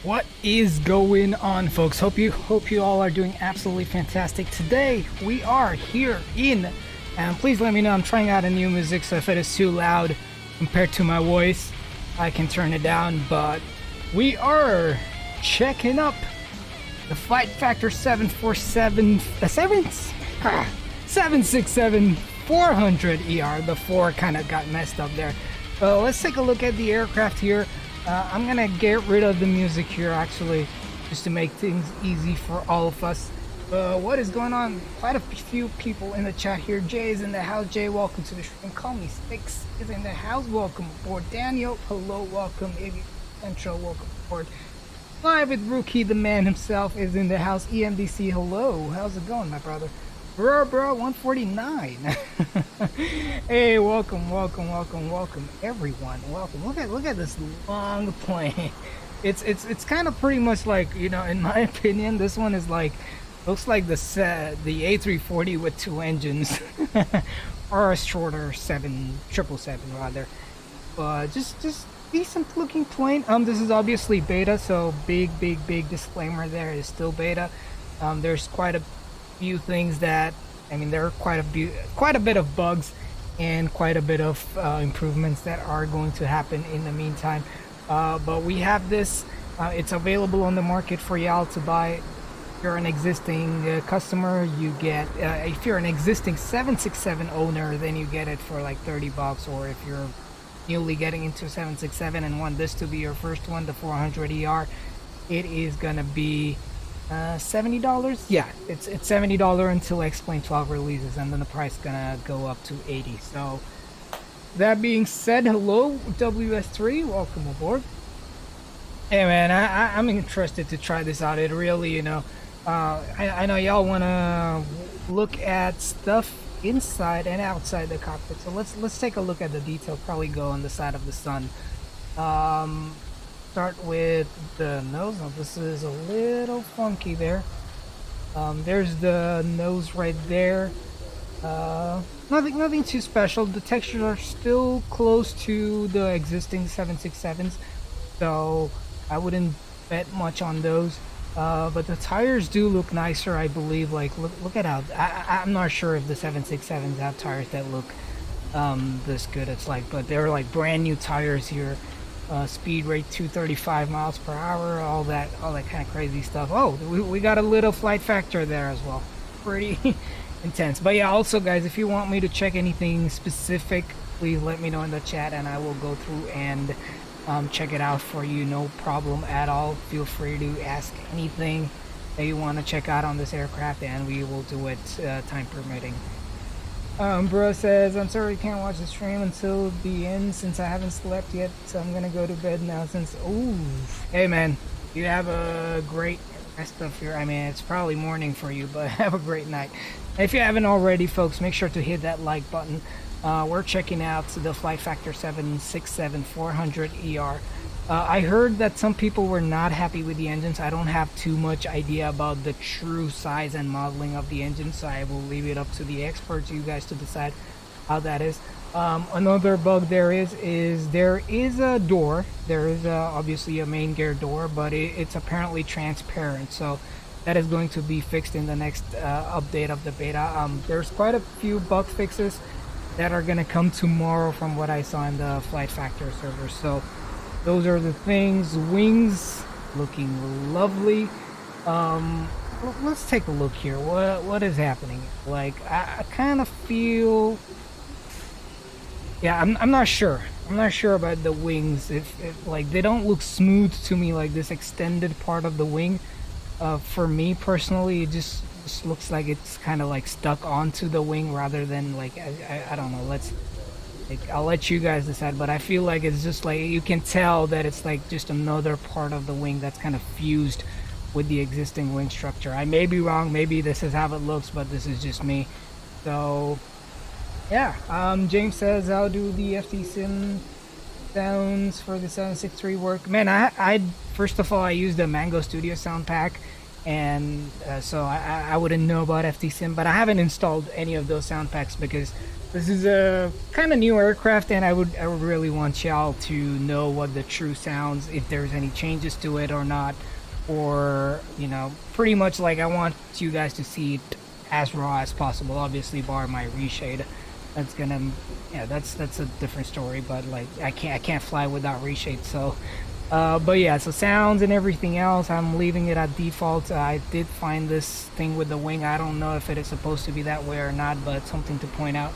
What is going on, folks? Hope you all are doing absolutely fantastic. Today we are here in, and please let me know, I'm trying out a new music, so if it is too loud compared to my voice, I can turn it down. But we are checking up the FlightFactor 767-400ER. The 4 kind of got messed up there. So let's take a look at the aircraft here. I'm gonna get rid of the music here, actually, just to make things easy for all of us. What is going on? Quite a few people in the chat here. Jay is in the house. Jay, welcome to the stream. Call me Sticks is in the house. Welcome aboard. Daniel, hello, welcome. Avi Central, welcome aboard. Live with Rookie, the man himself, is in the house. EMDC, hello. How's it going, my brother? Bro, 149. Hey, welcome, everyone. Welcome. Look at this long plane. It's kind of pretty much like, you know, in my opinion, this one is like, looks like the A340 with 2 engines, or a shorter 777 rather. But just decent looking plane. This is obviously beta, so big disclaimer there. It's still beta. There's quite a few things that, I mean, there are quite a bit of bugs and quite a bit of improvements that are going to happen in the meantime. But we have this. It's available on the market for y'all to buy. If you're an existing customer, you get. If you're an existing 767 owner, then you get it for like $30. Or if you're newly getting into 767 and want this to be your first one, the 400ER, it is gonna be $70. Yeah, it's $70 until X-Plane 12 releases, and then the price gonna go up to $80. So that being said, hello WS3, welcome aboard. Hey man, I'm interested to try this out. It really, you know, I know y'all wanna look at stuff inside and outside the cockpit, so let's take a look at the detail. Probably go on the side of the sun. Start with the nose. Now this is a little funky there. There's the nose right there. Nothing too special. The textures are still close to the existing 767s, so I wouldn't bet much on those. But the tires do look nicer, I believe. Like look at how I'm not sure if the 767s have tires that look this good. It's like, but they're like brand new tires here. Speed rate 235 miles per hour, all that kind of crazy stuff. Oh, we got a little flight factor there as well. Pretty intense. But yeah, also guys, if you want me to check anything specific, please let me know in the chat and I will go through and check it out for you. No problem at all. Feel free to ask anything that you want to check out on this aircraft and we will do it time permitting. Bro says, I'm sorry you can't watch the stream until the end since I haven't slept yet, so I'm gonna go to bed now since, ooh. Hey man, you have a great rest of your, I mean, it's probably morning for you, but have a great night. If you haven't already, folks, make sure to hit that like button. We're checking out the FlightFactor 767-400ER. I heard that some people were not happy with the engines. I don't have too much idea about the true size and modeling of the engine, so I will leave it up to the experts, you guys, to decide how that is. Another bug there is a door. There is obviously a main gear door, but it's apparently transparent, so that is going to be fixed in the next update of the beta. There's quite a few bug fixes that are going to come tomorrow from what I saw in the FlightFactor server. So those are the things. Wings looking lovely. Let's take a look here. What is happening? Like I kind of feel, yeah, I'm not sure. I'm not sure about the wings. If like they don't look smooth to me, like this extended part of the wing. For me personally, it just looks like it's kind of like stuck onto the wing rather than like I don't know. I'll let you guys decide, but I feel like it's just like you can tell that it's like just another part of the wing that's kind of fused with the existing wing structure. I may be wrong, maybe this is how it looks, but this is just me. So yeah, James says, how do the FlyJSim sounds for the 763 work? Man, I first of all, I use the Mango Studio sound pack, and so I wouldn't know about FlyJSim, but I haven't installed any of those sound packs because This is a kind of new aircraft, and I would really want y'all to know what the true sounds, if there's any changes to it or not, or you know, pretty much like I want you guys to see it as raw as possible. Obviously, bar my reshade. That's gonna, yeah, that's a different story. But like, I can't fly without reshade. So, but yeah, so sounds and everything else, I'm leaving it at default. I did find this thing with the wing. I don't know if it is supposed to be that way or not, but something to point out.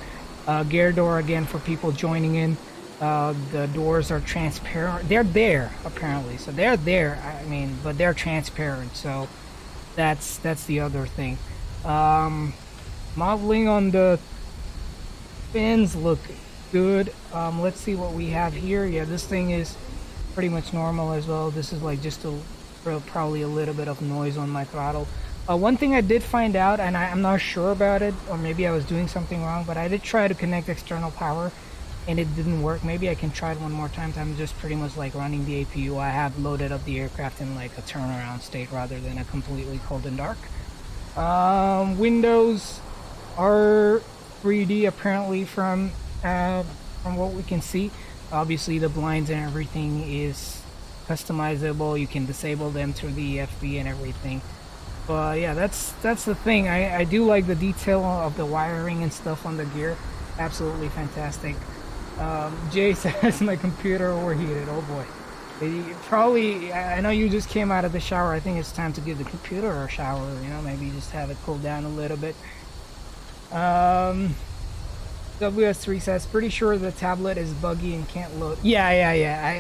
Gear door again for people joining in. The doors are transparent. They're there apparently, so they're there. I mean, but they're transparent. So that's the other thing. Modeling on the fins look good. Let's see what we have here. Yeah, this thing is pretty much normal as well. This is like just probably a little bit of noise on my throttle. One thing I did find out, and I'm not sure about it, or maybe I was doing something wrong, but I did try to connect external power and it didn't work. Maybe I can try it one more time. I'm just pretty much like running the APU. I have loaded up the aircraft in like a turnaround state rather than a completely cold and dark. Windows are 3D apparently from what we can see. Obviously the blinds and everything is customizable. You can disable them through the FB and everything. But yeah, that's the thing. I do like the detail of the wiring and stuff on the gear. Absolutely fantastic. Jay says my computer overheated. Oh boy. Probably, I know you just came out of the shower. I think it's time to give the computer a shower, you know, maybe just have it cool down a little bit. WS3 says, pretty sure the tablet is buggy and can't load. Yeah.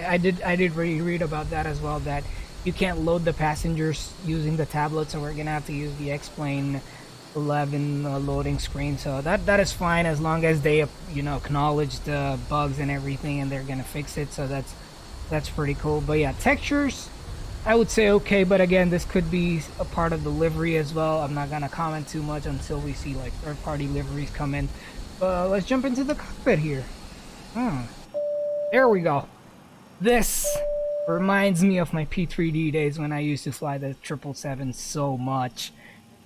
I did read about that as well, that you can't load the passengers using the tablet, so we're gonna have to use the X-Plane 11 loading screen. So that is fine as long as they, you know, acknowledge the bugs and everything, and they're gonna fix it. So that's pretty cool. But yeah, textures, I would say okay, but again, this could be a part of the livery as well. I'm not gonna comment too much until we see like third-party liveries come in. But let's jump into the cockpit here. There we go. This reminds me of my P3D days when I used to fly the 777 so much,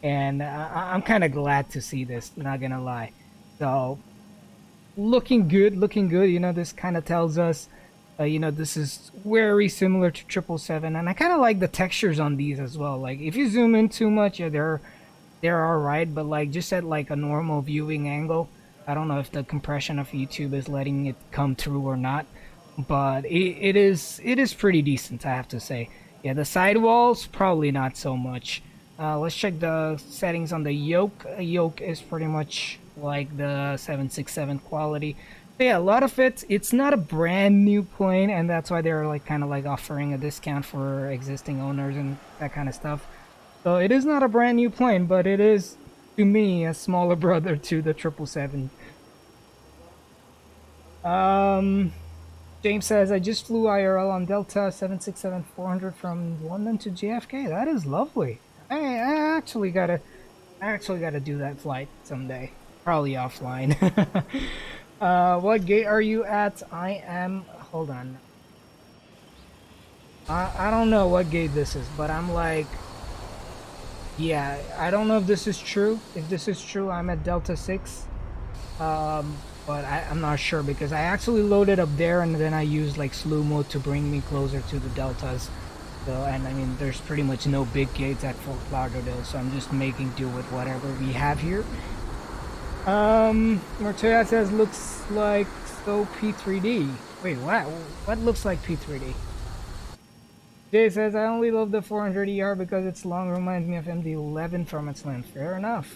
and I'm kind of glad to see this, not gonna lie. So looking good. You know, this kind of tells us you know, this is very similar to 777, and I kind of like the textures on these as well. Like if you zoom in too much, yeah, they're all right, but like just at like a normal viewing angle, I don't know if the compression of YouTube is letting it come through or not, but it is pretty decent, I have to say. Yeah, the sidewalls probably not so much. Let's check the settings on the yoke. Yoke is pretty much like the 767 quality. But yeah, a lot of it's not a brand new plane, and that's why they're like kind of like offering a discount for existing owners and that kind of stuff. So it is not a brand new plane, but it is, to me, a smaller brother to the 777. James says, I just flew IRL on Delta 767-400 from London to JFK. That is lovely. I actually gotta do that flight someday. Probably offline. What gate are you at? I am, hold on. I don't know what gate this is, but I'm like, yeah, I don't know if this is true. If this is true, I'm at Delta 6. But I'm not sure because I actually loaded up there and then I used like slew mode to bring me closer to the Deltas. So, and I mean, there's pretty much no big gates at Fort Lauderdale, so I'm just making do with whatever we have here. Mortoya says, looks like so P3D. Wait, what? What looks like P3D? Jay says, I only love the 400ER because its long reminds me of MD-11 from its length. Fair enough.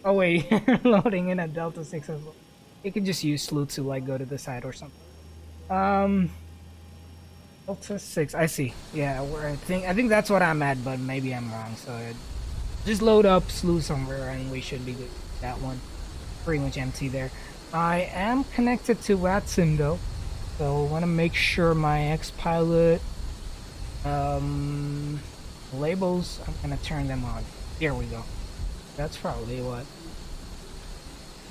Oh wait, loading in at Delta 6 as well. You could just use slew to like go to the side or something. Delta 6, I see. Yeah, I think that's what I'm at, but maybe I'm wrong. So just load up slew somewhere and we should be good. That one pretty much empty there. I am connected to WATSIM though, so I want to make sure my X-Pilot labels, I'm gonna turn them on. Here we go. That's probably what.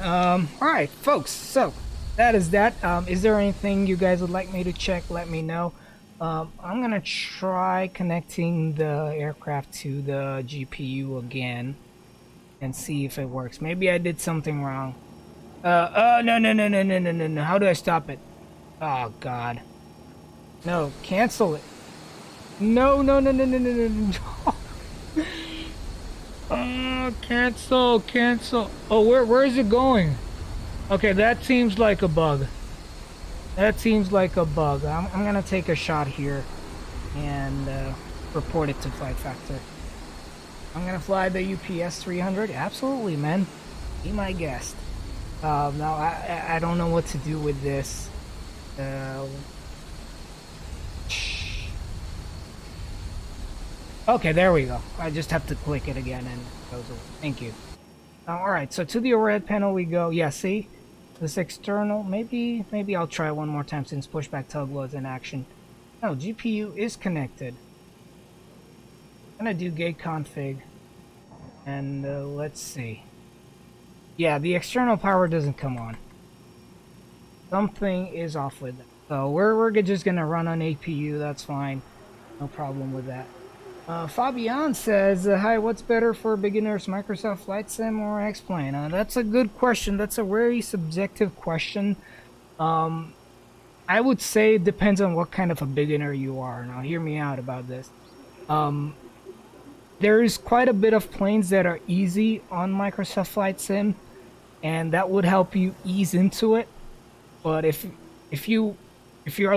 Alright folks, so that is that. Is there anything you guys would like me to check? Let me know. I'm gonna try connecting the aircraft to the GPU again and see if it works. Maybe I did something wrong. No, no, no, no, no, no, no, no. How do I stop it? Oh, God. No, cancel it. No, no, no, no, no, no, no, no. Oh, cancel, cancel. Oh, where is it going? Okay, that seems like a bug. That seems like a bug. I'm gonna take a shot here and report it to FlightFactor. I'm gonna fly the UPS 300. Absolutely, man. Be my guest. Now I don't know what to do with this. Okay, there we go. I just have to click it again and it goes away. Thank you. Alright, so to the overhead panel we go. Yeah, see? This external, maybe I'll try one more time since pushback tug was in action. No, GPU is connected. I'm gonna do gate config. And let's see. Yeah, the external power doesn't come on. Something is off with it. So we're just gonna run on APU, that's fine. No problem with that. Fabian says, hi, what's better for beginners, Microsoft FlightSim or X-Plane? That's a good question. That's a very subjective question. I would say it depends on what kind of a beginner you are. Now, hear me out about this. There is quite a bit of planes that are easy on Microsoft FlightSim, and that would help you ease into it. But if you're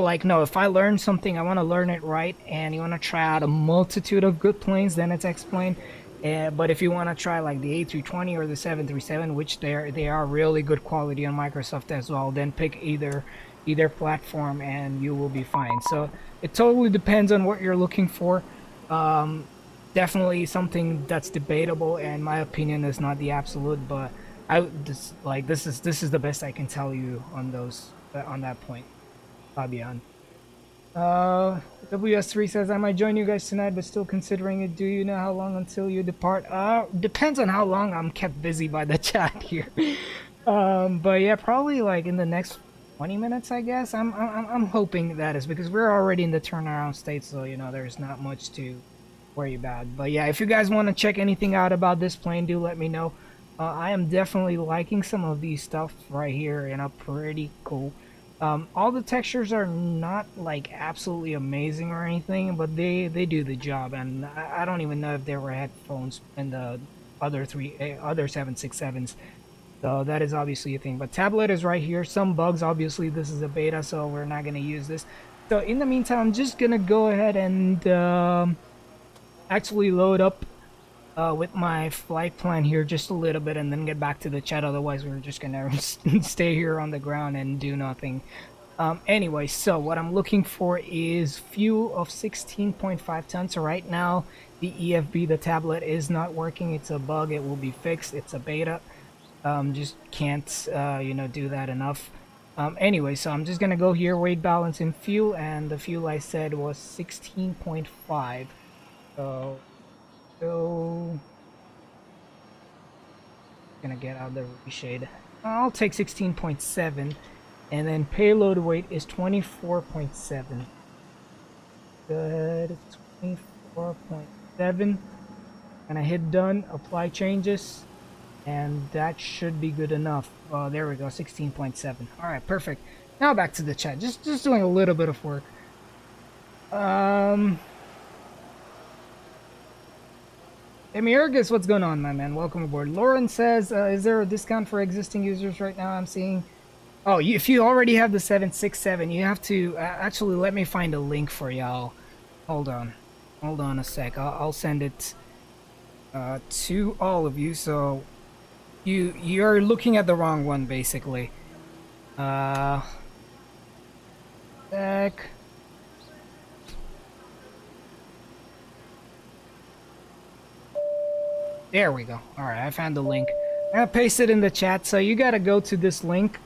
like, no, if I learn something, I want to learn it right, and you want to try out a multitude of good planes, then it's X-Plane. But if you want to try like the A320 or the 737, which they are really good quality on Microsoft as well, then pick either platform and you will be fine. So it totally depends on what you're looking for. Definitely something that's debatable, and my opinion is not the absolute, but this is the best I can tell you on that point. Fabian. WS3 says, I might join you guys tonight, but still considering it. Do you know how long until you depart? Depends on how long I'm kept busy by the chat here. But yeah, probably like in the next 20 minutes, I guess. I'm hoping that is, because we're already in the turnaround state, so you know there's not much to worry about. But yeah, if you guys want to check anything out about this plane, do let me know. I am definitely liking some of these stuff right here, you know, pretty cool. All the textures are not like absolutely amazing or anything, but they do the job, and I don't even know if there were headphones in the other 767s, so that is obviously a thing. But tablet is right here. Some bugs, obviously this is a beta, so we're not going to use this. So in the meantime, I'm just gonna go ahead and actually load up with my flight plan here just a little bit, and then get back to the chat. Otherwise we're just gonna stay here on the ground and do nothing. Anyway, so what I'm looking for is fuel of 16.5 tons. So right now the EFB, the tablet, is not working. It's a bug. It will be fixed. It's a beta. Just can't you know, do that enough. Anyway, so I'm just gonna go here, weight balance and fuel, and the fuel I said was 16.5. So gonna get out the reshade. I'll take 16.7, and then payload weight is 24.7. Good, 24.7. And I hit done, apply changes, and that should be good enough. There we go, 16.7. All right, perfect. Now back to the chat. Just doing a little bit of work. Emirgus, what's going on, my man? Welcome aboard. Lauren says, is there a discount for existing users right now? I'm seeing... Oh, if you already have the 767, you have to... actually, let me find a link for y'all. Hold on. Hold on a sec. I'll send it to all of you, so... You're looking at the wrong one, basically. Sec... There we go. Alright, I found the link. I'm gonna paste it in the chat, so you gotta go to this link,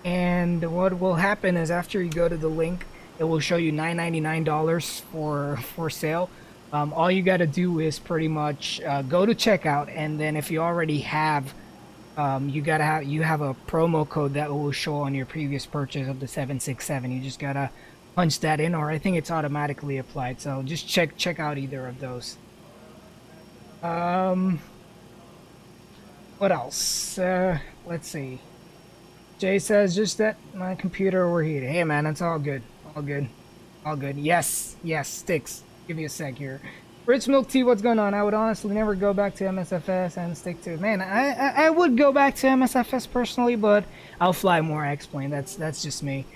and what will happen is after you go to the link, it will show you $9.99 for sale. All you gotta do is pretty much go to checkout, and then if you already have, you have a promo code that will show on your previous purchase of the 767. You just gotta punch that in, or I think it's automatically applied, so just check out either of those. What else? Let's see. Jay says just that my computer overheated. Hey man, it's all good. All good. All good. Yes. Yes. Sticks. Give me a sec here. Rich Milk Tea, what's going on? I would honestly never go back to MSFS and stick to... Man, I would go back to MSFS personally, but I'll fly more X-Plane. That's just me.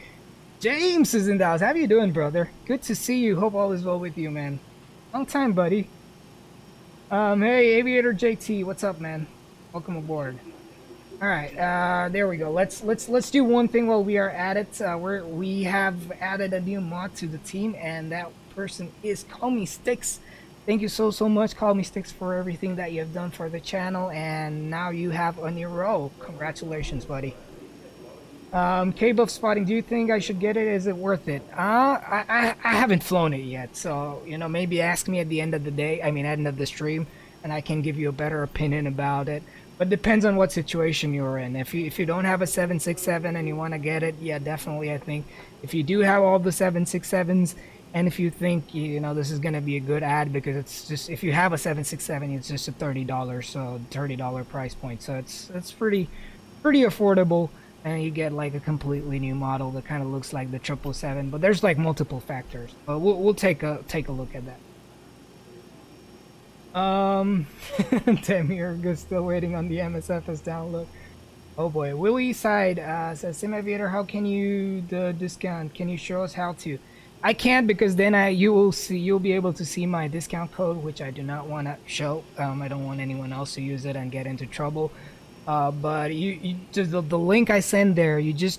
James is in the house. How you doing, brother? Good to see you. Hope all is well with you, man. Long time, buddy. Hey, Aviator JT, what's up, man? Welcome aboard. All right, there we go. Let's do one thing while we are at it. We have added a new mod to the team, and that person is Call Me Sticks. Thank you so much, Call Me Sticks, for everything that you have done for the channel, and now you have a new role. Congratulations, buddy. K-Buff Spotting, do you think I should get it? Is it worth it? I haven't flown it yet, so, you know, maybe ask me at the end of the day, end of the stream, and I can give you a better opinion about it. But depends on what situation you're in. If you don't have a 767 and you want to get it, yeah, definitely, I think. If you do have all the 767s, and if you think, you know, this is going to be a good ad, because it's just, if you have a 767, it's just a $30, so $30 price point. So it's pretty affordable, and you get like a completely new model that kind of looks like the 777, but there's like multiple factors. But we'll take a look at that. Demir still waiting on the MSFS download. Oh boy. Willie Side says, Sim Aviator, how can you the discount? Can you show us how to? I can't, because then you'll be able to see my discount code, which I do not want to show. I don't want anyone else to use it and get into trouble. But you just the link I send there, you just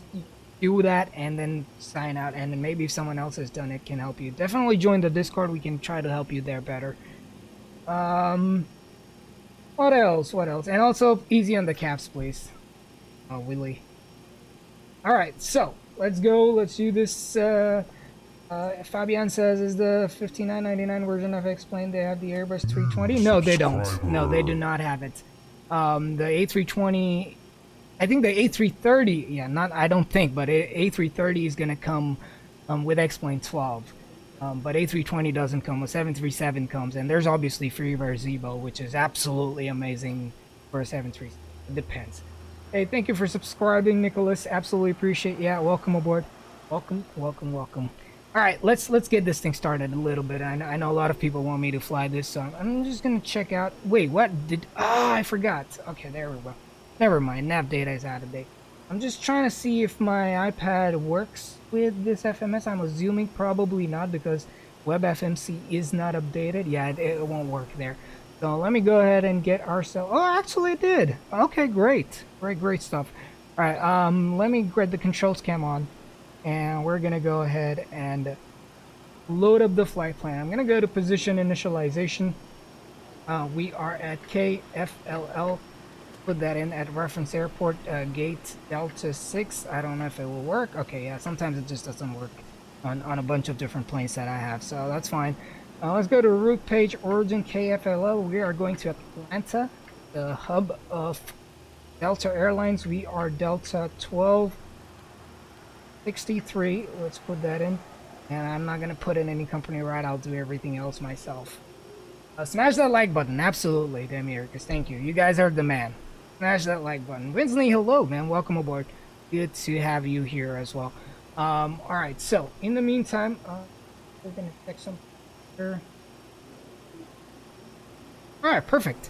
do that and then sign out, and then maybe if someone else has done it, can help you. Definitely join the Discord. We can try to help you there better. What else? And also easy on the caps, please. Oh, Willie. All right, so let's go. Let's do this. Fabian says, is the $59.99 version of X-Plane, they have the Airbus 320? No, they don't. No, they do not have it. The A320, I think the A330, yeah, not, I don't think, but A330 is going to come with X-Plane 12. But A320 doesn't come, a 737 comes, and there's obviously Freeware Zibo, which is absolutely amazing for a 737. It depends. Hey, thank you for subscribing, Nicholas. Absolutely appreciate. Yeah, welcome aboard. Welcome. All right, let's get this thing started a little bit. I know a lot of people want me to fly this, so I'm just gonna check out. Wait, what did? I forgot. Okay, there we go. Never mind. Nav data is out of date. I'm just trying to see if my iPad works with this FMS. I'm assuming probably not, because WebFMC is not updated. Yeah, it won't work there. So let me go ahead and get ourselves. Oh, actually it did. Okay, great stuff. All right, let me get the controls cam on, and we're gonna go ahead and load up the flight plan. I'm gonna go to position initialization. We are at KFLL. Put that in at reference airport, gate Delta 6. I don't know if it will work. Okay, yeah, sometimes it just doesn't work on a bunch of different planes that I have, so that's fine. Let's go to route page, origin KFLL. We are going to Atlanta, the hub of Delta Airlines. We are Delta 1263. Let's put that in, and I'm not gonna put in any company route. I'll do everything else myself. Smash that like button, absolutely, Demiricus. Thank you. You guys are the man. Smash that like button. Winsley, hello, man. Welcome aboard. Good to have you here as well. All right. So in the meantime, we're gonna check some here. All right, perfect.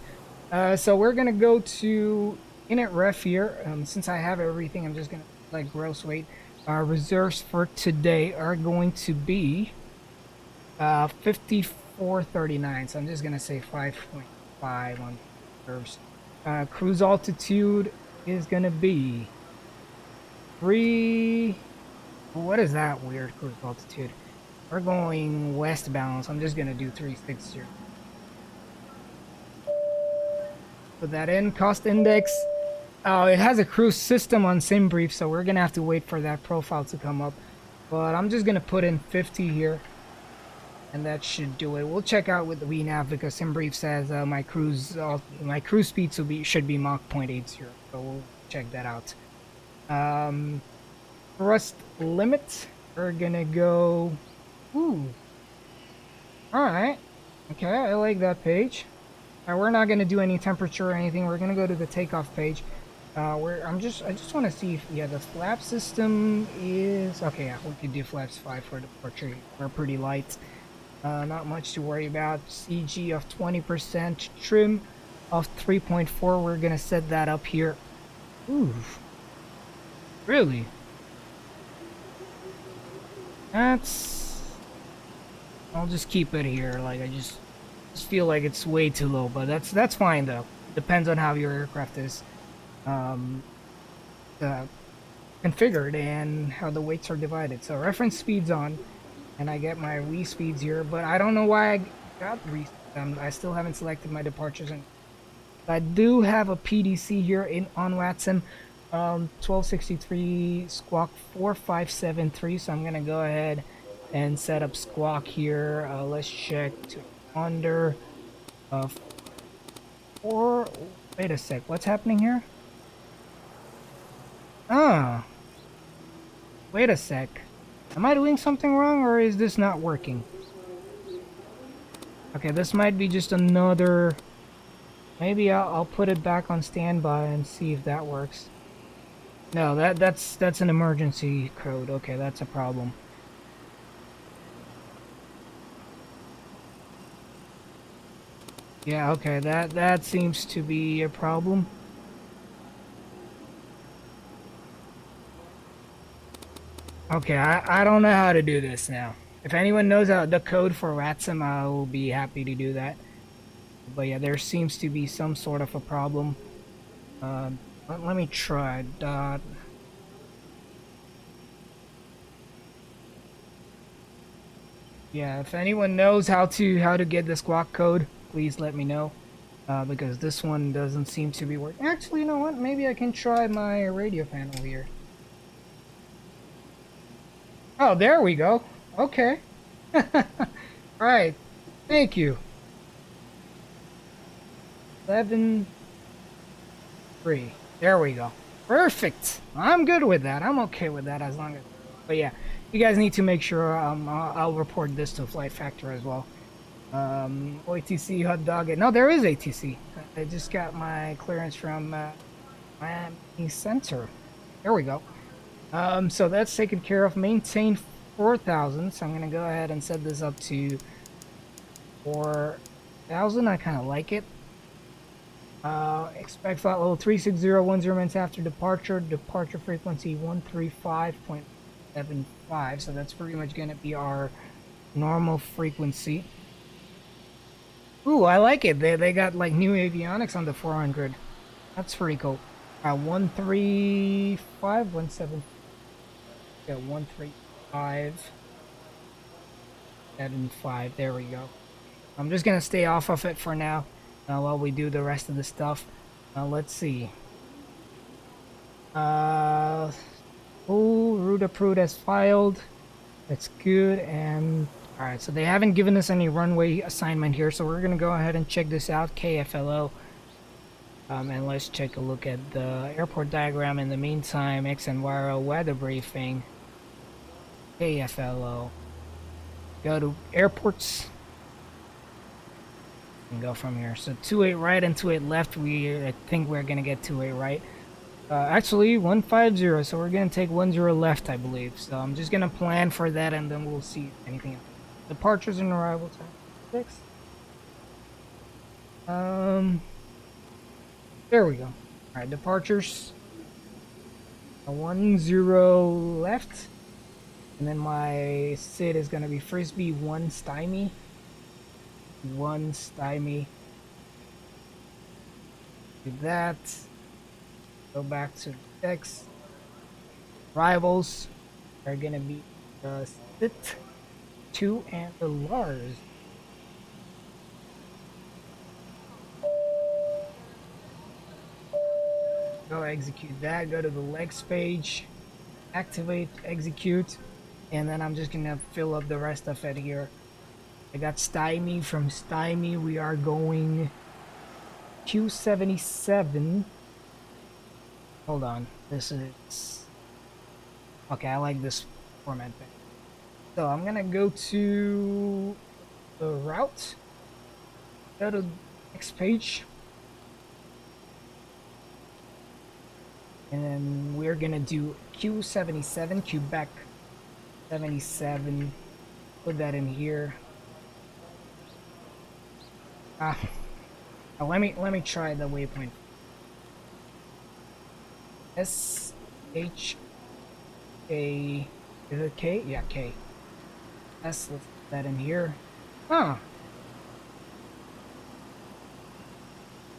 So we're gonna go to init ref here. Since I have everything, I'm just gonna like gross weight. Our reserves for today are going to be 5439. So I'm just gonna say 5.5 on reserves. Cruise altitude is gonna be 3. What is that weird cruise altitude? We're going westbound, so I'm just gonna do 360. Put that in. Cost index. It has a cruise system on SimBrief, so we're gonna have to wait for that profile to come up. But I'm just gonna put in 50 here, and that should do it. We'll check out with the WeNav, because SimBrief says my cruise speed should be Mach 0.80, so we'll check that out. Thrust limit, we're gonna go. Ooh. All right. Okay, I like that page. We're not gonna do any temperature or anything. We're gonna go to the takeoff page. I just want to see if, yeah, the flap system is okay. Yeah, we could do flaps 5 for departure. We're pretty light. Not much to worry about. CG of 20%, trim of 3.4. We're gonna set that up here. Ooh, really? That's. I'll just keep it here. Like I just feel like it's way too low, but that's fine though. Depends on how your aircraft is um, uh, configured and how the weights are divided. So reference speeds on, and I get my Wii speeds here, but I don't know why I got I still haven't selected my departures, and I do have a PDC here in on WATSIM, 1263 squawk 4573. So I'm gonna go ahead and set up squawk here. Let's check to under or wait a sec. What's happening here? Ah, wait a sec. Am I doing something wrong, or is this not working? Okay, this might be just another. Maybe I'll put it back on standby and see if that works. No, that's an emergency code. Okay, that's a problem. Yeah, okay, that seems to be a problem. Okay, I don't know how to do this now. If anyone knows the code for WATSIM, I will be happy to do that. But yeah, there seems to be some sort of a problem. Let me try. Dot. Yeah, if anyone knows how to get the squawk code, please let me know. Because this one doesn't seem to be working. Actually, you know what? Maybe I can try my radio panel here. Oh, there we go. Okay. Right. Thank you. 11 3. There we go. Perfect. I'm good with that. I'm okay with that as long as. But yeah, you guys need to make sure I'll report this to FlightFactor as well. OTC hot dog. No, there is ATC. I just got my clearance from Miami Center. There we go. So that's taken care of. Maintain 4,000. So I'm gonna go ahead and set this up to 4,000. I kind of like it. Expect flight level 36010 minutes after departure. Departure frequency 135.75. So that's pretty much gonna be our normal frequency. Ooh, I like it. They got like new avionics on the 400. That's pretty cool. 135.17. Yeah, 135.75. There we go. I'm just gonna stay off of it for now while we do the rest of the stuff. Let's see. Route approved as filed. That's good. And all right, so they haven't given us any runway assignment here, so we're gonna go ahead and check this out. KFLL. And let's take a look at the airport diagram in the meantime. X and Y weather briefing. KFLO. Go to airports and go from here. So 28 right and 28 left. I think we're gonna get 28 right. Actually 150. So we're gonna take 10 left, I believe. So I'm just gonna plan for that, and then we'll see anything else. Departures and arrival time 6. There we go. All right, departures. 10 left. And then my SID is going to be Frisbee 1 Stymie. 1 Stymie. Do that. Go back to text. Rivals are going to be the SIT 2 and the Lars. Go execute that. Go to the legs page. Activate, execute. And then I'm just gonna fill up the rest of it here. I got Stymie. From Stymie we are going Q77. Hold on, this is okay. I like this format better. So I'm gonna go to the route, go to the next page, And then we're gonna do Q77, Quebec 77. Put that in here. Let me try the waypoint. SH A, is it K? Yeah, K. S, let's put that in here. Huh.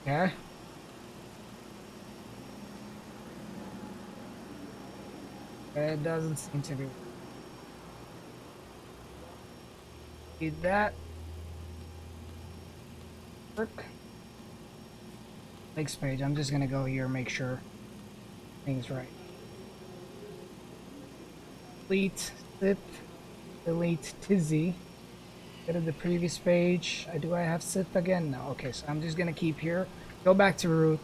Yeah. It doesn't seem to be. Did that work? Next page. I'm just gonna go here, make sure things right. Delete, zip, delete, tizzy. Go to the previous page. Do I have zip again? No. Okay, so I'm just gonna keep here. Go back to root.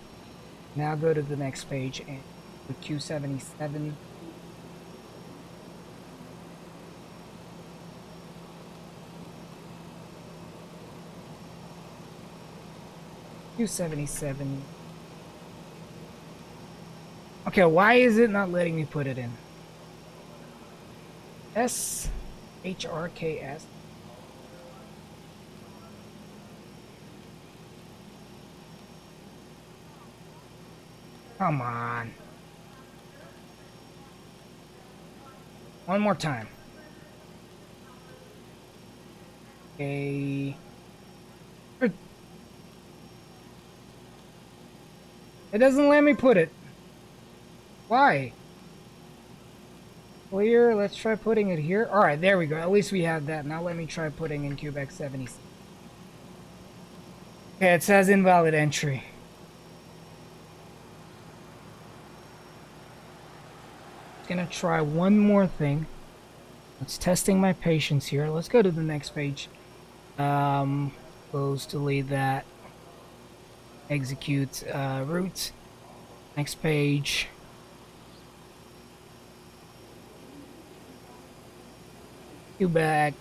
Now go to the next page and do Q77. Q77. Okay, why is it not letting me put it in? SHRKS. Come on. One more time. Okay. It doesn't let me put it. Why? Clear. Let's try putting it here. Alright, there we go. At least we have that. Now let me try putting in Quebec 70. Okay, it says invalid entry. Gonna try one more thing. It's testing my patience here. Let's go to the next page. Close, delete that. Execute route. Next page. Quebec.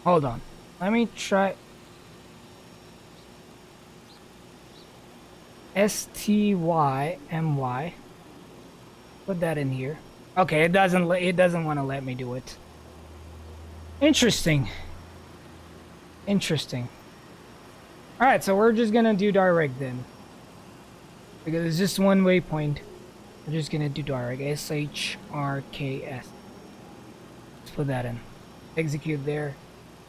Hold on. Let me try. STYMY. Put that in here. Okay, it doesn't want to let me do it. Interesting. Interesting. Alright, so we're just gonna do direct then. Because it's just one waypoint. We're just gonna do direct. SHRKS. Let's put that in. Execute there.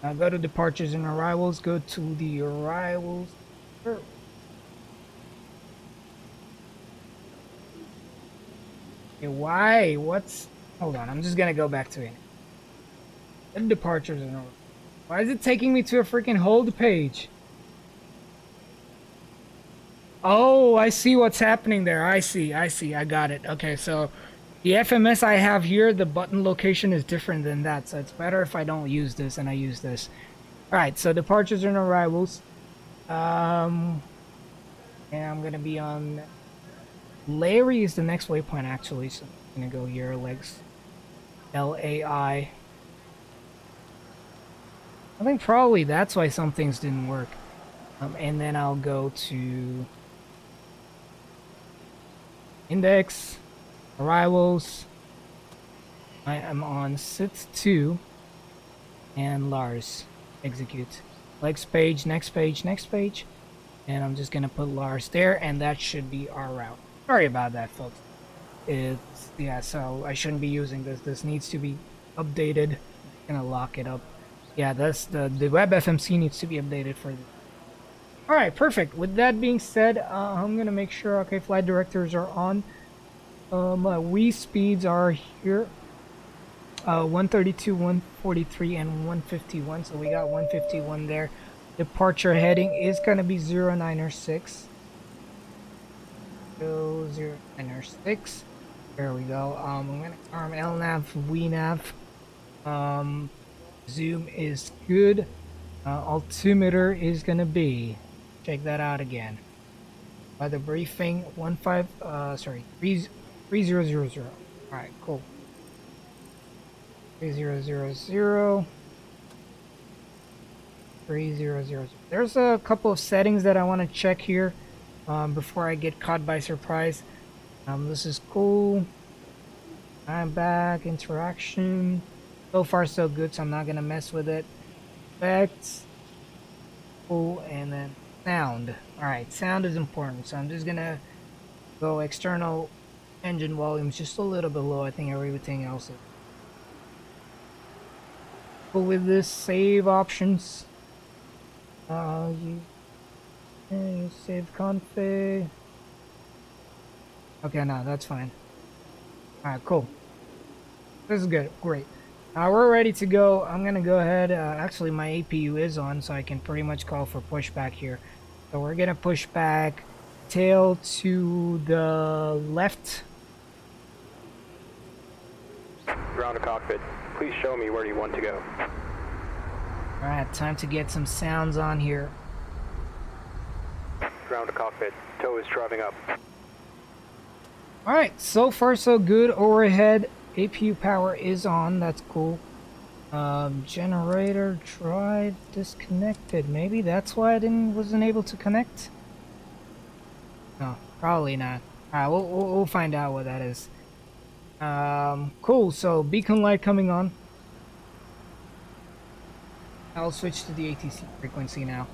Now go to departures and arrivals. Go to the arrivals. Sure. Okay, why? What's... Hold on, I'm just gonna go back to it. And departures and arrivals. Why is it taking me to a freaking hold page? Oh, I see what's happening there. I see. I got it. Okay, so the FMS I have here, the button location is different than that. So it's better if I don't use this and I use this. Alright, so departures and arrivals. And I'm going to be on... Larry is the next waypoint, actually. So I'm going to go here, legs. LAI. I think probably that's why some things didn't work. And then I'll go to index, arrivals. I am on sit 2 and Lars. Execute. Next page, next page, next page. And I'm just gonna put Lars there, and that should be our route. Sorry about that, folks. It's, yeah, so I shouldn't be using this. This needs to be updated. I'm gonna lock it up. Yeah, that's the web FMC needs to be updated for this. Alright, perfect. With that being said, I'm gonna make sure, okay, flight directors are on. We speeds are here. 132, 143, and 151. So we got 151 there. Departure heading is gonna be 096. So 096. There we go. I'm gonna arm LNAV, VNAV. Zoom is good. Altimeter is gonna be, check that out again. Weather briefing 3000. Alright, cool. 3000. 3000. There's a couple of settings that I want to check here before I get caught by surprise. This is cool. I'm back. Interaction. So far so good, so I'm not gonna mess with it. Effects. Cool, and then sound. Alright, sound is important, so I'm just gonna go external engine volumes just a little below. I think everything else is. But with this, save options. You save config. Okay, no, that's fine. Alright, cool. This is good. Great. We're ready to go. I'm gonna go ahead. Actually, my APU is on, so I can pretty much call for pushback here. So we're gonna push back, tail to the left. Ground to cockpit. Please show me where you want to go. Alright, time to get some sounds on here. Ground to cockpit. Tow is driving up. Alright, so far so good. Overhead APU power is on. That's cool. Generator drive disconnected. Maybe that's why I wasn't able to connect. No, probably not. Alright, we'll find out what that is. Cool. So beacon light coming on. I'll switch to the ATC frequency now.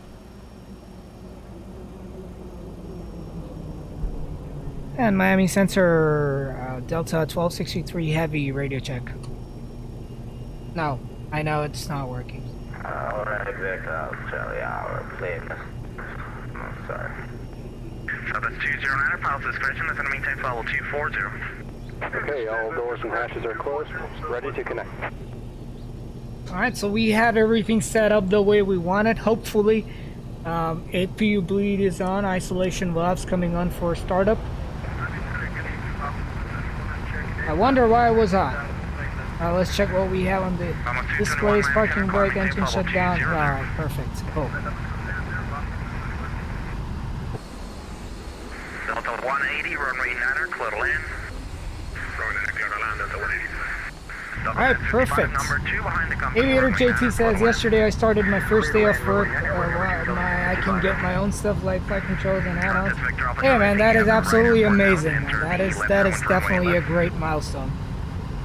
And Miami sensor, Delta 1263 heavy radio check. No, I know it's not working. Alright, back up, Charlie, please. Oh, sorry. So that's 209, pilot's discretion, that's going to maintain level 240. Okay, all doors and hatches are closed. Ready to connect. Alright, so we have everything set up the way we wanted, hopefully. APU bleed is on, isolation valves coming on for startup. I wonder why it was hot. Let's check what we have on the displays. Parking brake, engine shut down. Alright, perfect. Cool. Delta 180, runway 9er, clear to land. Runway 9er, clear to land, Delta 180. Alright, perfect. Aviator JT says, yesterday I started my first day off work. I can get my own stuff like flight controls and add-ons. Hey man, that is absolutely amazing. That is definitely a great milestone.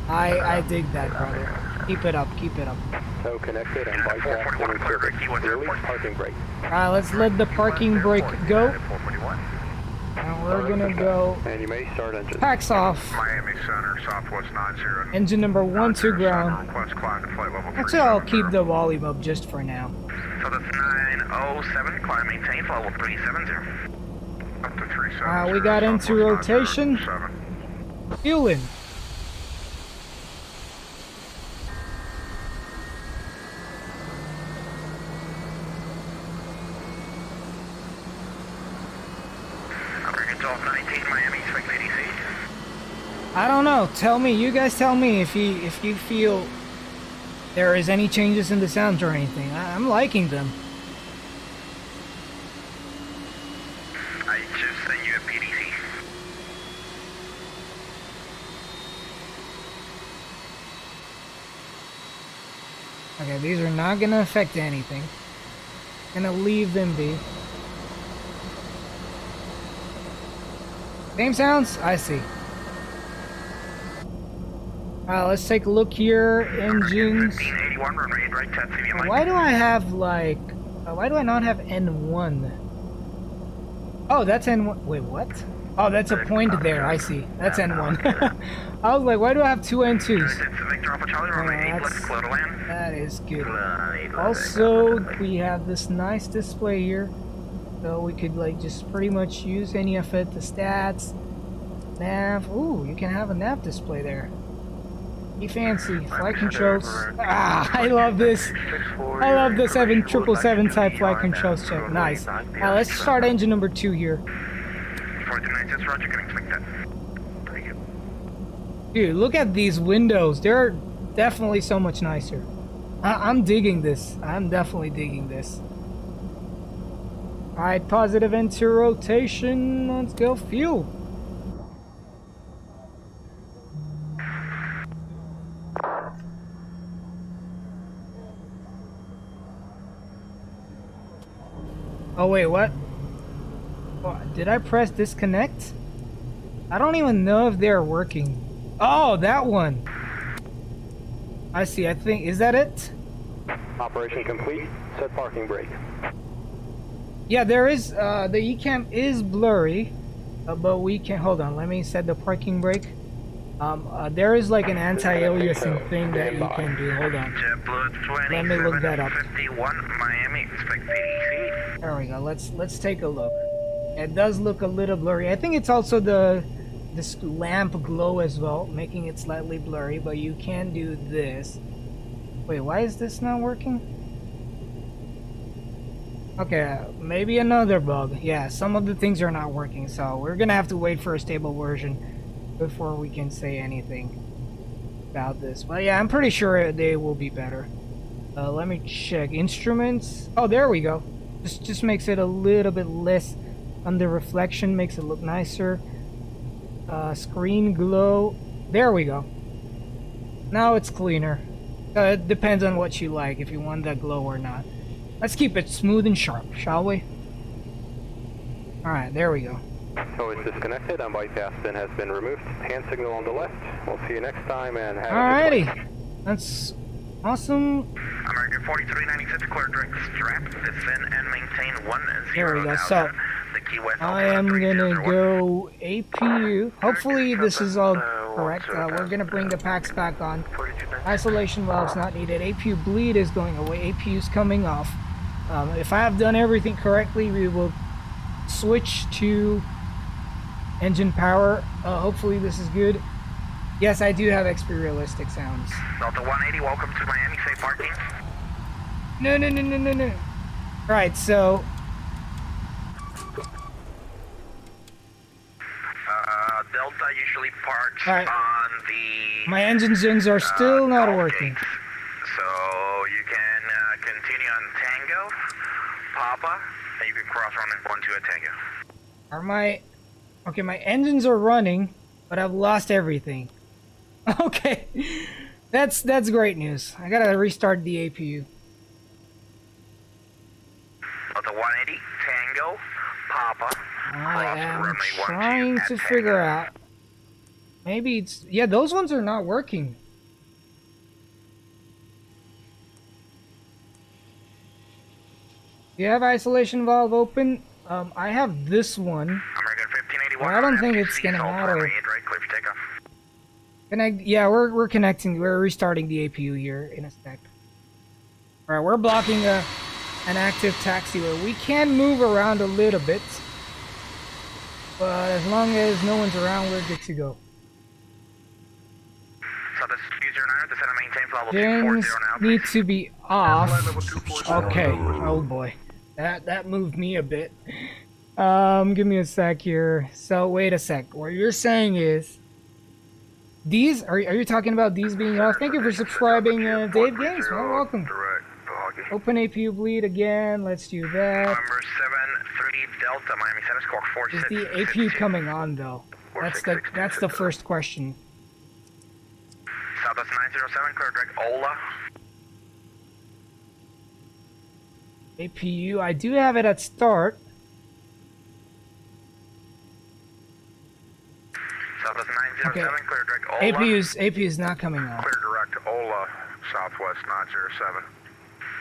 I dig that, brother. Keep it up, keep it up. Tow connected and bypass any service. Release parking brake. Alright, let's let the parking brake go. And we're gonna go. And you may start engine. Packs off. Miami Center, Southwest 90. Engine number 1 to ground. Request climb to flight level 3. Actually, I'll keep the volume up just for now. So that's 907, climb maintain, level 370. Up to 370. We got into rotation. Fueling. I don't know. Tell me. You guys tell me if you feel there is any changes in the sounds or anything. I'm liking them. I just sent you a PDC. Okay, these are not gonna affect anything. Gonna leave them be. Same sounds? I see. Let's take a look here. Engines. Why do I have like... why do I not have N1? Oh, that's N1. Wait, what? Oh, that's a point there. I see. That's N1. I was like, why do I have two N2s? That is good. Also, we have this nice display here. So we could like just pretty much use any of it. The stats, nav. Ooh, you can have a nav display there. Be fancy. Flight controls. I love this. I love the 777 type flight controls check. Nice. Now let's start engine number 2 here. Dude, look at these windows. They're definitely so much nicer. I'm digging this. I'm definitely digging this. Alright, positive into rotation. Let's go fuel. Oh wait, what? Oh, did I press disconnect? I don't even know if they're working. Oh, that one. I see. I think, is that it? Operation complete. Set parking brake. Yeah, there is. The eCam is blurry, but we can hold on. Let me set the parking brake. There is like an anti-aliasing thing that you can do. Hold on. Let me look that up. 51 Miami, expect PDC. There we go. Let's take a look. It does look a little blurry. I think it's also this lamp glow as well, making it slightly blurry. But you can do this. Wait, why is this not working? Okay, maybe another bug. Yeah, some of the things are not working, so we're gonna have to wait for a stable version before we can say anything about this. But yeah, I'm pretty sure they will be better. Let me check instruments. Oh, there we go. Just makes it a little bit less under reflection, makes it look nicer. Screen glow. There we go. Now it's cleaner. It depends on what you like, if you want that glow or not. Let's keep it smooth and sharp, shall we? Alright, there we go. So it's disconnected. Bypass pin has been removed. Hand signal on the left. We'll see you next time and have Alrighty. a good flight. That's awesome. American 4396, clear direct strap, descend and maintain 10,000. There we go. So The Key West I am gonna go APU. Hopefully this is all correct. We're gonna bring the packs back on. Isolation valves not needed. APU bleed is going away. APU is coming off. If I have done everything correctly, we will switch to engine power. Hopefully this is good. Yes, I do have XP realistic sounds. Delta 180, welcome to Miami, safe parking. No. Right, so Delta usually parks Alright. on the... my engines are still not golf working. gates. So you can continue on Tango, Papa, and you can cross run and go into a Tango. Are my... Okay, my engines are running, but I've lost everything. Okay, that's great news. I gotta restart the APU. Delta 180, Tango, Papa. I am trying to figure out. Maybe it's... Yeah, those ones are not working. Do you have isolation valve open? I have this one. American 1581. I don't think it's gonna matter. Right, clear for takeoff. Connect. Yeah, we're connecting. We're restarting the APU here in a sec. All right, we're blocking an active taxiway. We can move around a little bit, but as long as no one's around, we're good to go. So this is 209, descend and maintain for level James 240 now. need to be off. Okay. Oh boy, that moved me a bit. Give me a sec here. So wait a sec. What you're saying is these are you talking about these being off? Thank you for subscribing, Dave Games. Well, welcome. Open APU bleed again. Let's do that. Number 73 Delta Miami Center squawk Is 46. the APU coming on though? That's the first question. Southwest 907 clear direct Ola. APU, I do have it at start. Southwest 907 Okay. clear direct Ola. APU is not coming on. Clear direct Ola, Southwest 907.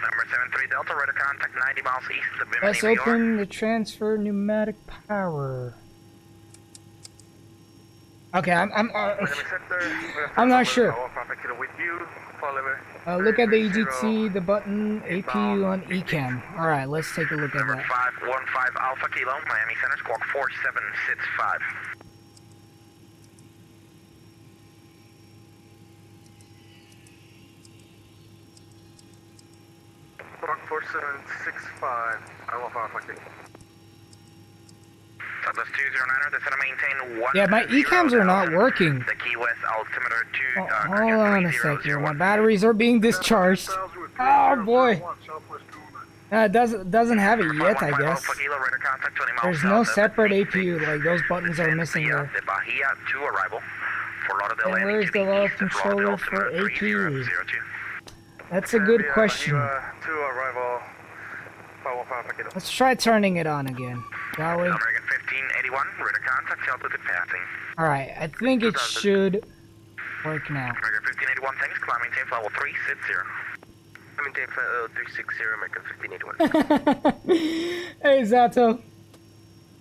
Number 73 Delta, radar contact 90 miles east of the Let's Bimini, open the transfer pneumatic power. Okay, I'm not sure. Look at the EGT, the button, APU on eCam. All right, let's take a look at Number that. 515 Alpha Kilo, Miami Center squawk 4765. Squawk 4765, Alpha Kilo. Southwest 209er, descend and maintain 1. Yeah, my eCams are not working. The Key West altimeter 2. Hold on a sec here. My batteries are being discharged. Oh boy. It doesn't have it yet, I guess. There's no separate APU, like those buttons are missing there. The Bahia to arrival. For Lauderdale And where's the low controller for APU? That's a good question. To arrival, Let's try turning it on again, shall we? American 1581, radar contact, altitude passing. Alright, I think it should work now. American 1581, thanks, climbing tape level 360. Climbing tape level 360, American 1581. Hey, Zato.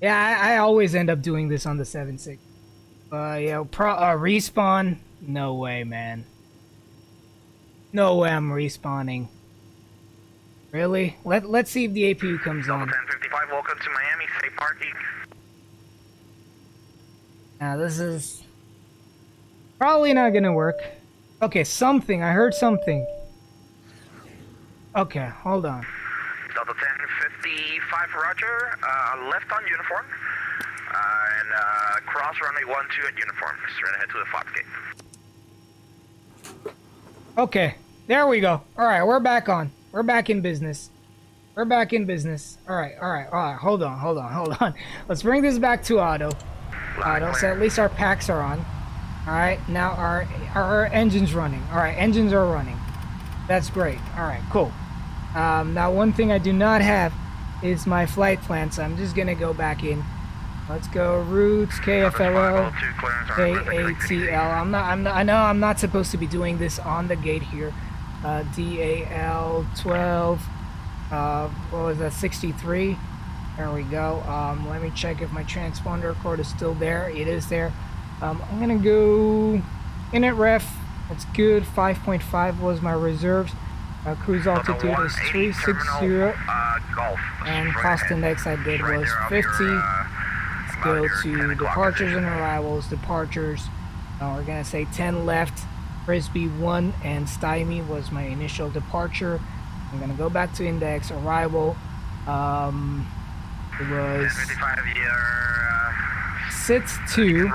Yeah, I always end up doing this on the 7.6. Yeah, respawn? No way, man. No way I'm respawning. Really? Let's see if the APU comes on. 1055, welcome to Miami, safe parking. Now this is probably not gonna work. Okay, something. I heard something. Okay, hold on. Delta 1055, roger. Left on uniform. And cross runway 12 at uniform. Straight ahead to the Fox gate. Okay, there we go. Alright, we're back on. We're back in business. We're back in business. Alright. Hold on. Let's bring this back to auto. Auto, so at least our packs are on. Alright, now our engine's running. Alright, engines are running. That's great. Alright, cool. Now one thing I do not have is my flight plan, so I'm just gonna go back in. Let's go routes, KFLL, KATL. I know I'm not supposed to be doing this on the gate here. DAL 12. What was that? 63. There we go. Let me check if my transponder cord is still there. It is there. I'm gonna go init ref. That's good. 5.5 was my reserves. Cruise altitude is 360. And cost index I did was 50. Let's go to departures and arrivals. Departures. We're gonna say 10 left. Frisbee 1 and Stymie was my initial departure. I'm gonna go back to index. Arrival. It was SITS 2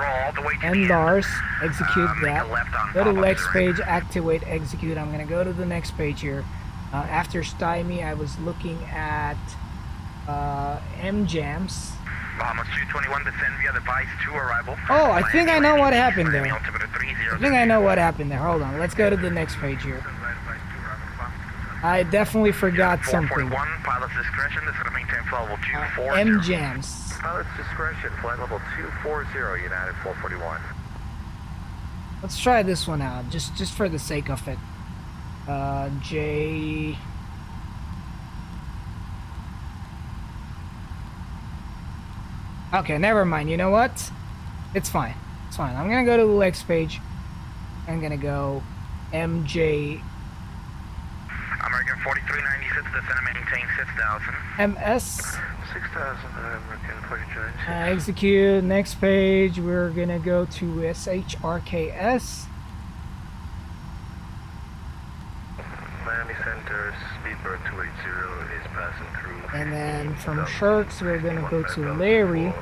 and Lars. Execute that. Go to next page. Activate. Execute. I'm gonna go to the next page here. After Stymie, I was looking at MJAMS. Bahamas 221, descend via device to arrival. Oh, I think I know what happened there. Hold on. Let's go to the next page here. I definitely forgot something. Pilot's discretion, this is the maintain flight level 240. MJAMS. Pilot's discretion, flight level 240, United 441. Let's try this one out, just for the sake of it. J... Okay, never mind. You know what? It's fine. It's fine. I'm gonna go to the next page. I'm gonna go MJ... American 4396, descend and maintain 6000. MS. 6000, American 4396. Execute. Next page. We're gonna go to SHRKS. Miami Center, speedbird 280 is passing through. And then from Shirks, we're gonna go to Larry.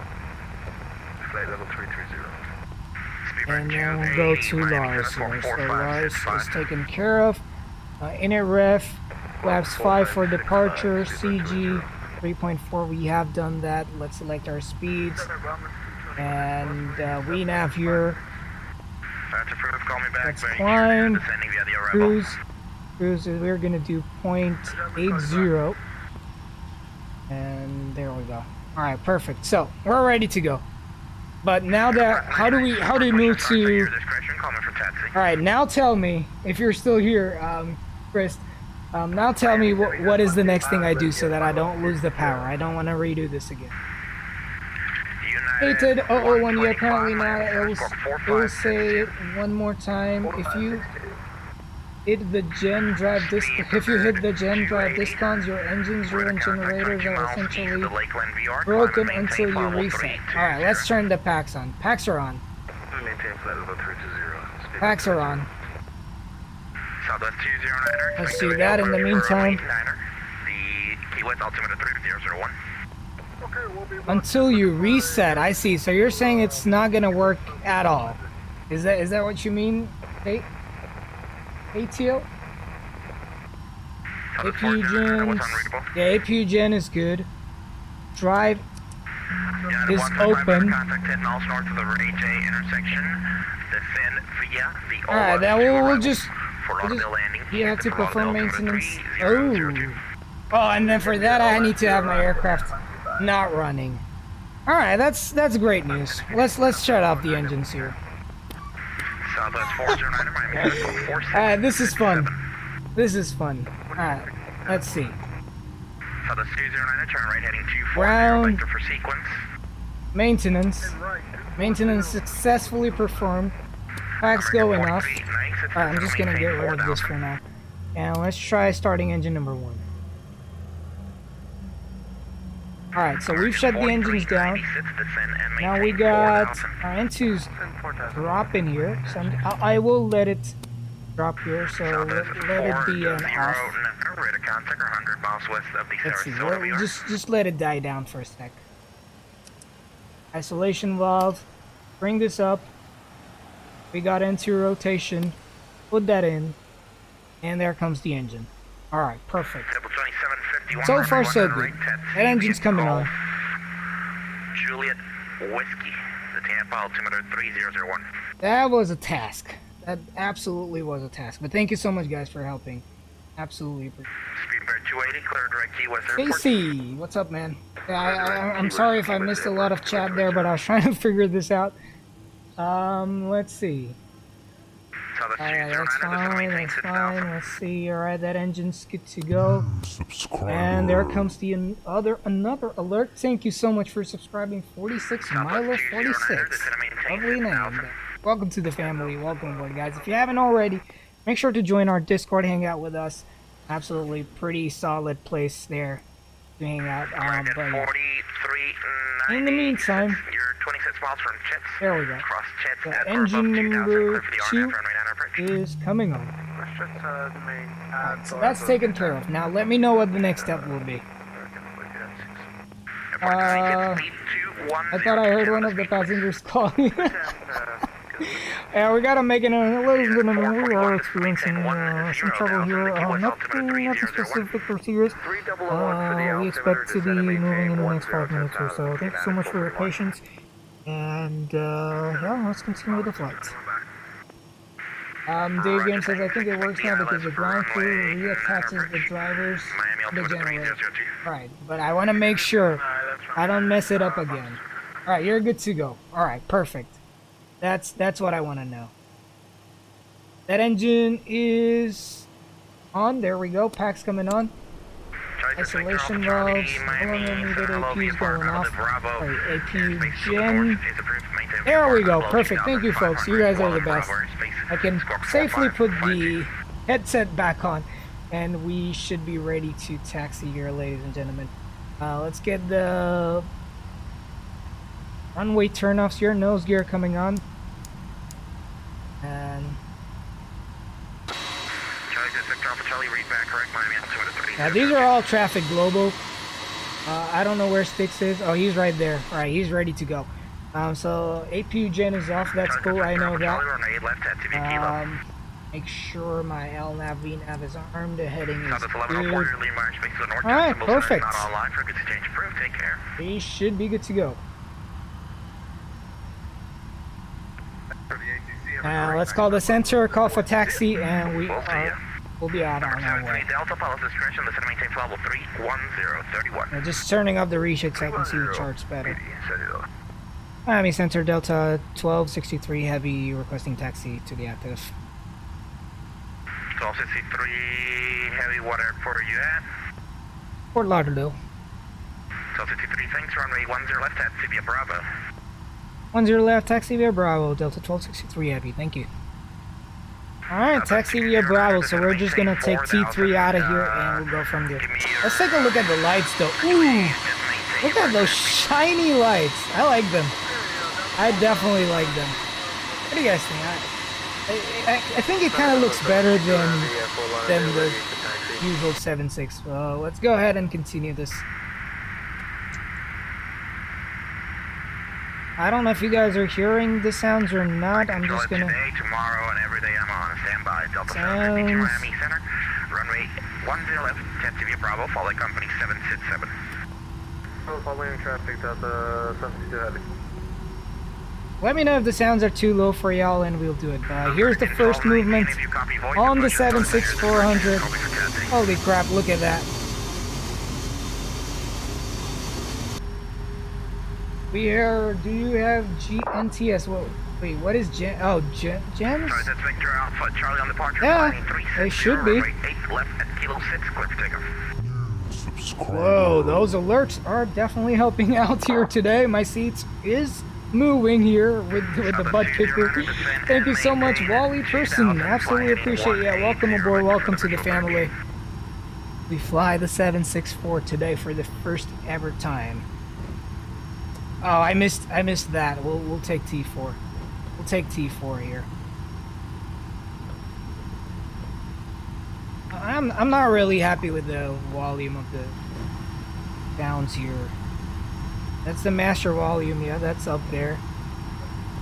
Flight level 330. And then we'll go to Lars here. So Lars is taken care of. Inner ref, flaps 5 for departure, CG 3.4, we have done that. Let's select our speeds. And we nav here. Let's climb. Cruise, we're gonna do 0.80. And there we go. Alright, perfect. So, we're ready to go. But now that, how do we move to... Alright, now tell me, if you're still here, Chris, now tell me what is the next thing I do so that I don't lose the power. I don't want to redo this again. Hated 001, you apparently now, it will say it one more time. If you hit the gen drive discons, your engines, your generators are essentially broken until you reset. Alright, let's turn the packs on. Packs are on. Packs are on. Let's do that in the meantime. Until you reset, I see. So you're saying it's not gonna work at all. Is that what you mean? Hey, ATL? APU gens. Yeah, APU gen is good. Drive is open. Alright, then we'll just you have to perform maintenance. Oh, Oh, and then for that, I need to have my aircraft not running. All right, that's great news. Let's shut off the engines here. Southwest 409, Miami, 46. This is fun. This is fun. All right, let's see. Southwest 209, turn right heading 240, Ground. vector for sequence. Maintenance successfully performed. Packs going off. Alright, I'm just gonna get rid of this for now. And let's try starting engine number 1. Alright, so we've shut the engines down. Now we got our N2's drop in here. So I will let it drop here, so let it be an off. Let's see, just let it die down for a sec. Isolation valve, bring this up. We got into rotation, put that in, and there comes the engine. Alright, perfect. So far so good. That engine's coming on. Juliet Whiskey, the Tampa altimeter 3001. That was a task. That absolutely was a task. But thank you so much guys for helping. Absolutely. Speedbird 280, clear direct Key West Airport. Casey, what's up man? I'm sorry if I missed a lot of chat there, but I was trying to figure this out. Let's see. Alright, that's fine, that's fine. Let's see. Alright, that engine's good to go. And there comes the another alert. Thank you so much for subscribing. 46 Milo 46. Lovely name. Welcome to the family. Welcome aboard, guys. If you haven't already, make sure to join our Discord, hang out with us. Absolutely pretty solid place there to hang out. But in the meantime, there we go. So engine number 2 is coming on. Right, so that's taken care of. Now let me know what the next step will be. I thought I heard one of the passengers calling. Yeah, we gotta make it a little bit of a, we are experiencing some trouble here. Nothing specific or serious. We expect to be moving in the next 5 minutes or so. Thank you so much for your patience. And yeah, let's continue with the flight. Dave Game says, I think it works now because the ground crew reattaches the drivers to the generator. Right, but I want to make sure I don't mess it up again. Alright, you're good to go. Alright, perfect. That's what I want to know. That engine is on. There we go. Pack's coming on. Isolation valves. APU's going off. Right, APU gen. There we go. Perfect. Thank you, folks. You guys are the best. I can safely put the headset back on, and we should be ready to taxi here, ladies and gentlemen. Let's get the runway turnoffs here. Nose gear coming on. And now these are all traffic global. I don't know where Sticks is. Oh, he's right there. All right, he's ready to go. So APU gen is off. That's cool. I know that. Make sure my LNAV VNAV is armed. The heading is good. All right, perfect. We should be good to go. Let's call the center, call for taxi, and we'll be out on our way. Now just turning off the reshade so I can see the charts better. Miami Center Delta 1263 Heavy requesting taxi to the active. 1263 Heavy, what airport are you at? Fort Lauderdale. 1263, thanks, runway 10 left at Tibia Bravo. 10 left, taxi via Bravo, Delta 1263 Heavy, thank you. Alright, taxi via Bravo, so we're just gonna take T3 out of here and we'll go from there. Let's take a look at the lights though. Ooh! Look at those shiny lights. I like them. I definitely like them. What do you guys think? I think it kind of looks better than the usual 7.6. Well, let's go ahead and continue this. I don't know if you guys are hearing the sounds or not. I'm just gonna. Today, tomorrow, and every day I'm on standby. Delta 732 Miami Center, runway 10 left, Tibia Bravo, follow company 767. Following traffic, Delta 732 Heavy. Let me know if the sounds are too low for y'all, and we'll do it. Here's the first movement on the 767-400. Holy crap! Look at that. We are. Do you have GNTS? Wait, what is Gen? Oh, Gems? Sorry, that's Victor Alpha Charlie on departure. Yeah, they should be. 8 left at Kilo 6, clear for takeoff. Whoa, those alerts are definitely helping out here today. My seats is moving here with the butt kicker. Thank you so much, Wally Person. Absolutely appreciate it. Yeah, welcome aboard. Welcome to the family. We fly the 764 today for the first ever time. Oh, I missed that. We'll take T4. We'll take T4 here. I'm not really happy with the volume of the sounds here. That's the master volume, yeah, that's up there.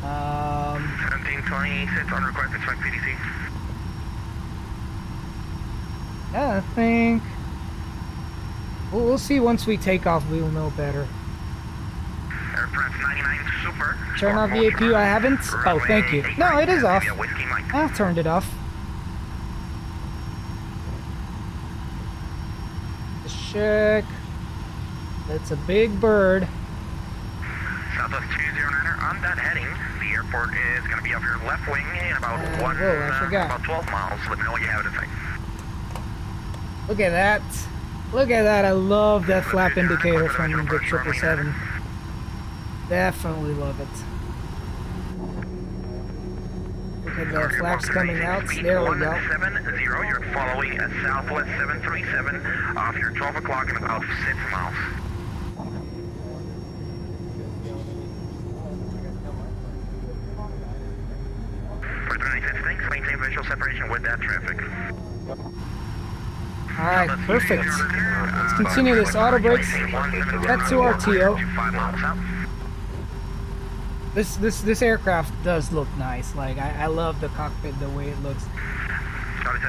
1726 on request to check PDC. Yeah, I think we'll see once we take off. We'll know better. Aircraft 99 Super. Turn off the APU. I haven't. Oh, thank you. No, it is off. I've turned it off. Check. That's a big bird. Southwest 209er on that heading. The airport is going to be up your left wing in about about 12 miles. Let me know what you have to say. Look at that. Look at that. I love that flap indicator from the 777. Definitely love it. Look at the flaps coming out. There we go. 170, you're following a Southwest 737 off your 12 o'clock in about 6 miles. For 36 things, maintain visual separation with that traffic. Alright, perfect. Let's continue this auto brakes. That's to RTO. This aircraft does look nice. Like I love the cockpit, the way it looks.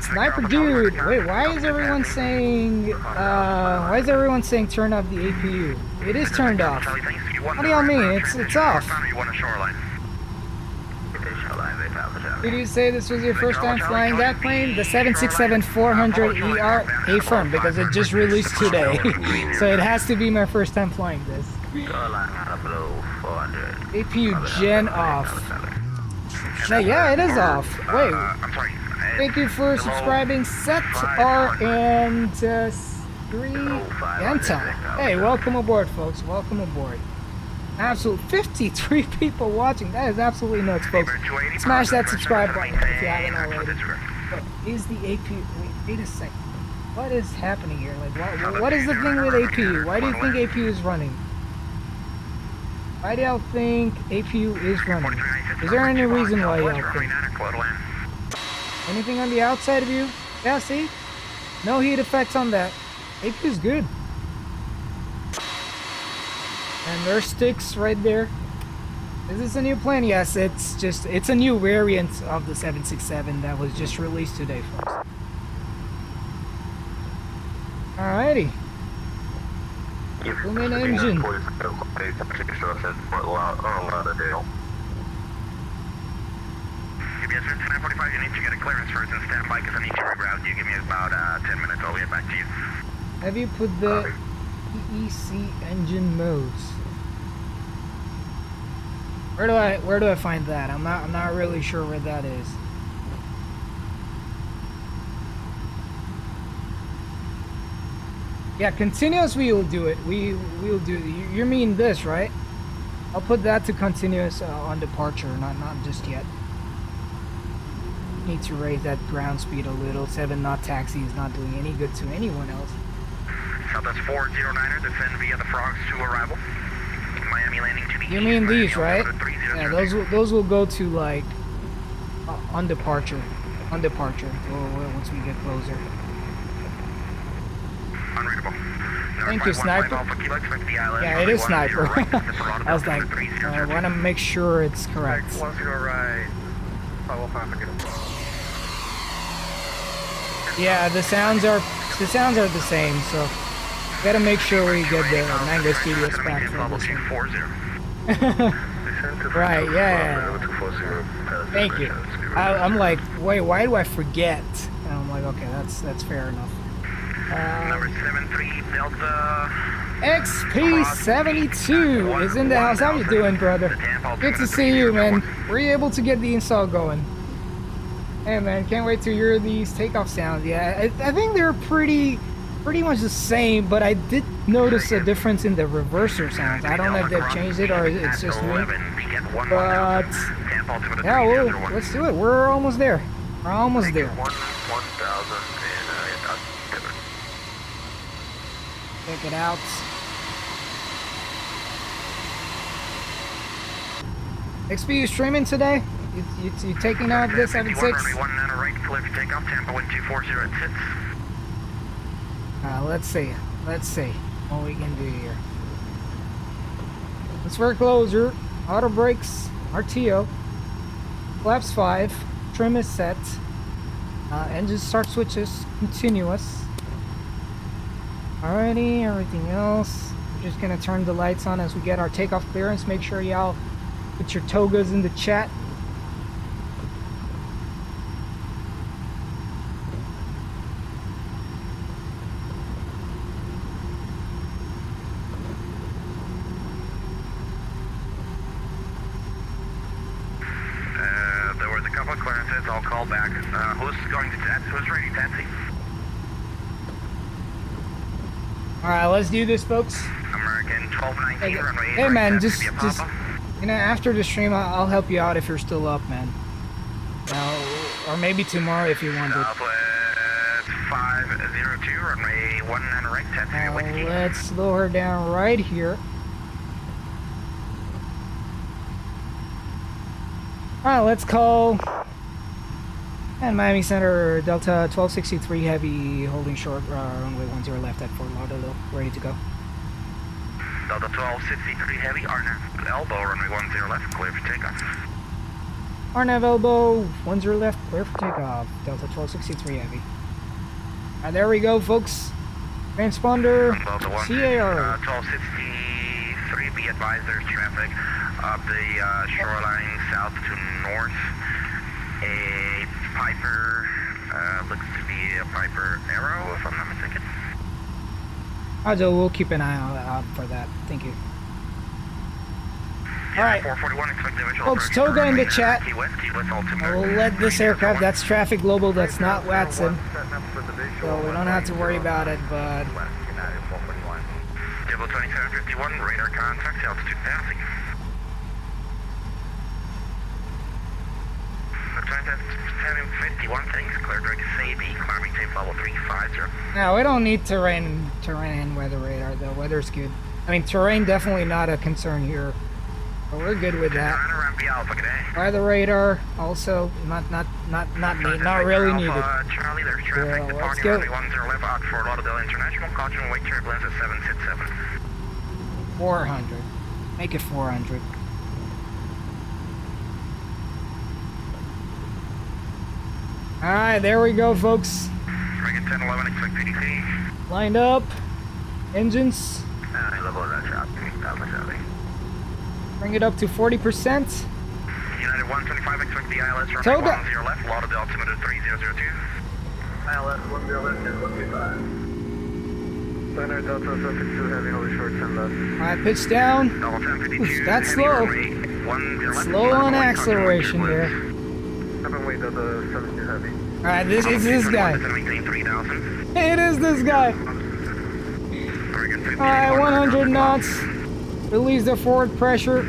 Sniper dude, wait, why is everyone saying turn off the APU? It is turned off. What do y'all mean? It's off. Did you say this was your first time flying that plane? The 767-400ER? Affirm, because it just released today. So it has to be my first time flying this. APU gen off. Now, yeah, it is off. Wait. Thank you for subscribing, Set R and 3 Anton. Hey, welcome aboard, folks. Welcome aboard. Absolute 53 people watching. That is absolutely nuts, folks. Smash that subscribe button if you haven't already. But is the APU? Wait a second. What is happening here? Like, what is the thing with APU? Why do you think APU is running? Why do y'all think APU is running? Is there any reason why y'all think? Anything on the outside of you? Yeah, see? No heat effects on that. APU is good. And there's sticks right there. Is this a new plane? Yes, it's a new variant of the 767 that was just released today, folks. Alrighty. Boom in engine. Give me a 945, you need to get a clearance first and stand by because I need to reroute you. Give me about 10 minutes, I'll get back to you. Have you put the EEC engine modes? Where do I find that? I'm not really sure where that is. Yeah, continuous we will do it. We will do it. You mean this, right? I'll put that to continuous on departure, not just yet. Need to raise that ground speed a little. 7 knot taxi is not doing any good to anyone else. Southwest 409er, descend via the Frogs to arrival. Miami landing to the You mean these, right? Yeah, those will go to like on departure. On departure. Once we get closer. Unreadable. Thank you, Sniper. Yeah, it is Sniper. I was like, I want to make sure it's correct. Yeah, the sounds are the same, so gotta make sure we get the Mango Studios back for this one. Right, yeah. Thank you. I'm like, wait, why do I forget? And I'm like, okay, that's fair enough. Number 73 Delta XP72 is in the house. How you doing, brother? Good to see you, man. Were you able to get the install going? Hey, man, can't wait to hear these takeoff sounds. Yeah, I think they're pretty much the same, but I did notice a difference in the reverser sounds. I don't know if they've changed it or it's just me. But yeah, well, let's do it. We're almost there. We're almost there. 1,000 Check it out. XP, you streaming today? You taking out this 76? Let's see what we can do here. Let's wear closer. Auto brakes, RTO. Flaps 5. Trim is set. Engine start switches continuous. Alrighty, everything else. We're just gonna turn the lights on as we get our takeoff clearance. Make sure y'all put your togas in the chat. There was a couple of clearances. I'll call back. Who's going to taxi? Who's ready to taxi? Alright, let's do this, folks. American 1219 runway. Hey man, just you know, after the stream, I'll help you out if you're still up, man. Or maybe tomorrow if you want it. Southwest 502 runway 19 right. Taxi whiskey. Let's slow her down right here. Alright, let's call and Miami Center Delta 1263 Heavy holding short runway 10 left at Fort Lauderdale, ready to go. Delta 1263 Heavy, RNAV elbow, runway 10 left, clear for takeoff. RNAV elbow, 10 left, clear for takeoff. Delta 1263 Heavy. Alright, there we go, folks. Transponder, CAR. 1263, be advised there's traffic up the shoreline south to north. A Piper, looks to be a Piper Arrow, if I'm not mistaken. Roger, we'll keep an eye out for that. Thank you. Alright, folks, toga in the chat. We'll let this aircraft, that's Traffic Global, that's not Watson. So we don't have to worry about it, but... Zibo 2751, radar contact, altitude passing. 2751, things, clear direct SAB, climbing tape level 350. No, we don't need terrain and weather radar, though. Weather's good. I mean, terrain definitely not a concern here. But we're good with that. Weather radar also not really needed. Charlie, there's traffic departing runway 10 left out for Lauderdale International. Caution, wake turbulence at 767. 400. Make it 400. Alright, there we go, folks. Dragon 1011, expect PDC. Lined up. Engines. LevelUp traffic, Bring it up to 40%. United 125, expect the ILS runway Toga. 10 left, Lauderdale altimeter 3002. ILS 10 left, 1025. Center Delta 762 heavy, holding short 10 left. Alright, pitch down. Double 1052. Oof, that's slow. Slow on acceleration there. Alright, this is this guy. It is this guy. Alright, 100 knots. Release the forward pressure.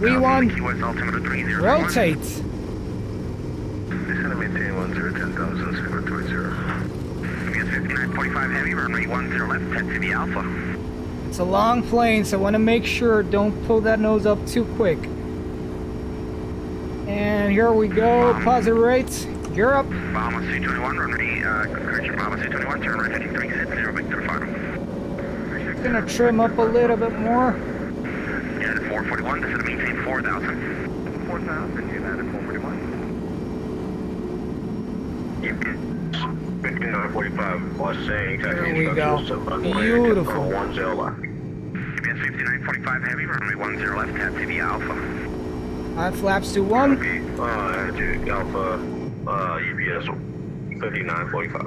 We want rotate. It's a long plane, so I want to make sure don't pull that nose up too quick. And here we go. Positive rates. Gear up. Brahma 221, runway, correction, Brahma 221, turn right heading 360, back to the final. Gonna trim up a little bit more. United 441, this is to maintain 4,000. 4,000, United 441. 5945, plus saying, there we go. Beautiful. UPS 5945 heavy, runway 10 left, taxi via Alpha. 5 flaps to 1. Alpha, UPS 5945.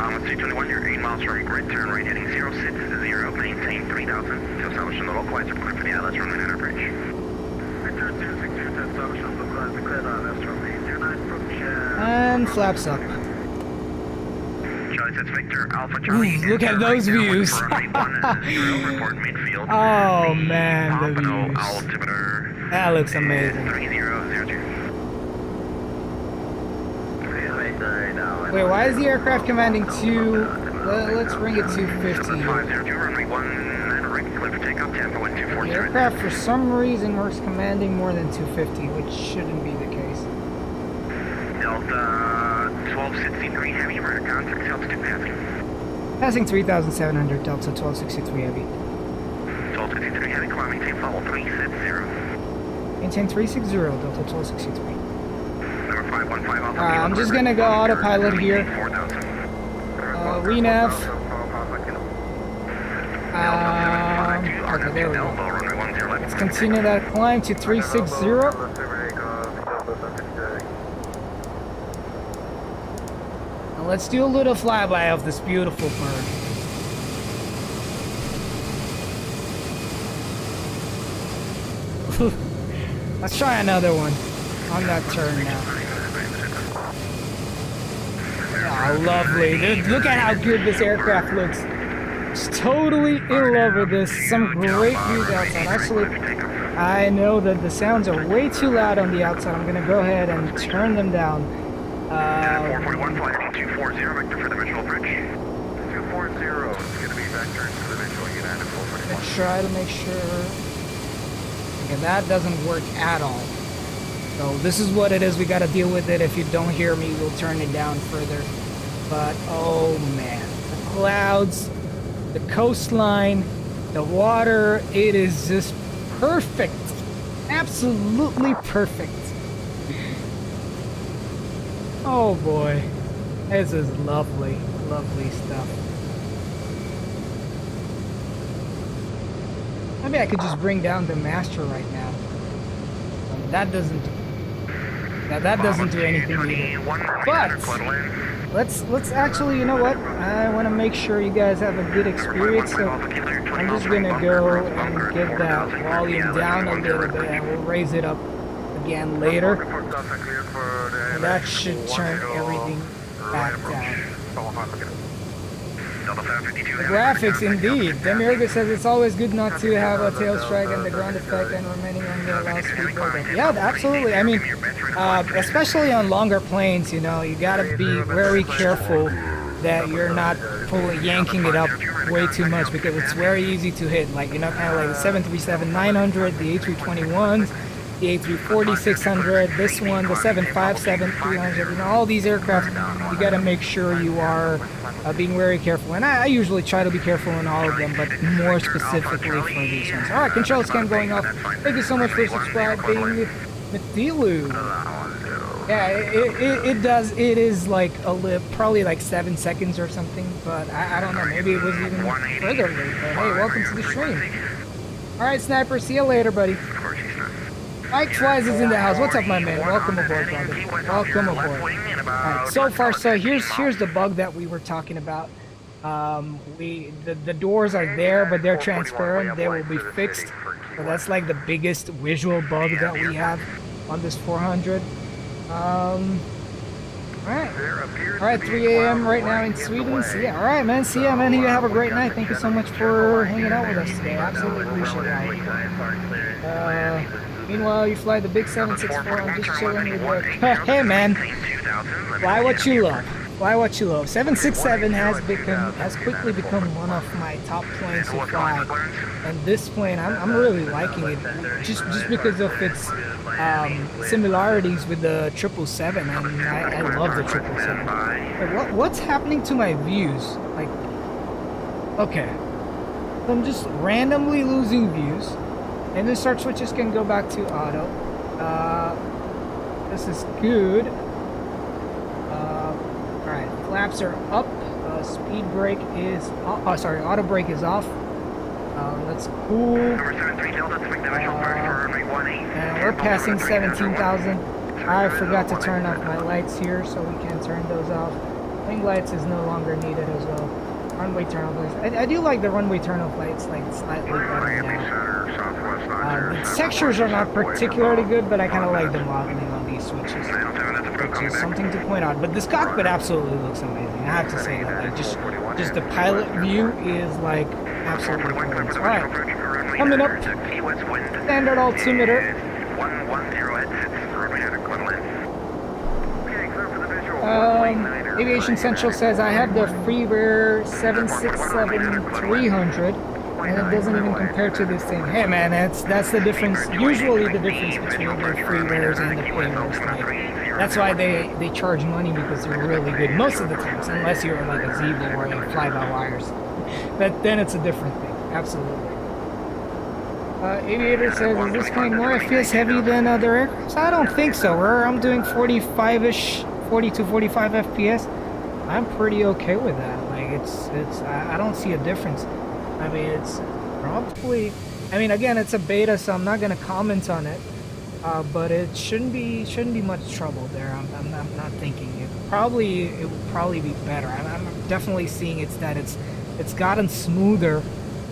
Mama 321, you're 8 miles from grid, turn right heading 060, maintain 3000 to establish the localizer clear for the ILS runway 9 bridge. Victor 262 to establish the localizer clear on ILS runway 09 approach. And flaps up. Charlie says Victor, Alpha Charlie. Look at those views. Report midfield. Oh man, the views. Altimeter. That looks amazing. 3002. Wait, why is the aircraft commanding 2? Let's bring it to 50 here. The aircraft for some reason works commanding more than 250, which shouldn't be the case. Delta 1263 heavy, radar contact, altitude passing. Passing 3,700, Delta 1263 heavy. 1263 heavy, climb, maintain level 360. Maintain 360, Delta 1263. Number 515 I'm just gonna go autopilot here. Renav. Okay, there we go. Let's continue that climb to 360. And let's do a little flyby of this beautiful bird. Let's try another one on that turn now. Oh, lovely. Dude, look at how good this aircraft looks. Just totally in love with this. Some great views outside. Actually, I know that the sounds are way too loud on the outside. I'm going to go ahead and turn them down. 441, flight 240, Victor for the visual bridge. 240 is going to be Vector to the visual, United 441. Let's try to make sure. Okay, that doesn't work at all. So this is what it is. We got to deal with it. If you don't hear me, we'll turn it down further. But oh man, the clouds, the coastline, the water, it is just perfect. Absolutely perfect. Oh boy, this is lovely, lovely stuff. Maybe I could just bring down the master right now. That doesn't do anything either. But let's actually, you know what? I want to make sure you guys have a good experience, so I'm just gonna go and get that volume down a little bit, and we'll raise it up again later. And that should turn everything back down. The graphics, indeed. Demiurga says it's always good not to have a tail strike and the ground effect and remaining on the low speed buildup. Yeah, absolutely. I mean, especially on longer planes, you know, you gotta be very careful that you're not yanking it up way too much, because it's very easy to hit. Like, you know, kind of like the 737-900, the A321s, the A340-600, this one, the 757-300, you know, all these aircraft, you got to make sure you are being very careful. And I usually try to be careful in all of them, but more specifically for these ones. All right, control scan going off. Thank you so much for subscribing, Mathilu. Yeah, it does. It is like probably like 7 seconds or something, but I don't know. Maybe it was even further late. But hey, welcome to the stream. All right, Sniper. See you later, buddy. Mike Flies is in the house. What's up, my man? Welcome aboard, brother. Welcome aboard. Alright, so far, so here's the bug that we were talking about. The doors are there, but they're transparent. They will be fixed. So that's like the biggest visual bug that we have on this 400. Alright, 3 a.m. right now in Sweden. See ya. Alright, man. See ya, man. You have a great night. Thank you so much for hanging out with us today. Absolutely appreciate it. Meanwhile, you fly the big 764. I'm just chilling with work. Hey, man. Fly what you love. Fly what you love. 767 has quickly become one of my top planes to fly. And this plane, I'm really liking it. Just because of its similarities with the 777. I mean, I love the 777. Like, what's happening to my views? Like, okay. So I'm just randomly losing views. And the start switches can go back to auto. This is good. Alright, flaps are up. Speed brake is off. Oh, sorry, auto brake is off. That's cool. And we're passing 17,000. I forgot to turn off my lights here, so we can turn those off. Wing lights is no longer needed as well. Runway turn flights. I do like the runway turn flights, like slightly better now. The textures are not particularly good, but I kind of like the modeling on these switches, which is something to point out. But this cockpit absolutely looks amazing. I have to say that. Like, just the pilot view is like absolutely gorgeous. All right, coming up, standard altimeter. Aviation Central says I have the Freeware 767-400, and it doesn't even compare to this thing. Hey man, that's the difference. Usually the difference between the Freewares and the Playwares. Like, that's why they charge money, because they're really good most of the times, unless you're like a Zibo or a fly-by-wires. But then it's a different thing. Absolutely. Aviator says, is this plane more FPS heavy than other aircraft? I don't think so. I'm doing 45-ish. 40 to 45 FPS. I'm pretty okay with that. Like I don't see a difference. I mean, it's probably, I mean, again, it's a beta, so I'm not gonna comment on it. But it shouldn't be much trouble there. I'm not thinking it would probably be better. I'm definitely seeing it's gotten smoother.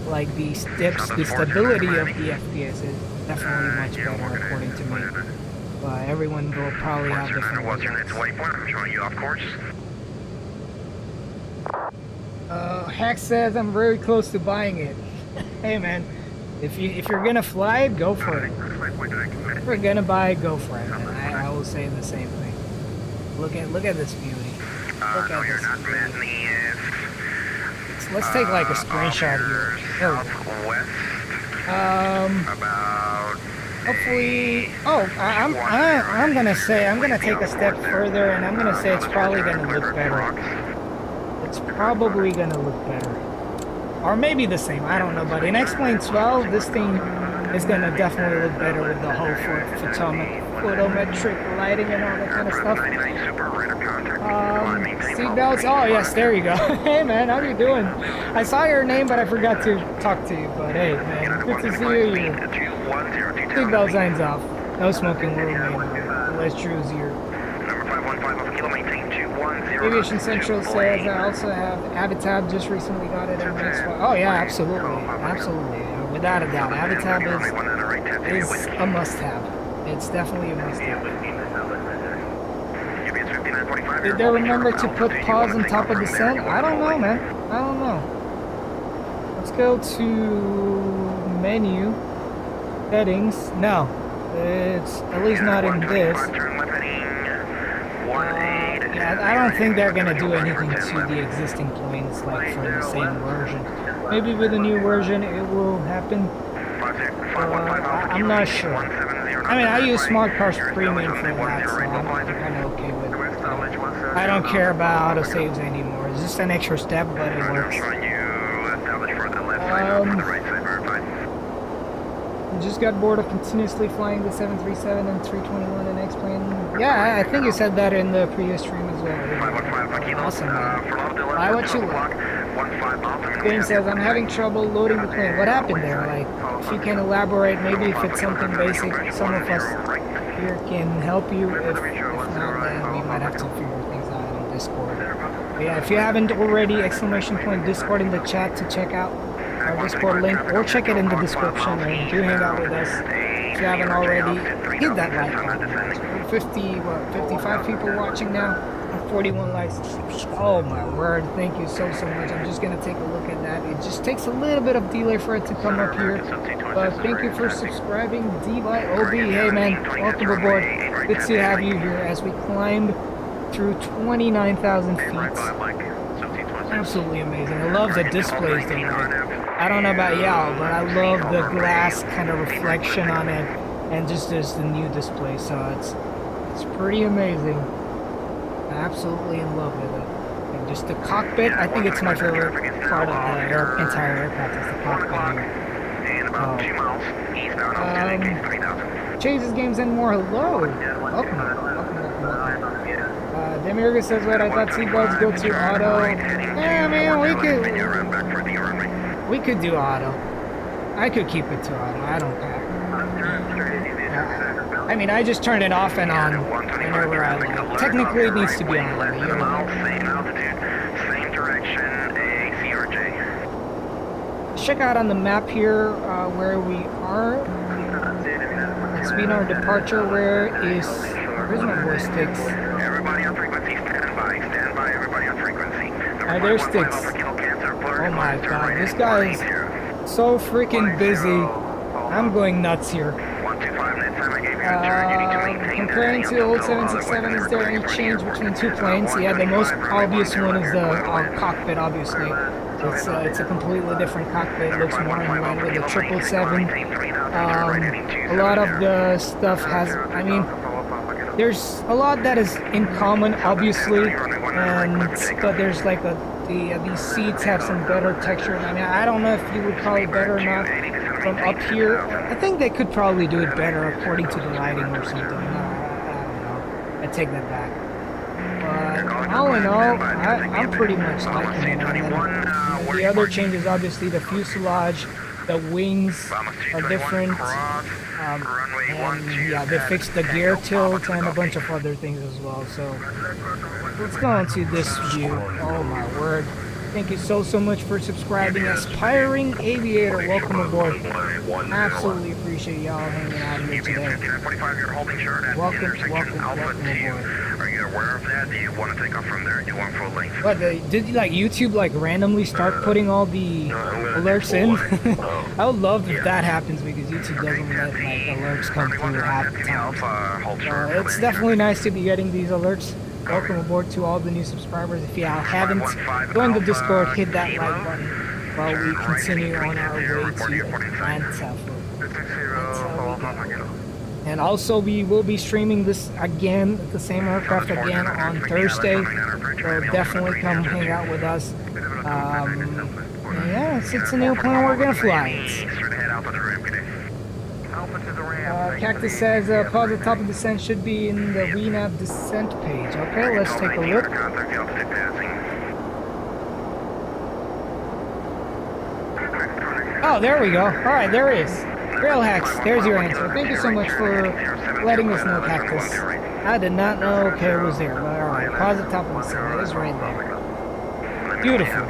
Like the stability of the FPS is definitely much better according to me. Everyone will probably have different results. I'm showing you off course. Hex says I'm very close to buying it. Hey man, if you're gonna fly it, go for it. If you're gonna buy it, go for it. Man. I will say the same thing. Look at this beauty. Look at this beauty. Let's take like a screenshot here. There we go. Hopefully, I'm gonna take a step further, and I'm gonna say it's probably gonna look better. It's probably gonna look better, or maybe the same. I don't know, but in X-Plane 12, this thing is gonna definitely look better with the whole photometric lighting and all that kind of stuff. Seatbelts. Oh yes, there you go. Hey man, how you doing? I saw your name, but I forgot to talk to you. But hey man, good to see you. Seatbelt signs off. No smoking will remain unless Drew's here. Aviation Central says I also have Avitab, just recently got it in Maxwell. Oh yeah, absolutely. Absolutely. Without a doubt. Avitab is a must-have. It's definitely a must-have. Did they remember to put pause on top of descent? I don't know, man. I don't know. Let's go to menu. Settings. No. It's at least not in this. Yeah, I don't think they're gonna do anything to the existing planes like for the same version. Maybe with a new version it will happen. I'm not sure. I mean, I use Smart Cars Premium for that, so I'm kind of okay with it. I don't care about autosaves anymore. It's just an extra step, but it works. Just got bored of continuously flying the 737 and 321 and X-Plane. Yeah, I think you said that in the previous stream as well. Yeah. Awesome, man. Fly what you like. Game says, I'm having trouble loading the plane. What happened there? Like, if you can elaborate, maybe if it's something basic, some of us here can help you. If not, then we might have to figure things out on Discord. But yeah, if you haven't already, Discord in the chat to check out our Discord link, or check it in the description, and do hang out with us. If you haven't already, hit that like button. 55 people watching now, 41 likes. Oh my word, thank you so much. I'm just gonna take a look at that. It just takes a little bit of delay for it to come up here, but thank you for subscribing. DYOB, hey man, welcome aboard. Good to have you here as we climb through 29,000 feet. Absolutely amazing. I love the displays they have. I don't know about y'all, but I love the glass kind of reflection on it, and just the new display. So it's pretty amazing. Absolutely in love with it. And just the cockpit, I think it's my favorite part of the entire aircraft is the cockpit here. Chases Games and More, hello. Welcome. Demirga says, what, I thought seatbelts go to auto. Yeah, man, we could do auto. I could keep it to auto, I don't care. I mean, I just turned it off and on whenever I like. Technically, it needs to be on. check out on the map here where we are. Let's be in our departure. Where's my voice sticks? Everybody on frequency, stand by, everybody on frequency. Alright, there's Sticks. Oh my god, this guy is so freaking busy. I'm going nuts here. Comparing to the old 767, is there any change between two planes? Yeah, the most obvious one is the cockpit, obviously. It's a completely different cockpit. It looks more in line with the 777. A lot of the stuff has, I mean, there's a lot that is in common, obviously, but there's like these seats have some better texture. I mean, I don't know if you would call it better or not from up here. I think they could probably do it better according to the lighting or something. I don't know. I take that back. But all in all, I'm pretty much liking it. And the other changes, obviously, the fuselage, the wings are different. And yeah, they fixed the gear tilt and a bunch of other things as well. So let's go into this view. Oh my word. Thank you so much for subscribing. Aspiring Aviator, welcome aboard. Absolutely appreciate y'all hanging out here today. Welcome aboard. Are you aware of that? Do you want to take off from there? Do you want full length? What, did like YouTube like randomly start putting all the alerts in? I would love if that happens because YouTube doesn't let like alerts come through half the time. It's definitely nice to be getting these alerts. Welcome aboard to all the new subscribers. If you haven't, go into Discord, hit that like button while we continue on our way to Atlanta. And also, we will be streaming this again, the same aircraft again on Thursday. So definitely come hang out with us. Yeah, it's a new plane we're gonna fly. Cactus says pause at top of descent should be in the VNAV descent page. Okay, let's take a look. Oh, there we go. Alright, there it is. Rail hacks, there's your answer. Thank you so much for letting us know, Cactus. I did not know it was there, but alright, pause at top of descent. It is right there. Beautiful.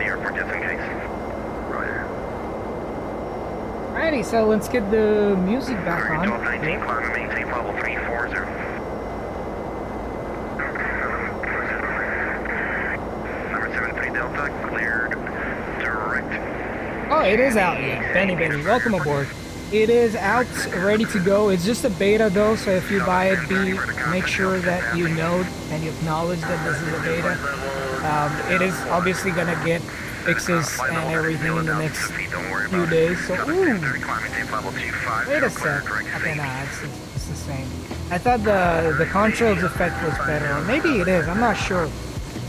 Alrighty, so let's get the music back on. Oh, it is out, yeah. Benny, welcome aboard. It is out, ready to go. It's just a beta though, so if you buy it, make sure that you know and you acknowledge that this is a beta. It is obviously gonna get fixes and everything in the next few days. So, ooh, wait a sec. Okay, nah, it's the same. I thought the contrails effect was better, or maybe it is. I'm not sure,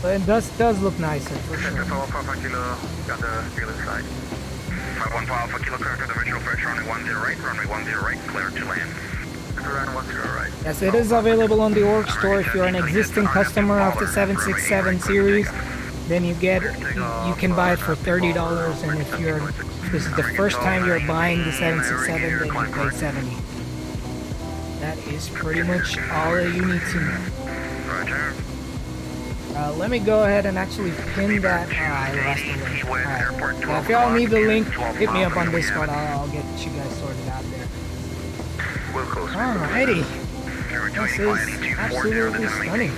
but it does look nicer for sure. 51 Alpha Kilo, clear to the original approach, runway 10 right, clear to land. Yes, it is available on the org store. If you're an existing customer of the 767 series, then you can buy it for $30, and if this is the first time you're buying the 767, then you pay $70. That is pretty much all that you need to know. Roger. Let me go ahead and actually pin that. I lost the link. Alright. Well, if y'all need the link, hit me up on Discord. I'll get you guys sorted out there. Alrighty. This is absolutely stunning.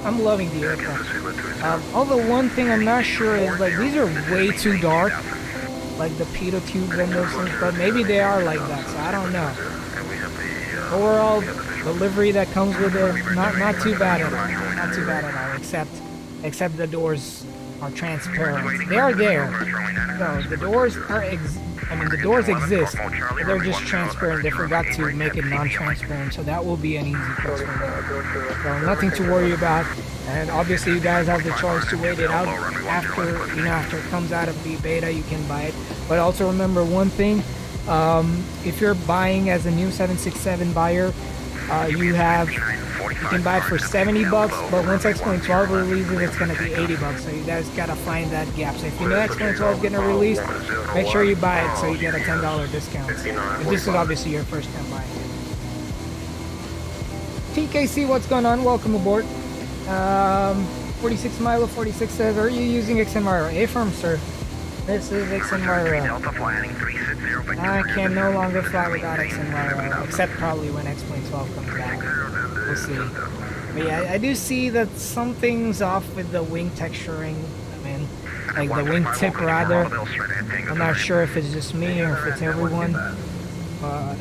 I'm loving the aircraft. Although one thing I'm not sure is, like, these are way too dark. Like the pitot tubes and those things, but maybe they are like that, so I don't know. Overall, the livery that comes with it, not too bad at all. Not too bad at all, except the doors are transparent. They are there. No, the doors are the doors exist, but they're just transparent. They forgot to make it non-transparent, so that will be an easy fix for them. So nothing to worry about. And obviously, you guys have the choice to wait it out after it comes out of the beta. You can buy it, but also remember one thing: if you're buying as a new 767 buyer, you can buy it for $70, but once X-Plane 12 releases, it's going to be $80. So you guys got to find that gap. So if you know X-Plane 12 is getting released, make sure you buy it so you get a $10 discount. If this is obviously your first time buying it. TKC, what's going on? Welcome aboard. 46 Milo 46 says, are you using XMR? A-firm, sir. This is XNYRO. Delta flying 360. I can no longer fly without XNYRO, except probably when X-Plane 12 comes back. We'll see. But yeah, I do see that something's off with the wing texturing. I mean, like the wing tip rather. I'm not sure if it's just me or if it's everyone. But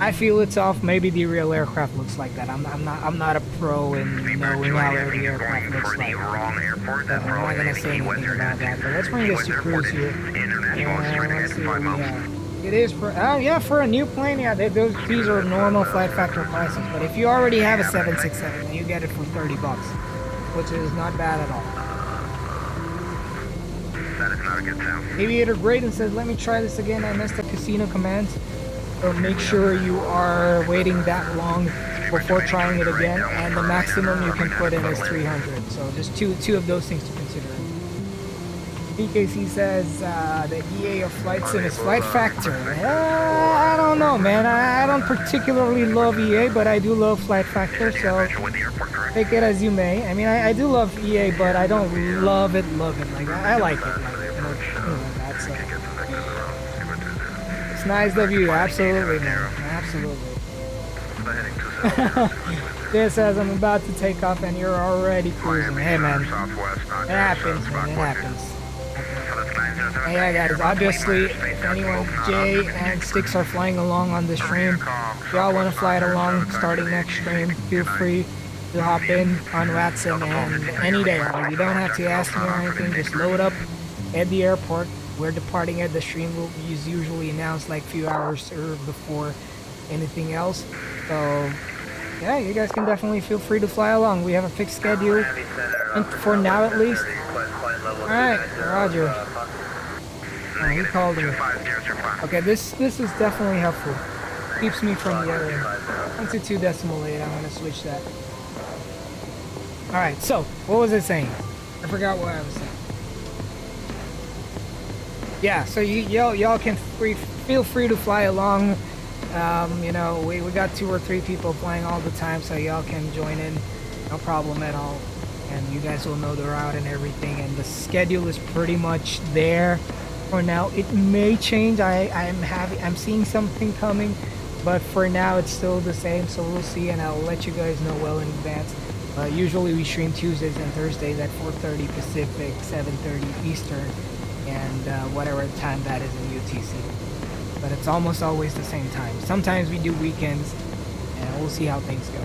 I feel it's off. Maybe the real aircraft looks like that. I'm not a pro in knowing how every aircraft looks like. So I'm not gonna say anything about that. But let's bring this to cruise here. And let's see what we have. It is for for a new plane. Yeah, these are normal FlightFactor prices. But if you already have a 767, then you get it for $30, which is not bad at all. That is not a good sound. Aviator Graydon says, "Let me try this again. I missed the casino commands." So make sure you are waiting that long before trying it again, and the maximum you can put in is 300. So just two of those things to consider. BKC says the EA of FlightSim is FlightFactor. I don't know, man. I don't particularly love EA, but I do love FlightFactor, so take it as you may. I mean, I do love EA, but I don't love it. Like, I like it. That's it's nice of you. Absolutely, man. Absolutely. This says I'm about to take off and you're already cruising. Hey, man. It happens, man. It happens. And yeah, guys, obviously, if anyone, Jay and Sticks are flying along on the stream, if y'all want to fly it along starting next stream, feel free to hop in on WATSIM and any day. You don't have to ask me or anything, just load up at the airport. We're departing at the stream will be usually announced like a few hours before anything else. So yeah, you guys can definitely feel free to fly along. We have a fixed schedule, and for now at least. Alright, Roger. Oh, he called me. Okay, this is definitely helpful. Keeps me from yelling. 122.8, I'm gonna switch that. Alright, so what was I saying? I forgot what I was saying. Yeah, so y'all can feel free to fly along. You know, we got 2 or 3 people flying all the time, so y'all can join in, no problem at all. And you guys will know the route and everything, and the schedule is pretty much there for now. It may change. I'm seeing something coming, but for now it's still the same, so we'll see, and I'll let you guys know well in advance. Usually we stream Tuesdays and Thursdays at 4:30 Pacific, 7:30 Eastern, and whatever time that is in UTC. But it's almost always the same time. Sometimes we do weekends, and we'll see how things go.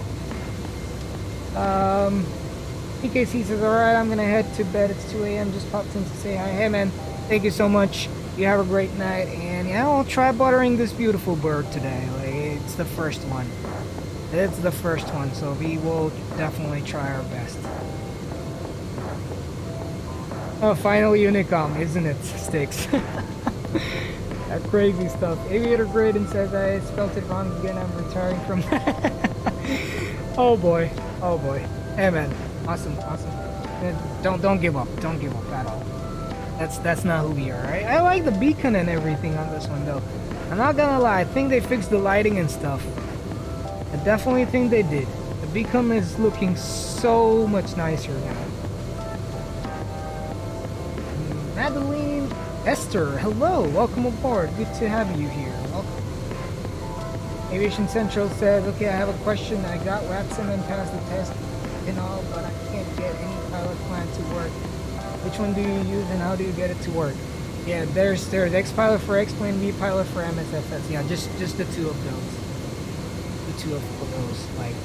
PKC says, alright, I'm gonna head to bed. It's 2 a.m. Just popped in to say hi. Hey man, thank you so much. You have a great night, and yeah, I'll try buttering this beautiful bird today. Like, it's the first one. It's the first one, so we will definitely try our best. Oh, finally Unicom, isn't it, Sticks? That crazy stuff. Aviator Graydon says I spelled it wrong again. I'm retiring from that. Oh boy. Oh boy. Hey man. Awesome. Don't give up. Don't give up at all. That's not who we are, right? I like the beacon and everything on this one though. I'm not gonna lie, I think they fixed the lighting and stuff. I definitely think they did. The beacon is looking so much nicer now. Madeline Esther, hello, welcome aboard. Good to have you here. Welcome. Aviation Central says, okay, I have a question. I got WATSIM and passed the test and all, but I can't get any pilot plan to work. Which one do you use and how do you get it to work? Yeah, there's X-Pilot for X-Plane, V-Pilot for MSFS. Yeah, just the 2 of those. The 2 of those. Like,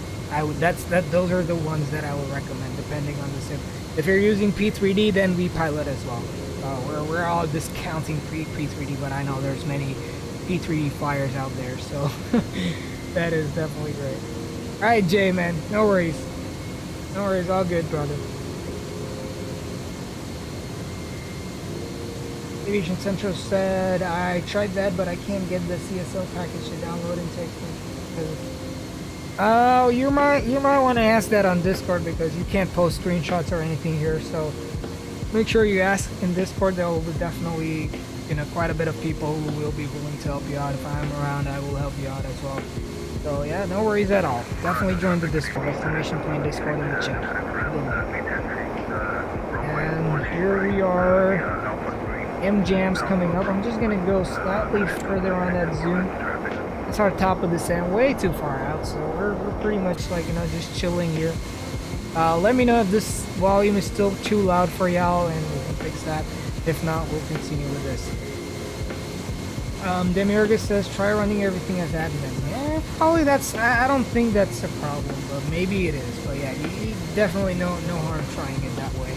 those are the ones that I would recommend depending on the sim. If you're using P3D, then V-Pilot as well. We're all discounting P3D, but I know there's many P3D flyers out there, so that is definitely great. Alright, Jay, man, no worries. No worries, all good, brother. Aviation Central said, I tried that, but I can't get the CSL package to download into X-Plane. Oh, you might want to ask that on Discord because you can't post screenshots or anything here, so make sure you ask in Discord. There will be definitely, quite a bit of people who will be willing to help you out. If I'm around, I will help you out as well. So yeah, no worries at all. Definitely join the Discord, exclamation point Discord in the chat. And here we are M jams coming up. I'm just gonna go slightly further on that zoom. It's our top of the descent, way too far out, so we're pretty much like, you know, just chilling here. Let me know if this volume is still too loud for y'all, and we can fix that. If not, we'll continue with this. Demiurgus says try running everything as admin. Yeah, probably that's. I don't think that's a problem, but maybe it is. But yeah, you definitely no harm trying it that way.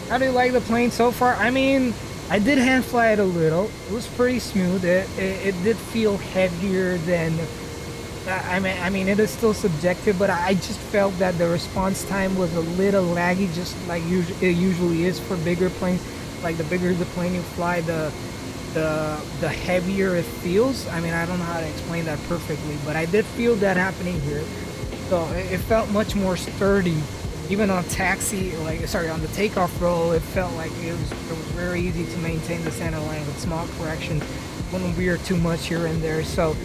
How do you like the plane so far? I mean, I did hand fly it a little. It was pretty smooth. It did feel heavier than. I mean, it is still subjective, but I just felt that the response time was a little laggy, just like it usually is for bigger planes. Like the bigger the plane you fly, the heavier it feels. I mean, I don't know how to explain that perfectly, but I did feel that happening here. So it felt much more sturdy. Even on taxi, on the takeoff roll, it felt like it was very easy to maintain the center line with small corrections. Wouldn't veer too much here and there. So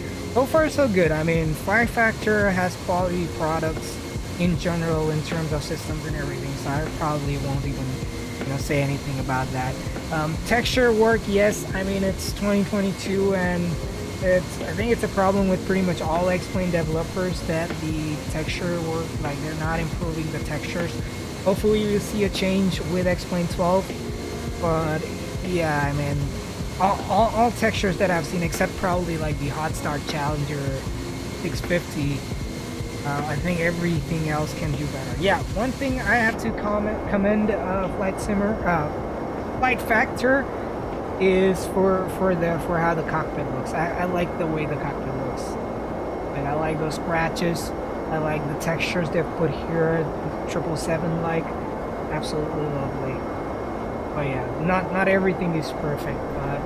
far so good. I mean, FlightFactor has quality products in general in terms of systems and everything, so I probably won't even, you know, say anything about that. Texture work, yes. I mean, it's 2022, and I think it's a problem with pretty much all X-Plane developers that the texture work, like, they're not improving the textures. Hopefully we'll see a change with X-Plane 12, but yeah, I mean, all textures that I've seen, except probably like the Hotstart Challenger 650, I think everything else can do better. Yeah, one thing I have to commend FlightFactor is for how the cockpit looks. I like the way the cockpit looks. Like, I like those scratches. I like the textures they've put here. 777 like, absolutely lovely. But yeah, not everything is perfect, but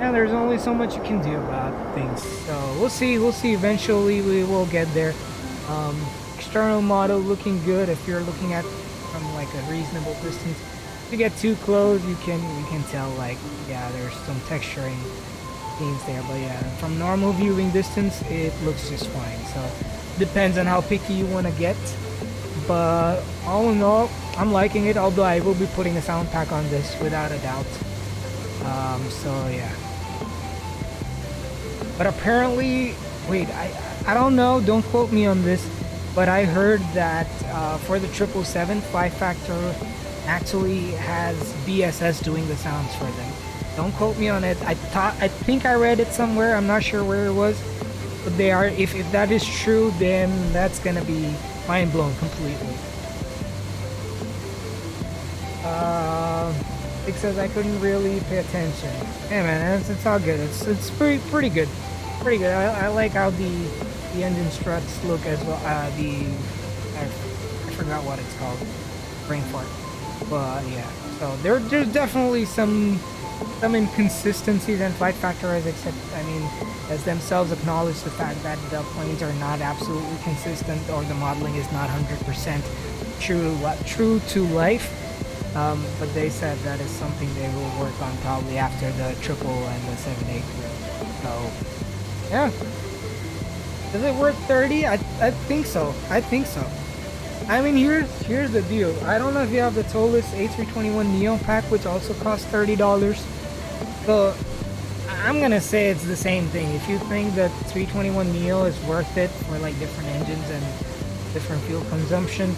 yeah, there's only so much you can do about things. So we'll see. Eventually we will get there. External model looking good. If you're looking at from like a reasonable distance, if you get too close, you can tell, like, yeah, there's some texturing things there. But yeah, from normal viewing distance, it looks just fine. So depends on how picky you want to get. But all in all, I'm liking it, although I will be putting a sound pack on this without a doubt. So yeah. But apparently, wait, I don't know, don't quote me on this, but I heard that for the 777, FlightFactor actually has BSS doing the sounds for them. Don't quote me on it. I think I read it somewhere. I'm not sure where it was, but they are. If that is true, then that's gonna be mind blown completely. It says I couldn't really pay attention. Hey man, it's all good. It's pretty good. Pretty good. I like how the engine struts look as well. I forgot what it's called. Brain fart. But yeah. So there's definitely some inconsistencies, and FlightFactor has themselves acknowledged the fact that the planes are not absolutely consistent, or the modeling is not 100% true to life. But they said that is something they will work on probably after the 777 and the 783. So yeah, is it worth 30? I think so. I mean, here's the deal. I don't know if you have the ToLiss A321 Neo pack, which also costs $30. So I'm gonna say it's the same thing. If you think that 321 Neo is worth it for like different engines and different fuel consumption,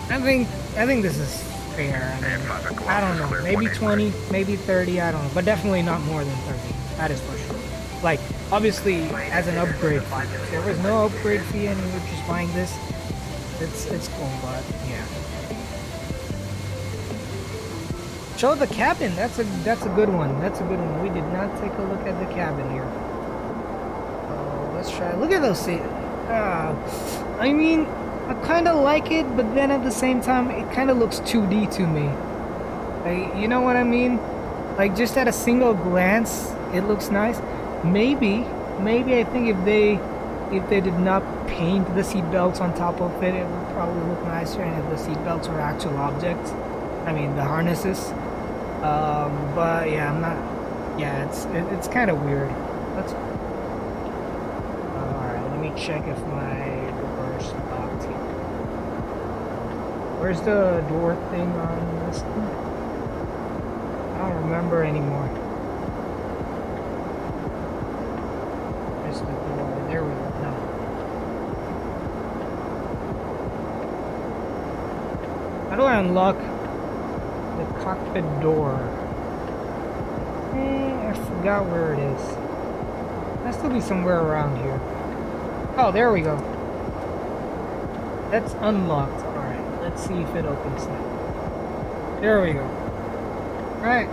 I think this is fair. I don't know, maybe 20, maybe 30, I don't know, but definitely not more than 30. That is for sure. Like, obviously, as an upgrade fee. If there was no upgrade fee and you were just buying this, it's cool, but yeah. Show the cabin. That's a good one. We did not take a look at the cabin here. Let's try. Look at those seats. I mean, I kind of like it, but then at the same time, it kind of looks 2D to me. Like, you know what I mean? Like, just at a single glance, it looks nice. Maybe I think if they did not paint the seat belts on top of it, it would probably look nicer. And if the seat belts were actual objects, I mean the harnesses. But yeah, I'm not. Yeah, it's kind of weird. Let's. All right, let me check if my doors locked here. Where's the door thing on this thing? I don't remember anymore. Where's the door? There we go. No. How do I unlock the cockpit door? I forgot where it is. It has to be somewhere around here. Oh, there we go. That's unlocked. Alright, let's see if it opens now. There we go. Alright.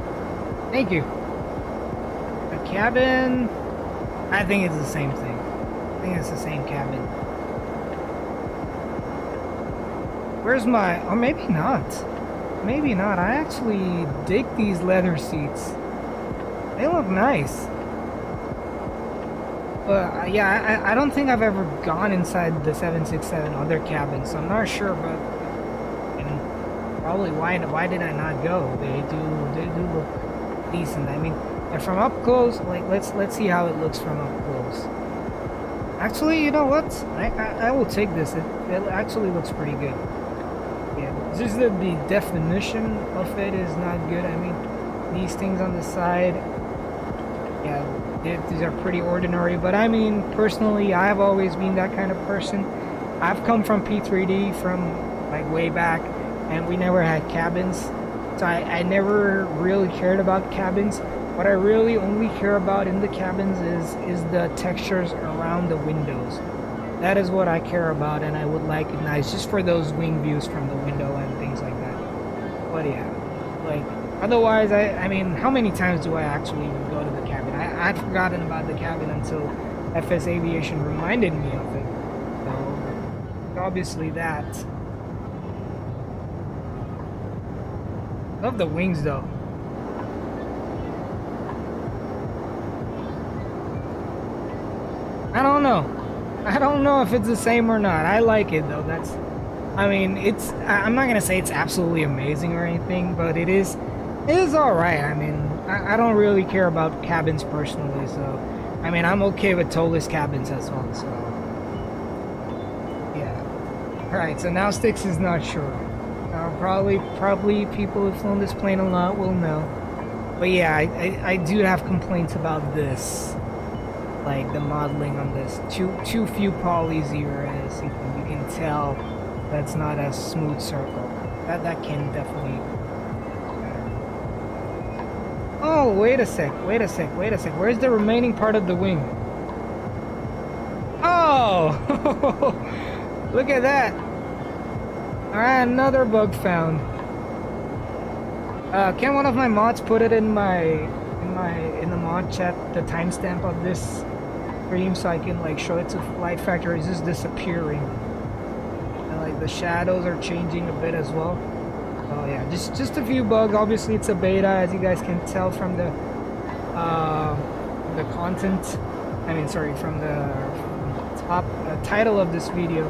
Thank you. The cabin. I think it's the same thing. I think it's the same cabin. Where's my... Or maybe not. Maybe not. I actually dig these leather seats. They look nice. But yeah, I don't think I've ever gone inside the 767 other cabins, so I'm not sure, but and probably why did I not go? They do look decent. I mean, and from up close, like let's see how it looks from up close. Actually, you know what? I will take this. It actually looks pretty good. Yeah, it's just that the definition of it is not good. I mean, these things on the side, yeah, these are pretty ordinary. But I mean, personally, I've always been that kind of person. I've come from P3D from like way back, and we never had cabins, so I never really cared about cabins. What I really only care about in the cabins is the textures around the windows. That is what I care about, and I would like it nice just for those wing views from the window and things like that. But yeah, like otherwise, I mean, how many times do I actually even go to the cabin? I'd forgotten about the cabin until FS Aviation reminded me of it. So obviously that. Love the wings though. I don't know. I don't know if it's the same or not. I like it though. I mean, I'm not gonna say it's absolutely amazing or anything, but it is alright. I mean, I don't really care about cabins personally, so I mean, I'm okay with ToLiss cabins as well, so yeah. Alright, so now Styx is not sure. Probably people who've flown this plane a lot will know. But yeah, I do have complaints about this. Like the modeling on this, too few polys here, as you can tell. That's not a smooth circle. That can definitely be better. Oh, wait a sec. Where's the remaining part of the wing? Oh, look at that. All right, another bug found. Can one of my mods put it in the mod chat, the timestamp of this stream, so I can like show it to FlightFactor? Is just disappearing, and like the shadows are changing a bit as well. Oh yeah, just a few bugs. Obviously it's a beta, as you guys can tell from the content. I mean, sorry, from the top title of this video.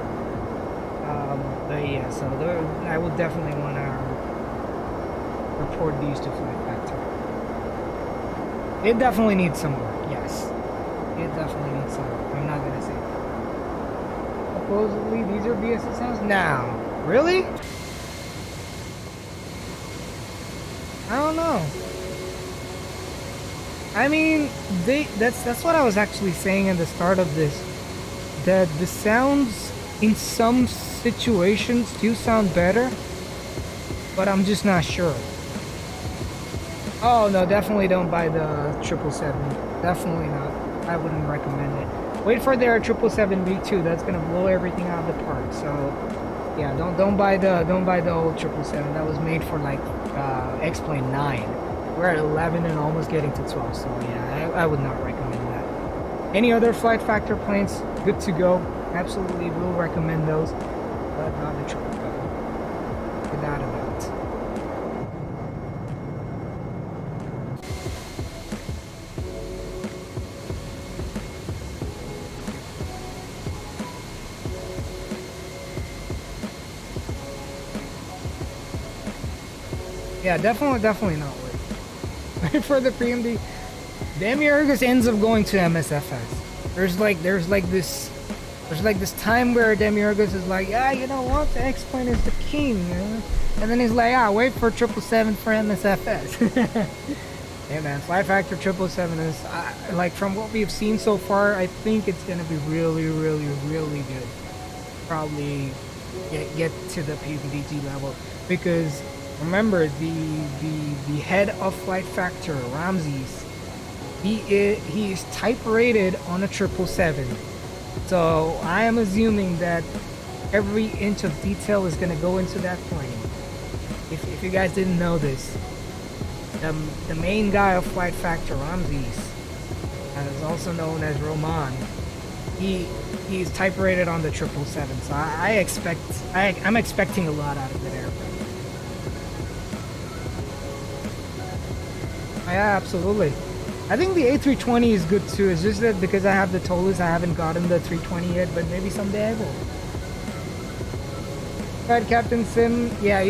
But yeah, so I would definitely want to report these to FlightFactor. It definitely needs some work. Yes. It definitely needs some work. I'm not gonna say that. Supposedly these are BSS sounds now. Really? I don't know. I mean, that's what I was actually saying at the start of this. That the sounds in some situations do sound better, but I'm just not sure. Oh no, definitely don't buy the 777. Definitely not. I wouldn't recommend it. Wait for their 777-B2. That's gonna blow everything out of the park. So yeah, don't buy the old 777. That was made for like X-Plane 9. We're at 11 and almost getting to 12. So yeah, I would not recommend that. Any other FlightFactor planes, good to go. Absolutely will recommend those, but not the 777. Without a doubt. Yeah, definitely not worth it. For the PMD, the Emiargus ends up going to MSFS. There's like this There's like this time where Demiurgus is like, yeah, you know what, the X-Plane is the king, you know? And then he's like, wait for 777 for MSFS. Yeah, man, FlightFactor 777 is, like, from what we've seen so far, I think it's gonna be really, really, really good. Probably get to the PVDG level, because remember the head of FlightFactor, Ramses, he is type rated on a 777. So I am assuming that every inch of detail is gonna go into that plane. If you guys didn't know this, the main guy of FlightFactor, Ramses, is also known as Roman. He's type rated on the 777, so I'm expecting a lot out of that aircraft. Yeah, absolutely. I think the A320 is good too. It's just that because I have the ToLiss, I haven't gotten the 320 yet, but maybe someday I will. Right, Captain Sim. Yeah,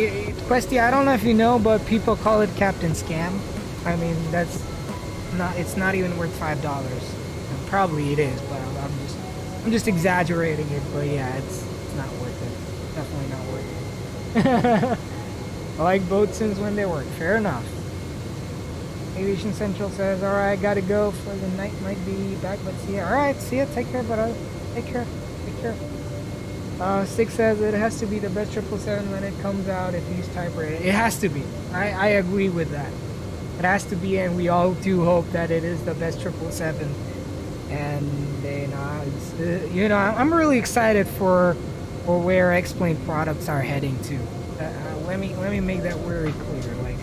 Questy, I don't know if you know, but people call it Captain Scam. I mean, it's not even worth $5. And probably it is, but I'm just exaggerating it. But yeah, it's not worth it. Definitely not worth it. I like boat sims when they work. Fair enough. Aviation Central says, alright, gotta go for the night, might be back, but see ya. Alright, see ya, take care, brother. Take care. 6 says it has to be the best 777 when it comes out if he's type rated. It has to be. I agree with that. It has to be, and we all do hope that it is the best 777. And you know, I'm really excited for where X-Plane products are heading to. Let me make that very clear. Like,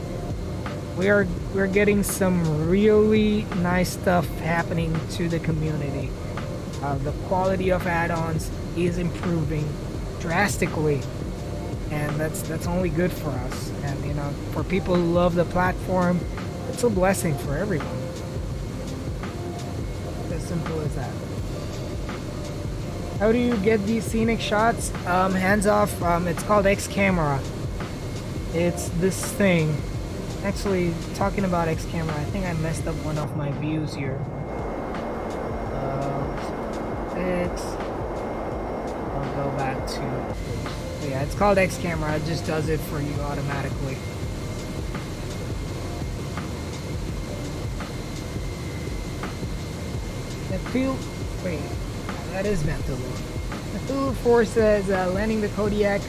we're getting some really nice stuff happening to the community. The quality of add-ons is improving drastically, and that's only good for us. And you know, for people who love the platform, it's a blessing for everyone. As simple as that. How do you get these scenic shots? Hands off. It's called X camera. It's this thing. Actually, talking about X camera, I think I messed up one of my views here. I'll go back to, yeah, it's called X camera. It just does it for you automatically. Wait, that is Ventilo. Ventilo 4 says landing the Kodiak,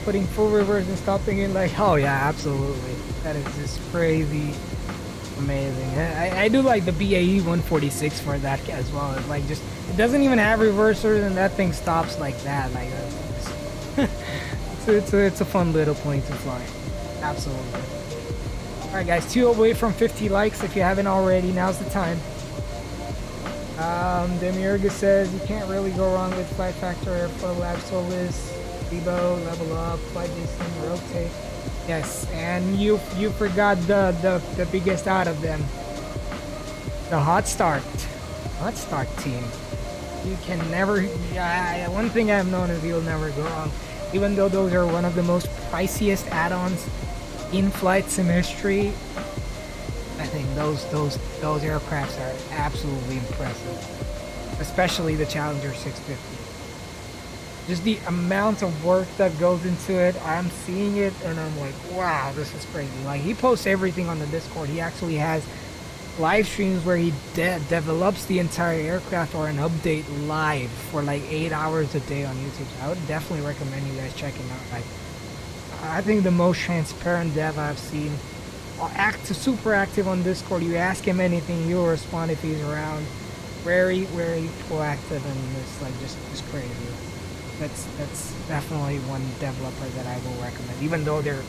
putting full reverse and stopping it, like, oh yeah, absolutely. That is just crazy. Amazing. I do like the BAE 146 for that as well. It's like, just, it doesn't even have reversers, and that thing stops like that. Like, it's a fun little plane to fly. Absolutely. Alright guys, 2 away from 50 likes. If you haven't already, now's the time. Demiurgus says you can't really go wrong with FlightFactor, Airflow Labs, ToLiss, Zibo, LevelUp, FlyJSim, Rotate. Yes, and you forgot the biggest out of them, the Hotstart team. You can never. One thing I've known is you'll never go wrong, even though those are one of the most priciest add-ons in flight sim history. I think those aircrafts are absolutely impressive, especially the Challenger 650. Just the amount of work that goes into it, I'm seeing it and I'm like, wow, this is crazy. Like, he posts everything on the Discord. He actually has live streams where he develops the entire aircraft or an update live for like 8 hours a day on YouTube. So I would definitely recommend you guys checking out. Like, I think the most transparent dev I've seen. Super active on Discord. You ask him anything, he'll respond if he's around. Very, very proactive, and it's like just crazy. That's definitely one developer that I will recommend, even though they're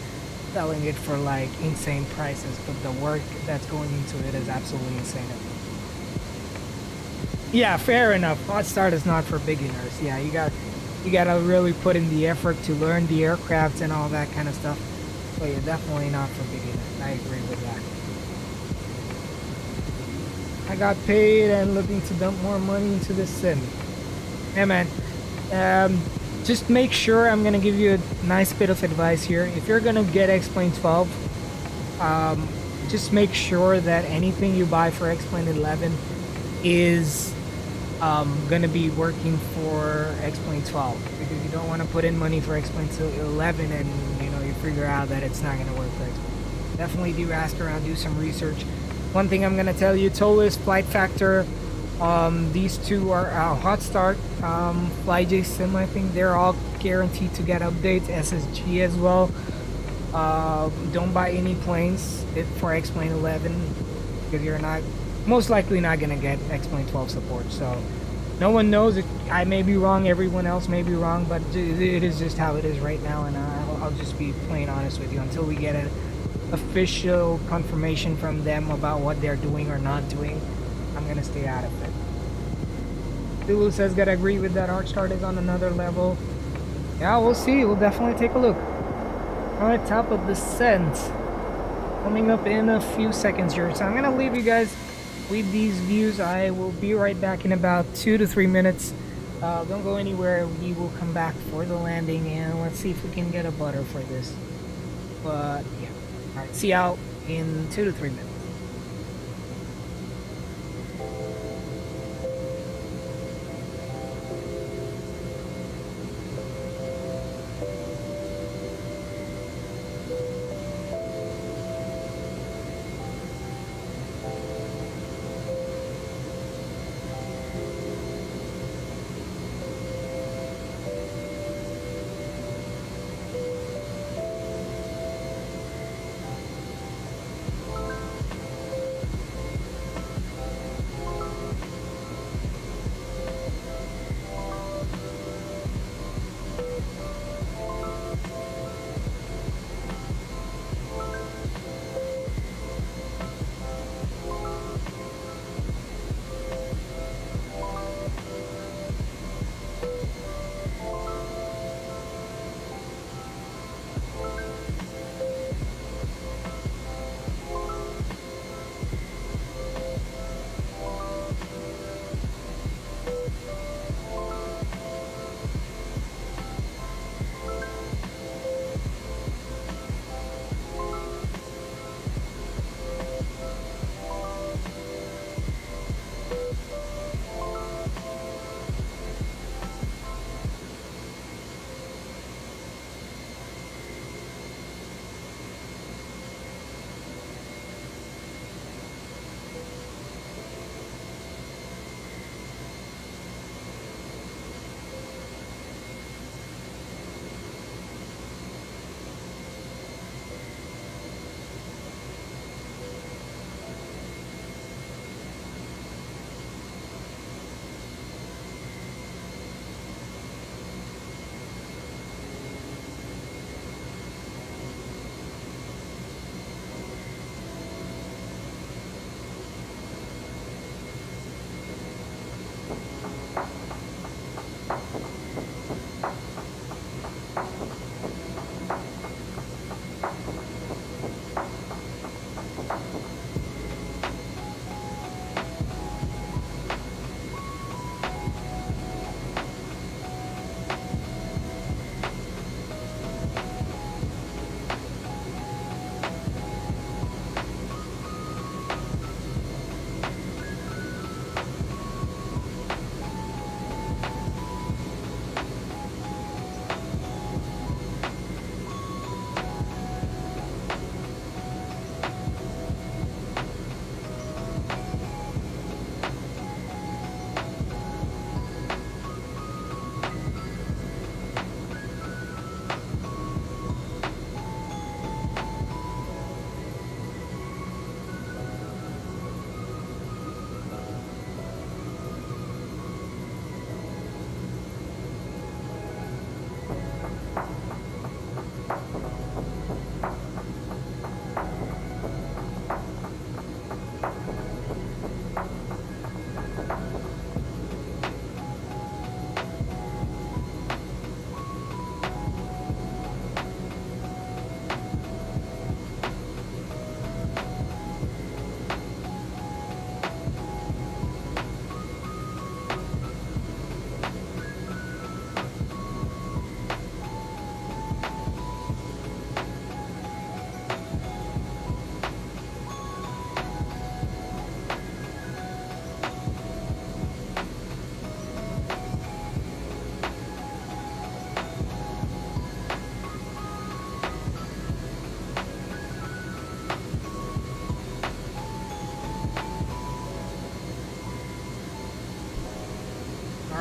selling it for like insane prices, but the work that's going into it is absolutely insane. Yeah, fair enough. Hotstart is not for beginners. Yeah, you gotta really put in the effort to learn the aircraft and all that kind of stuff. But yeah, definitely not for beginners. I agree with that. I got paid and looking to dump more money into this sim. Yeah, man. Just make sure, I'm gonna give you a nice bit of advice here. If you're gonna get X-Plane 12, just make sure that anything you buy for X-Plane 11 is gonna be working for X-Plane 12, because you don't want to put in money for X-Plane 11 and you know you figure out that it's not gonna work for X-Plane. Definitely do ask around, do some research. One thing I'm gonna tell you, ToLiss, FlightFactor, these two are Hotstart, FlyJSim, I think they're all guaranteed to get updates. SSG as well. Don't buy any planes for X-Plane 11 because you're not most likely not gonna get X-Plane 12 support. So no one knows. I may be wrong, everyone else may be wrong, but it is just how it is right now, and I'll just be plain honest with you. Until we get an official confirmation from them about what they're doing or not doing, I'm gonna stay out of it. Lulu says, gotta agree with that. Hotstart is on another level. Yeah, we'll see. We'll definitely take a look. Alright, top of descent coming up in a few seconds here. So I'm gonna leave you guys with these views. I will be right back in about 2 to 3 minutes. Don't go anywhere. We will come back for the landing, and let's see if we can get a butter for this. But yeah, all right, see you out in 2 to 3 minutes.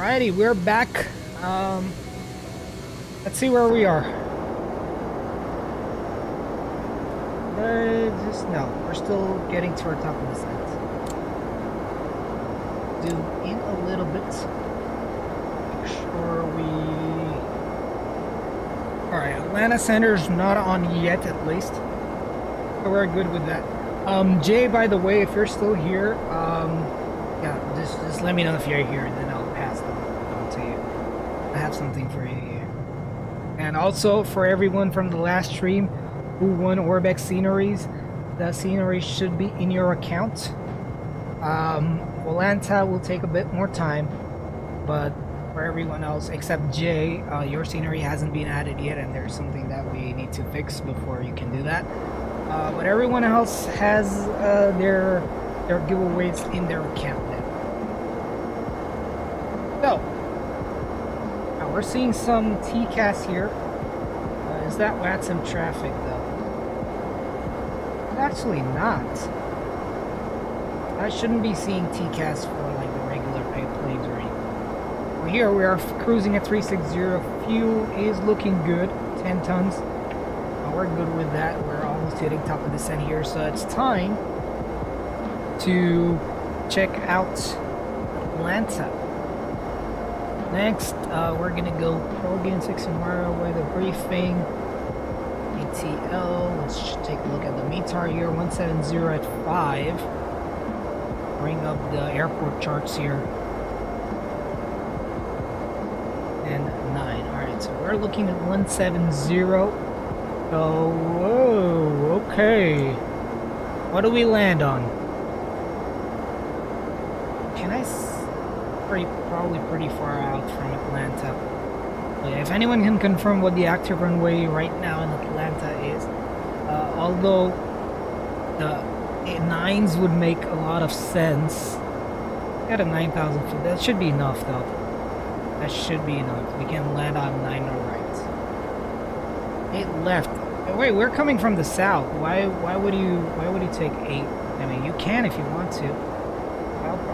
Alrighty, we're back. Let's see where we are. No, we're still getting to our top of the descent. Zoom in a little bit. Make sure we... Alright, Atlanta Center's not on yet, at least. So we're good with that. Jay, by the way, if you're still here, yeah, just let me know if you're here, and then I'll pass them on to you. I have something for you here. And also, for everyone from the last stream who won Orbex sceneries, the scenery should be in your account. Volanta will take a bit more time, but for everyone else except Jay, your scenery hasn't been added yet, and there's something that we need to fix before you can do that. But everyone else has their giveaways in their account now. So, now we're seeing some TCAS here. Is that WATSIM traffic though? Actually not. I shouldn't be seeing TCAS for like the regular planes or anything. Well, here we are cruising at 360. Fuel is looking good, 10 tons. We're good with that. We're almost hitting top of the descent here, so it's time to check out Atlanta. Next, we're gonna go Progan 6 tomorrow with a briefing. KATL. Let's take a look at the METAR here. 170 at 5. Bring up the airport charts here. And 9. Alright, so we're looking at 170. So, whoa, okay. What do we land on? Can I... Probably pretty far out from Atlanta. Yeah, if anyone can confirm what the active runway right now in Atlanta is, although the 9s would make a lot of sense. Got a 9,000 feet. That should be enough, though. That should be enough. We can land on 9 or right. 8 left. Wait, we're coming from the south. Why would you take 8? I mean, you can if you want to.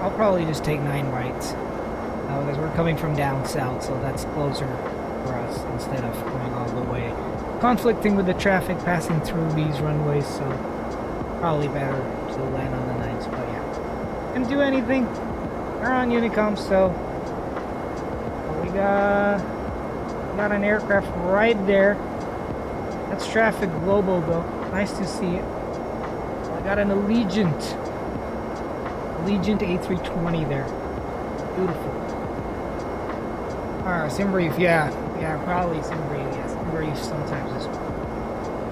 I'll probably just take 9 right. Because we're coming from down south, so that's closer for us instead of going all the way. Conflicting with the traffic passing through these runways, so probably better to land on the 9s. But yeah, can't do anything. We're on Unicom, so we got an aircraft right there. That's Traffic Global, though. Nice to see it. I got an Allegiant A320 there. Beautiful. Simbrief, yeah, probably Simbrief. Yeah, Simbrief sometimes is.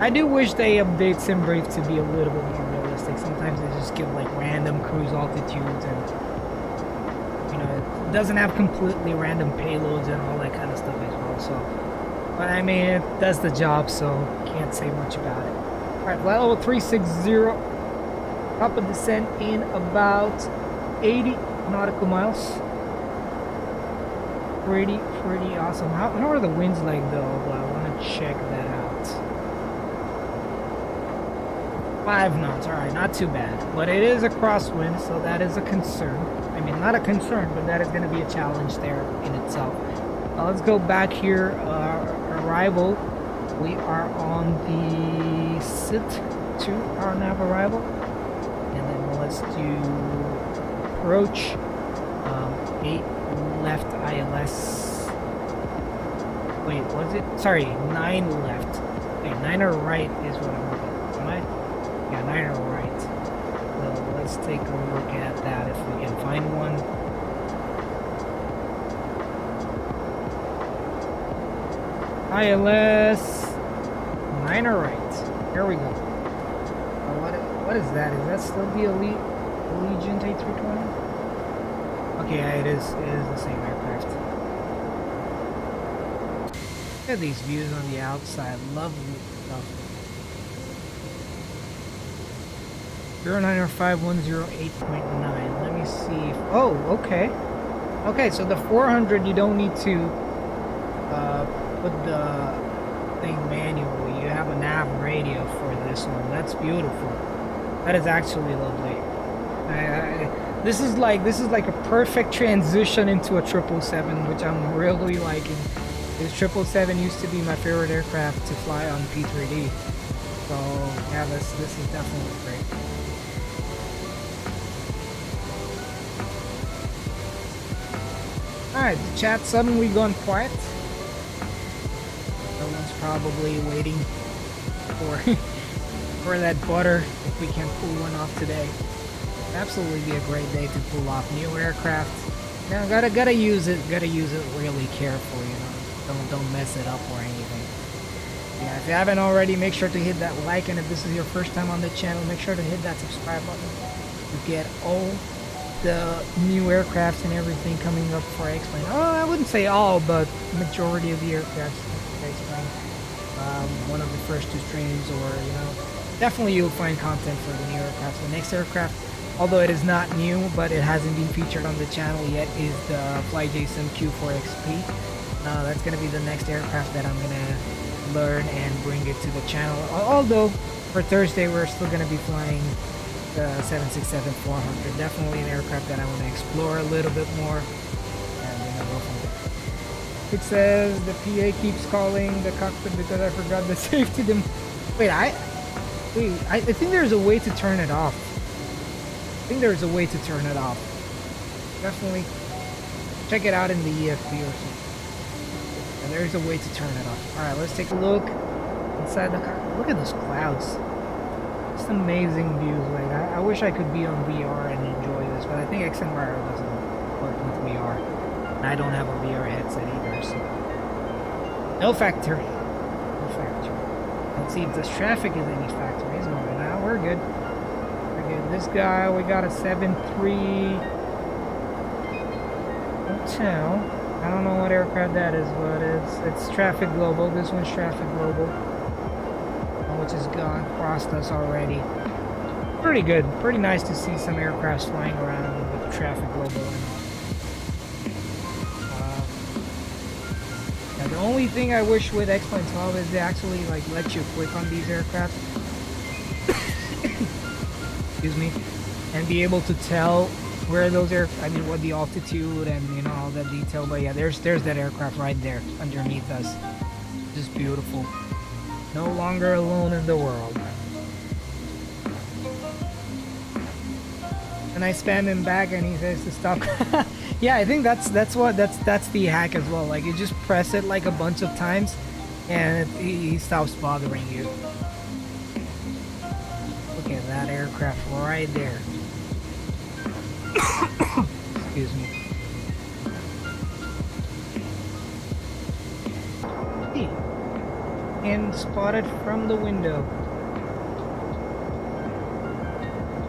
I do wish they update Simbrief to be a little bit more realistic. Sometimes they just give like random cruise altitudes, and you know, it doesn't have completely random payloads and all that kind of stuff as well. So, but I mean, it does the job, so can't say much about it. All right, flight level 360, top of descent in about 80 nautical miles. Pretty awesome. How are the winds like though? I want to check that out. 5 knots. Alright, not too bad. But it is a crosswind, so that is a concern. I mean, not a concern, but that is going to be a challenge there in itself. Let's go back here. Arrival. We are on the SIT 2, our nav arrival. And then let's do approach. 8 left ILS. Wait, was it? Sorry, 9 left. Okay, 9 or right is what I'm looking at. Am I? Yeah, 9 or right. So let's take a look at that if we can find one. ILS 9 or right. Here we go. What is that? Is that still the Allegiant A320? Okay, yeah, it is the same aircraft. Look at these views on the outside. Lovely stuff. 0905-108.9. Let me see. Oh, okay. Okay, so the 400 you don't need to put the thing manually. You have a nav radio for this one. That's beautiful. That is actually lovely. This is like a perfect transition into a 777, which I'm really liking. This 777 used to be my favorite aircraft to fly on P3D. So yeah, this is definitely great. Alright, the chat suddenly gone quiet. Someone's probably waiting for for that butter if we can pull one off today. Absolutely be a great day to pull off new aircraft. Now gotta use it really carefully, you know. Don't mess it up or anything. Yeah, if you haven't already, make sure to hit that like, and if this is your first time on the channel, make sure to hit that subscribe button to get all the new aircrafts and everything coming up for X-Plane. Oh, I wouldn't say all, but majority of the aircrafts for X-Plane. One of the first two streams, or you know, definitely you'll find content for the new aircraft. The next aircraft, although it is not new, but it hasn't been featured on the channel yet, is the FlyJSim Q4XP. That's gonna be the next aircraft that I'm gonna learn and bring it to the channel. Although for Thursday we're still gonna be flying the 767-400. Definitely an aircraft that I want to explore a little bit more, and then I'll go from there. It says the PA keeps calling the cockpit because I forgot the safety dim. Wait, I think there's a way to turn it off. Definitely check it out in the EFB or something. And there's a way to turn it off. All right, let's take a look inside the cockpit. Look at those clouds. It's amazing views. Like I wish I could be on VR and enjoy this, but I think XMR doesn't work with VR, and I don't have a VR headset either. So no factor. Let's see if this traffic is any factor. He's moving out. We're good. This guy, we got a 7-3 hotel. I don't know what aircraft that is, but it's Traffic Global. This one's Traffic Global, which has gone crossed us already. Pretty good. Pretty nice to see some aircrafts flying around with Traffic Global. Now the only thing I wish with X-Plane 12 is they actually like let you click on these aircraft. Excuse me, and be able to tell where those what the altitude and you know all that detail. But yeah, there's that aircraft right there underneath us. Just beautiful. No longer alone in the world. And I spam him back, and he says to stop. Yeah, I think that's the hack as well. Like you just press it like a bunch of times, and he stops bothering you. Look at that aircraft right there. Excuse me. And spotted from the window.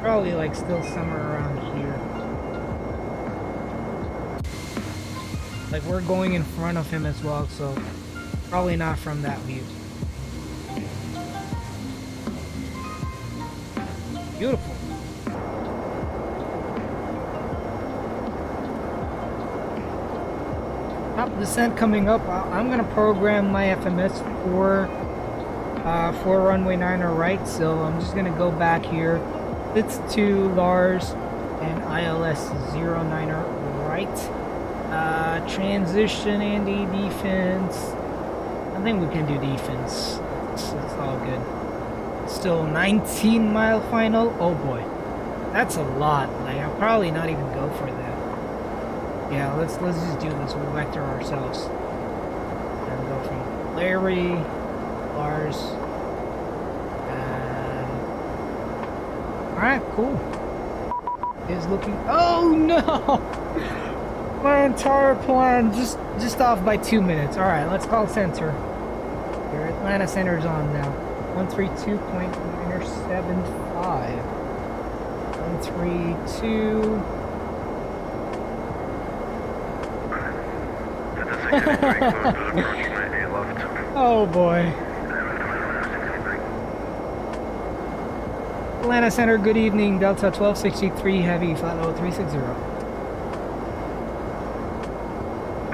Probably like still somewhere around here. Like we're going in front of him as well, so probably not from that view. Beautiful. Top descent coming up. I'm gonna program my FMS for runway 9 right, so I'm just gonna go back here. It's to Lars and ILS 09 right. Transition and a defense. I think we can do defense. It's all good. Still 19-mile final. Oh boy, that's a lot. Like I'll probably not even go for that. Yeah, let's just do this. We'll vector ourselves and go from Larry, Lars, and all right, cool. Is looking. Oh no! My entire plan just off by 2 minutes. All right, let's call center. Your Atlanta center's on now. 132.975. 132. Oh boy. Atlanta Center, good evening. Delta 1263 Heavy, flight level 360.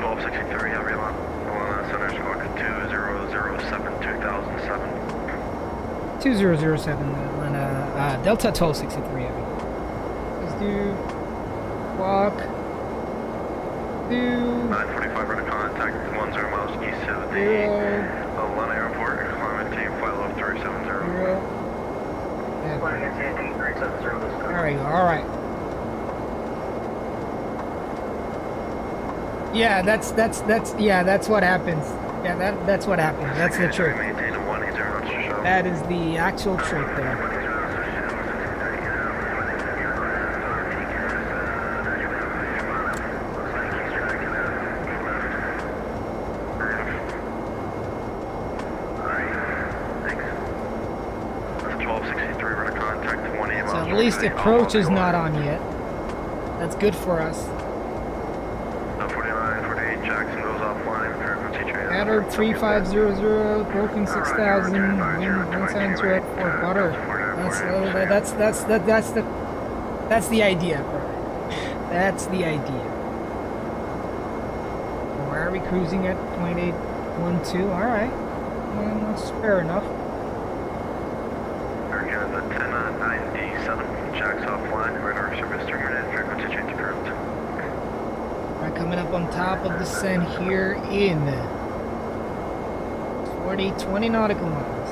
1263 Heavy, Atlanta Center, squawk 2007, 2007. 2007, Atlanta, Delta 1263 Heavy. Let's do Walk. 2. 945 run contact 10 miles east of the 0. Atlanta Airport. Climate team flight level 370. 0. There we go. All right. Yeah, that's what happens. Yeah, that's what happens. That's the trick. Maintain a 180 knots to show. That is the actual trick there. So at least the approach is not on yet. That's good for us. 49, 48 Jackson goes offline. Frequency change. Adder 3500, broken 6000, wind 170 at Fort Butter. That's the idea, bro. That's the idea. Why are we cruising at 0.812? All right, well, that's fair enough. Again, the 1097 Jacks offline. Radar service terminated. Frequency change approved. Alright, coming up on top of the sun here in 20 nautical miles.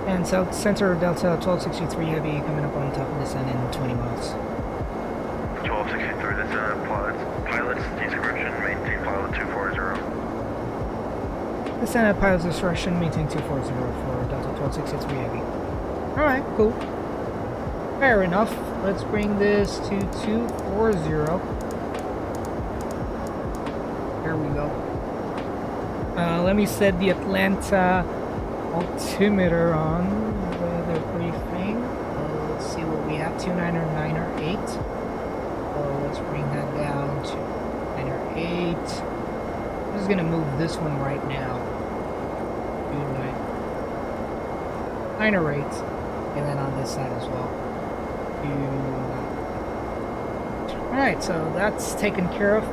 And South Center Delta 1263 Heavy coming up on top of the sun in 20 miles. 1263, that's pilots discretion, maintain pilot 240. Descent at pilot's discretion, maintain 240 for Delta 1263 Heavy. Alright, cool. Fair enough. Let's bring this to 240. There we go. Let me set the Atlanta altimeter on weather briefing. Let's see what we have. 29 or 9 or 8. So let's bring that down to 9 or 8. I'm just gonna move this one right now. 9 or 8. And then on this side as well. Alright, so that's taken care of.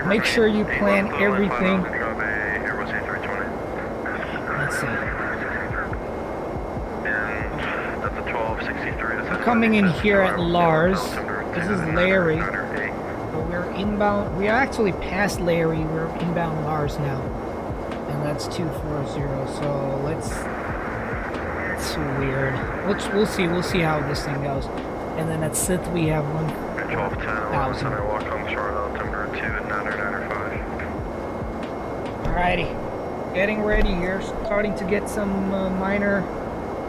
Make sure you plan everything. Let's see. We're coming in here at Lars. This is Larry. So we're inbound. We are actually past Larry. We're inbound Lars now. And that's 240. So let's... That's weird. We'll see. We'll see how this thing goes. And then at Sith we have 1,000. Alrighty. Getting ready here. Starting to get some minor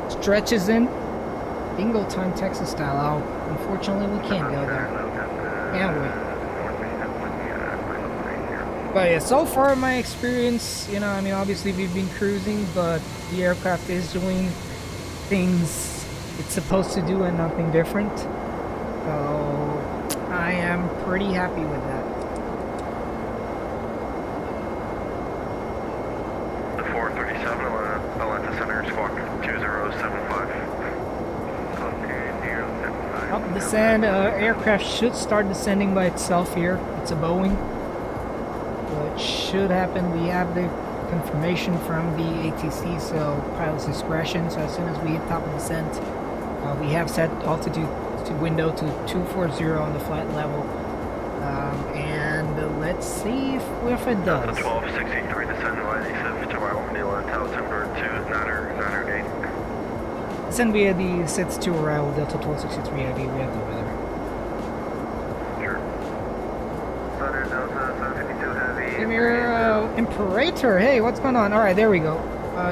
stretches in. Bingo time Texas style. Oh, unfortunately we can't go there. Can't we? But yeah, so far my experience, you know, I mean obviously we've been cruising, but the aircraft is doing things it's supposed to do and nothing different. So I am pretty happy with that. The 437 Atlanta Center squawk 2075. Up descend, aircraft should start descending by itself here. It's a Boeing. So it should happen. We have the confirmation from the ATC, so pilot's discretion. So as soon as we hit top of descent, we have set altitude to window to 240 on the flight level. And let's see if it does. 1263 descend YD7 to arrival from the Atlanta altimeter 298. Descend via the sets to arrival Delta 1263 Heavy. We have the weather. Sure. Southern Delta 752 Heavy. Give me your Imperator. Hey, what's going on? Alright, there we go.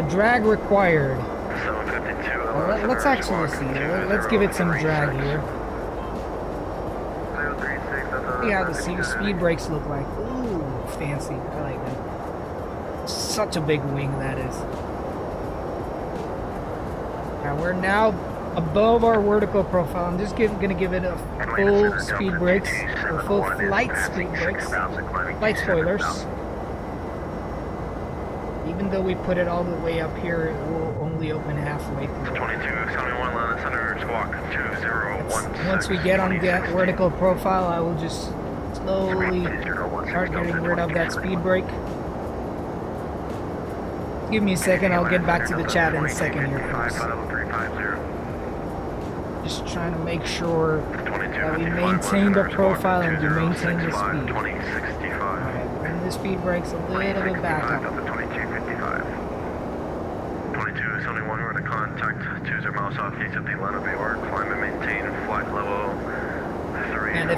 Drag required. 752. Let's actually see. Let's give it some drag here. See how the speed brakes look like. Ooh, fancy. I like that. Such a big wing that is. Now we're now above our vertical profile. I'm just gonna give it a full speed brakes, or full flight speed brakes, flight spoilers. Even though we put it all the way up here, it will only open halfway through. 2271 Atlanta Center squawk 2016. Once we get on that vertical profile, I will just slowly start getting rid of that speed brake. Give me a second, I'll get back to the chat in a second here, folks. Just trying to make sure that we maintain the profile and we maintain the speed. Alright, bring the speed brakes a little bit back up. 2271, we're going to contact 20 miles southeast of the Atlanta Bay or climb and maintain flight level 340. And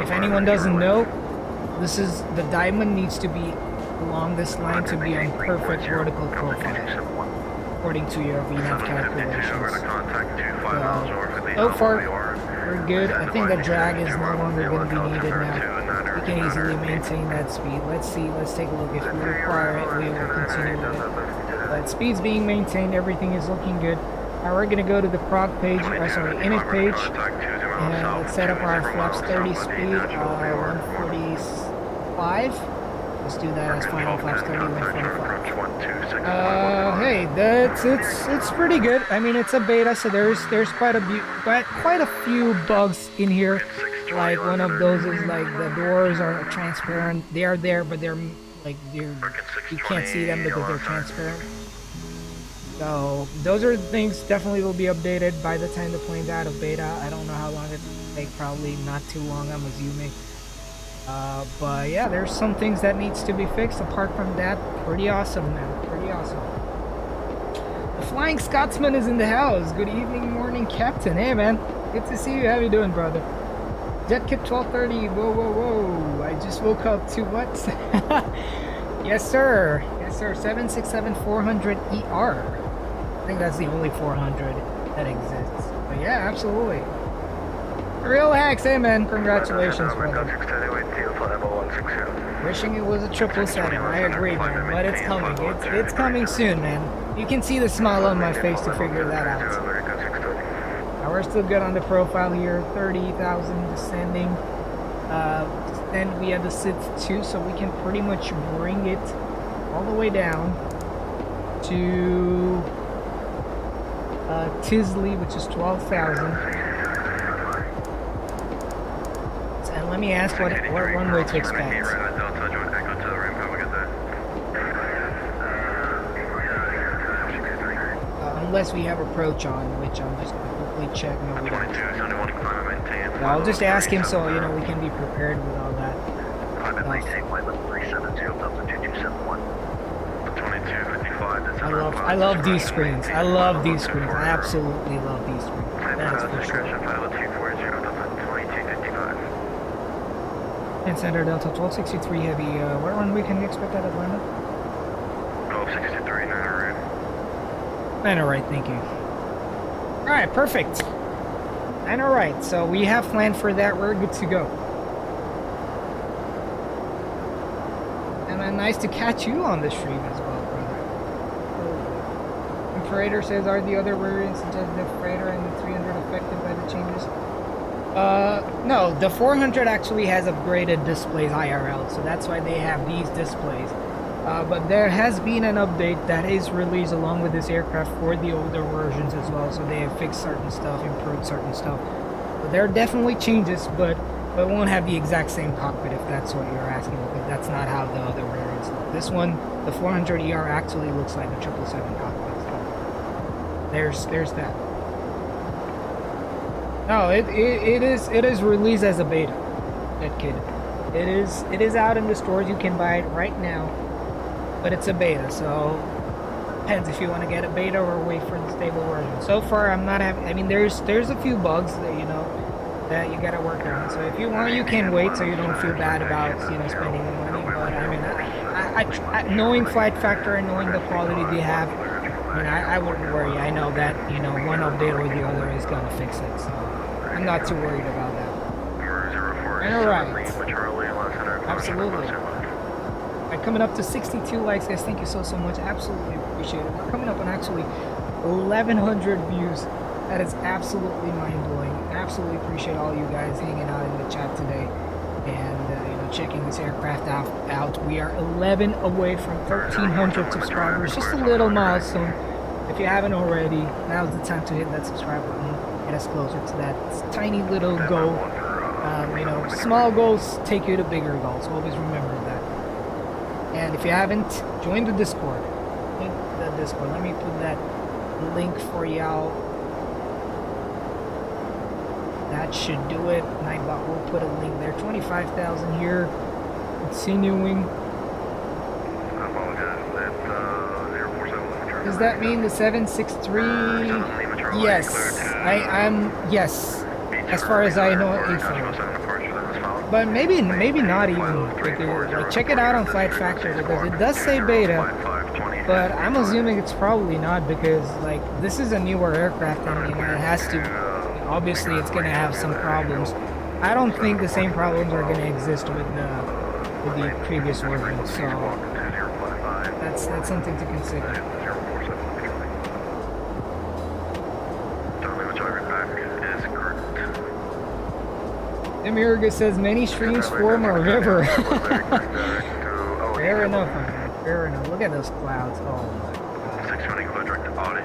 if anyone doesn't know, this is the diamond needs to be along this line to be on perfect vertical profile, according to your VNAV calculations. So far, we're good. I think the drag is no longer going to be needed now. We can easily maintain that speed. Let's see, let's take a look. If we require it, we will continue with it. But speed's being maintained, everything is looking good. Now we're going to go to the prog page, init page, and let's set up our flaps 30 speed, 145. Let's do that as final flaps 30, 145. Hey, it's pretty good. I mean, it's a beta, so there's quite a few bugs in here. Like one of those is like the doors are transparent. They are there, but you can't see them because they're transparent. So those are the things definitely will be updated by the time the plane's out of beta. I don't know how long it will take, probably not too long, I'm assuming. But yeah, there's some things that needs to be fixed. Apart from that, pretty awesome, man. Pretty awesome. The Flying Scotsman is in the house. Good evening, morning, Captain. Hey, man. Good to see you. How you doing, brother? JetKit 1230. Whoa, whoa, whoa. I just woke up to what? Yes, sir. Yes, sir. 767-400ER. I think that's the only 400 that exists. But yeah, absolutely. Real hacks, hey man, congratulations, brother. Wishing it was a 777, I agree, man, but it's coming. It's coming soon, man. You can see the smile on my face to figure that out. Now we're still good on the profile here, 30,000 descending. Then we have the SIDS 2, so we can pretty much bring it all the way down to Tisley, which is 12,000. And let me ask what runway to expect. Unless we have approach on, which I'm just going to quickly check. No, we don't. I'll just ask him so you know we can be prepared with all that. I love these screens. I love these screens. I absolutely love these screens. That's for sure. And Center Delta 1263 Heavy, what runway can we expect at Atlanta? 1263, 9 right. 9 right, thank you. Alright, perfect. 9 right, so we have planned for that, we're good to go. And nice to catch you on the stream as well, brother. Imperator says, are the other variants such as the Freighter and the 300 affected by the changes? No, the 400 actually has upgraded displays IRL, so that's why they have these displays. But there has been an update that is released along with this aircraft for the older versions as well, so they have fixed certain stuff, improved certain stuff. But there are definitely changes, but it won't have the exact same cockpit if that's what you're asking, because that's not how the other variants look. This one, the 400ER, actually looks like a 777 cockpit. So there's that. No, it is released as a beta. That kid, it is out in the stores. You can buy it right now, but it's a beta. So depends if you want to get a beta or wait for the stable version. So far, I'm not having. I mean, there's a few bugs that that you gotta work on. So if you want, you can wait, so you don't feel bad about spending the money. But I mean, I knowing FlightFactor and knowing the quality they have, I mean, I wouldn't worry. I know that one update or the other is gonna fix it. So I'm not too worried about that. All right. Absolutely. Right, coming up to 62 likes, guys. Thank you so much. Absolutely appreciate it. We're coming up on actually 1,100 views. That is absolutely mind-blowing. Absolutely appreciate all you guys hanging out in the chat today and checking this aircraft out. We are 11 away from 1,300 subscribers. Just a little milestone. If you haven't already, now's the time to hit that subscribe button. Get us closer to that tiny little goal. Small goals take you to bigger goals. Always remember that. And if you haven't, join the Discord. Let me put that link for y'all That should do it. Nightbot will put a link there. 25,000 here. Continuing. I apologize. That's 047. Does that mean the 763? Yes. Yes. As far as I know, 85. But maybe not even. Like, check it out on FlightFactor because it does say beta. But I'm assuming it's probably not because like this is a newer aircraft and you know, it has to. Obviously, it's going to have some problems. I don't think the same problems are going to exist with the previous version. So that's something to consider. Emirga says many streams form a river. Fair enough, my man. Fair enough. Look at those clouds. Oh my god. 620 go direct to Audi.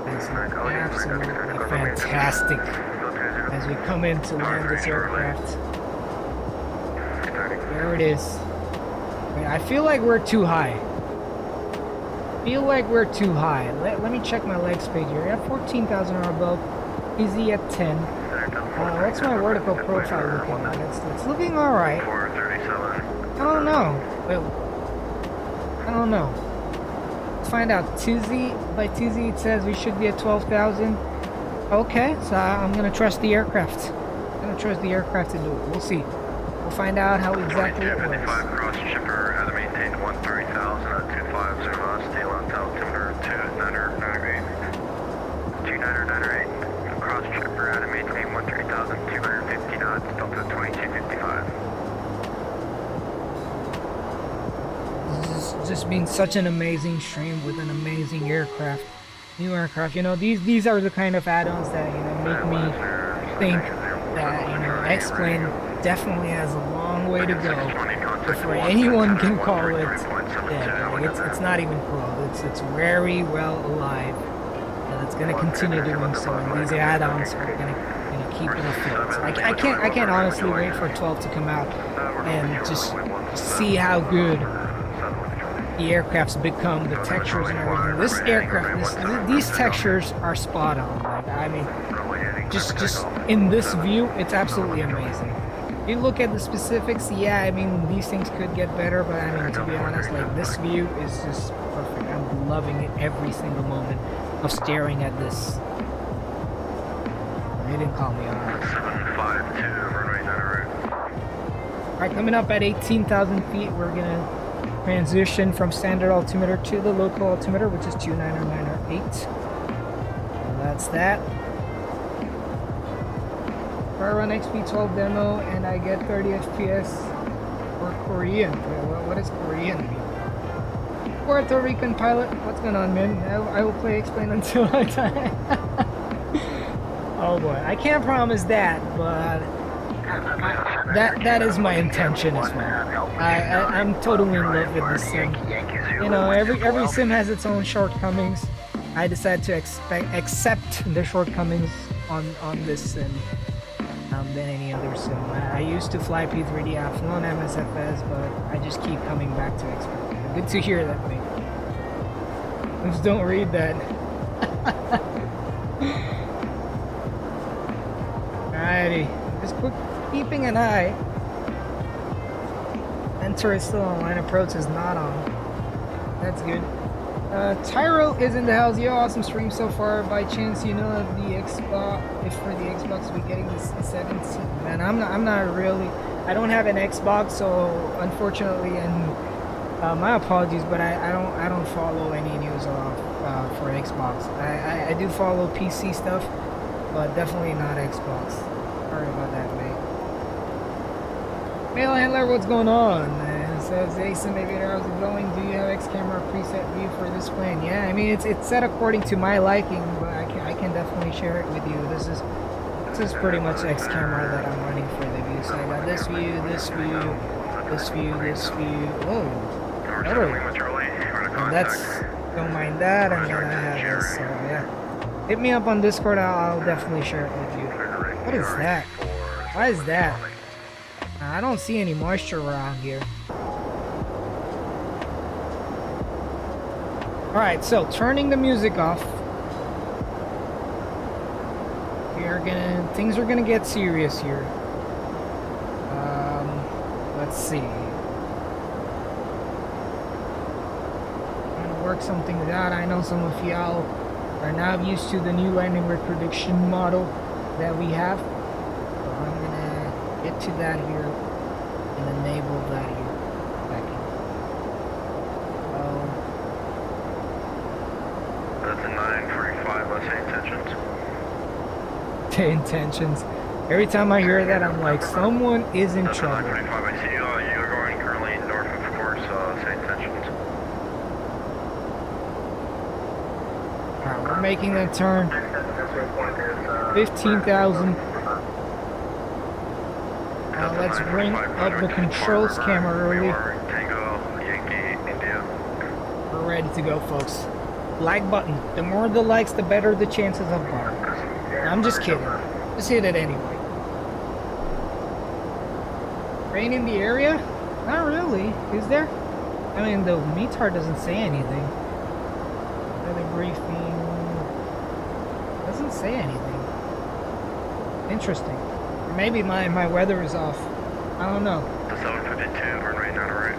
That's absolutely fantastic as we come in to land this aircraft. There it is. I feel like we're too high. Let me check my leg speed here. At 14,000 or above. Easy at 10. What's my vertical profile looking like? It's looking alright. I don't know. Wait. I don't know. Let's find out. Tuesday, by Tuesday it says we should be at 12,000. Okay, so I'm gonna trust the aircraft. To do it. We'll see. We'll find out how exactly it works. Cross shipper has maintained 13,000 at 250 knots. Steel on altimeter 2998. 2998. Cross shipper has maintained 13,250 knots. Delta 2255. Just been such an amazing stream with an amazing aircraft, new aircraft. You know, these are the kind of add-ons that make me think that X-Plane definitely has a long way to go before anyone can call it dead. It's not even close. It's very well alive, and it's going to continue doing so. And these add-ons are going to keep it afloat. So I can't honestly wait for 12 to come out and just see how good the aircrafts become, the textures and everything. This aircraft, these textures are spot on. Like, I mean, just in this view, it's absolutely amazing. You look at the specifics, yeah, I mean, these things could get better, but I mean, to be honest, like, this view is just perfect. I'm loving it every single moment of staring at this. They didn't call me on. 752, runway 9 Alright, coming up at 18,000 feet, we're gonna transition from standard altimeter to the local altimeter, which is 29908. So that's that. If I run XP12 demo and I get 30 FPS or Korean. What does Korean mean? Puerto Rican pilot, what's going on, man? I will play Explain until I die. Oh boy, I can't promise that, but that is my intention as well. I'm totally in love with this sim. You know, every sim has its own shortcomings. I decided to accept the shortcomings on this sim than any other sim. I used to fly P3D, I've flown MSFS, but I just keep coming back to Expert. Good to hear that, mate. Just don't read that. Alrighty, just keeping an eye. Enter is still online, approach is not on. That's good. Tyro is in the house. Yo, awesome stream so far. By chance, you know the Xbox, if for the Xbox we're getting this 17. Man, I'm not really, I don't have an Xbox, so unfortunately, and my apologies, but I don't follow any news for Xbox. I do follow PC stuff, but definitely not Xbox. Sorry about that, mate. Mail handler, what's going on? It says, hey, Sim Aviator, how's it going? Do you have X camera preset view for this plane? Yeah, I mean, it's set according to my liking, but I can definitely share it with you. This is pretty much X camera that I'm running for the view. So I got this view, this view, this view, this view. Whoa. And that's, don't mind that, and then I have this, so yeah. Hit me up on Discord, I'll definitely share it with you. What is that? Why is that? I don't see any moisture around here. Alright, so turning the music off. We things are gonna get serious here. Let's see. I'm gonna work some things out. I know some of y'all are now used to the new landing rig prediction model that we have. So I'm gonna get to that here and enable that here. Back in. That's a 945, let's say intentions. The intentions. Every time I hear that, I'm like, someone is in That's a trouble. 945, I see you. You're going currently north of course, say intentions. Alright, we're making that turn. 15,000. Now let's bring up the controls camera early. Tango, Yankee, India. We're ready to go, folks. Like button. The more the likes, the better the chances of bar. I'm just kidding. Just hit it anyway. Rain in the area? Not really. Is there? I mean, the METAR doesn't say anything. Weather briefing doesn't say anything. Interesting. Or maybe my weather is off. I don't know. The 752, turn right, not right.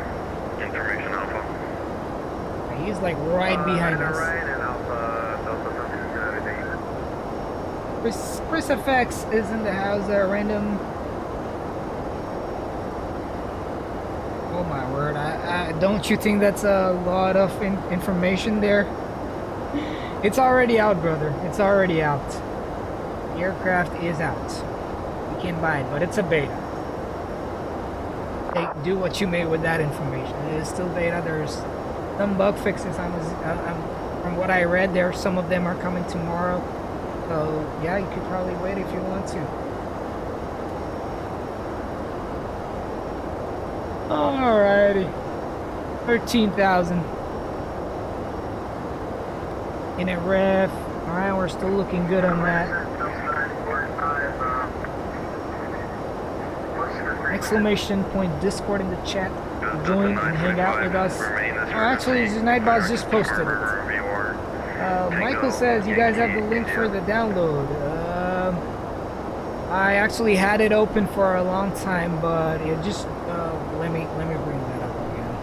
Information Alpha. He's like right behind us. Right, and Alpha, Delta 752. Chris FX is in the house. Random. Oh my word! I don't you think that's a lot of information there? It's already out, brother. It's already out. The aircraft is out. You can buy it, but it's a beta. Hey, do what you may with that information. It is still beta. There's some bug fixes. From what I read, some of them are coming tomorrow. So yeah, you could probably wait if you want to. Alrighty, 13,000 in a ref. Alright, we're still looking good on that. Exclamation point Discord in the chat. Join and hang out with us. Actually, Nightbot's just posted it. Michael says you guys have the link for the download. I actually had it open for a long time, but it just let me bring that up again.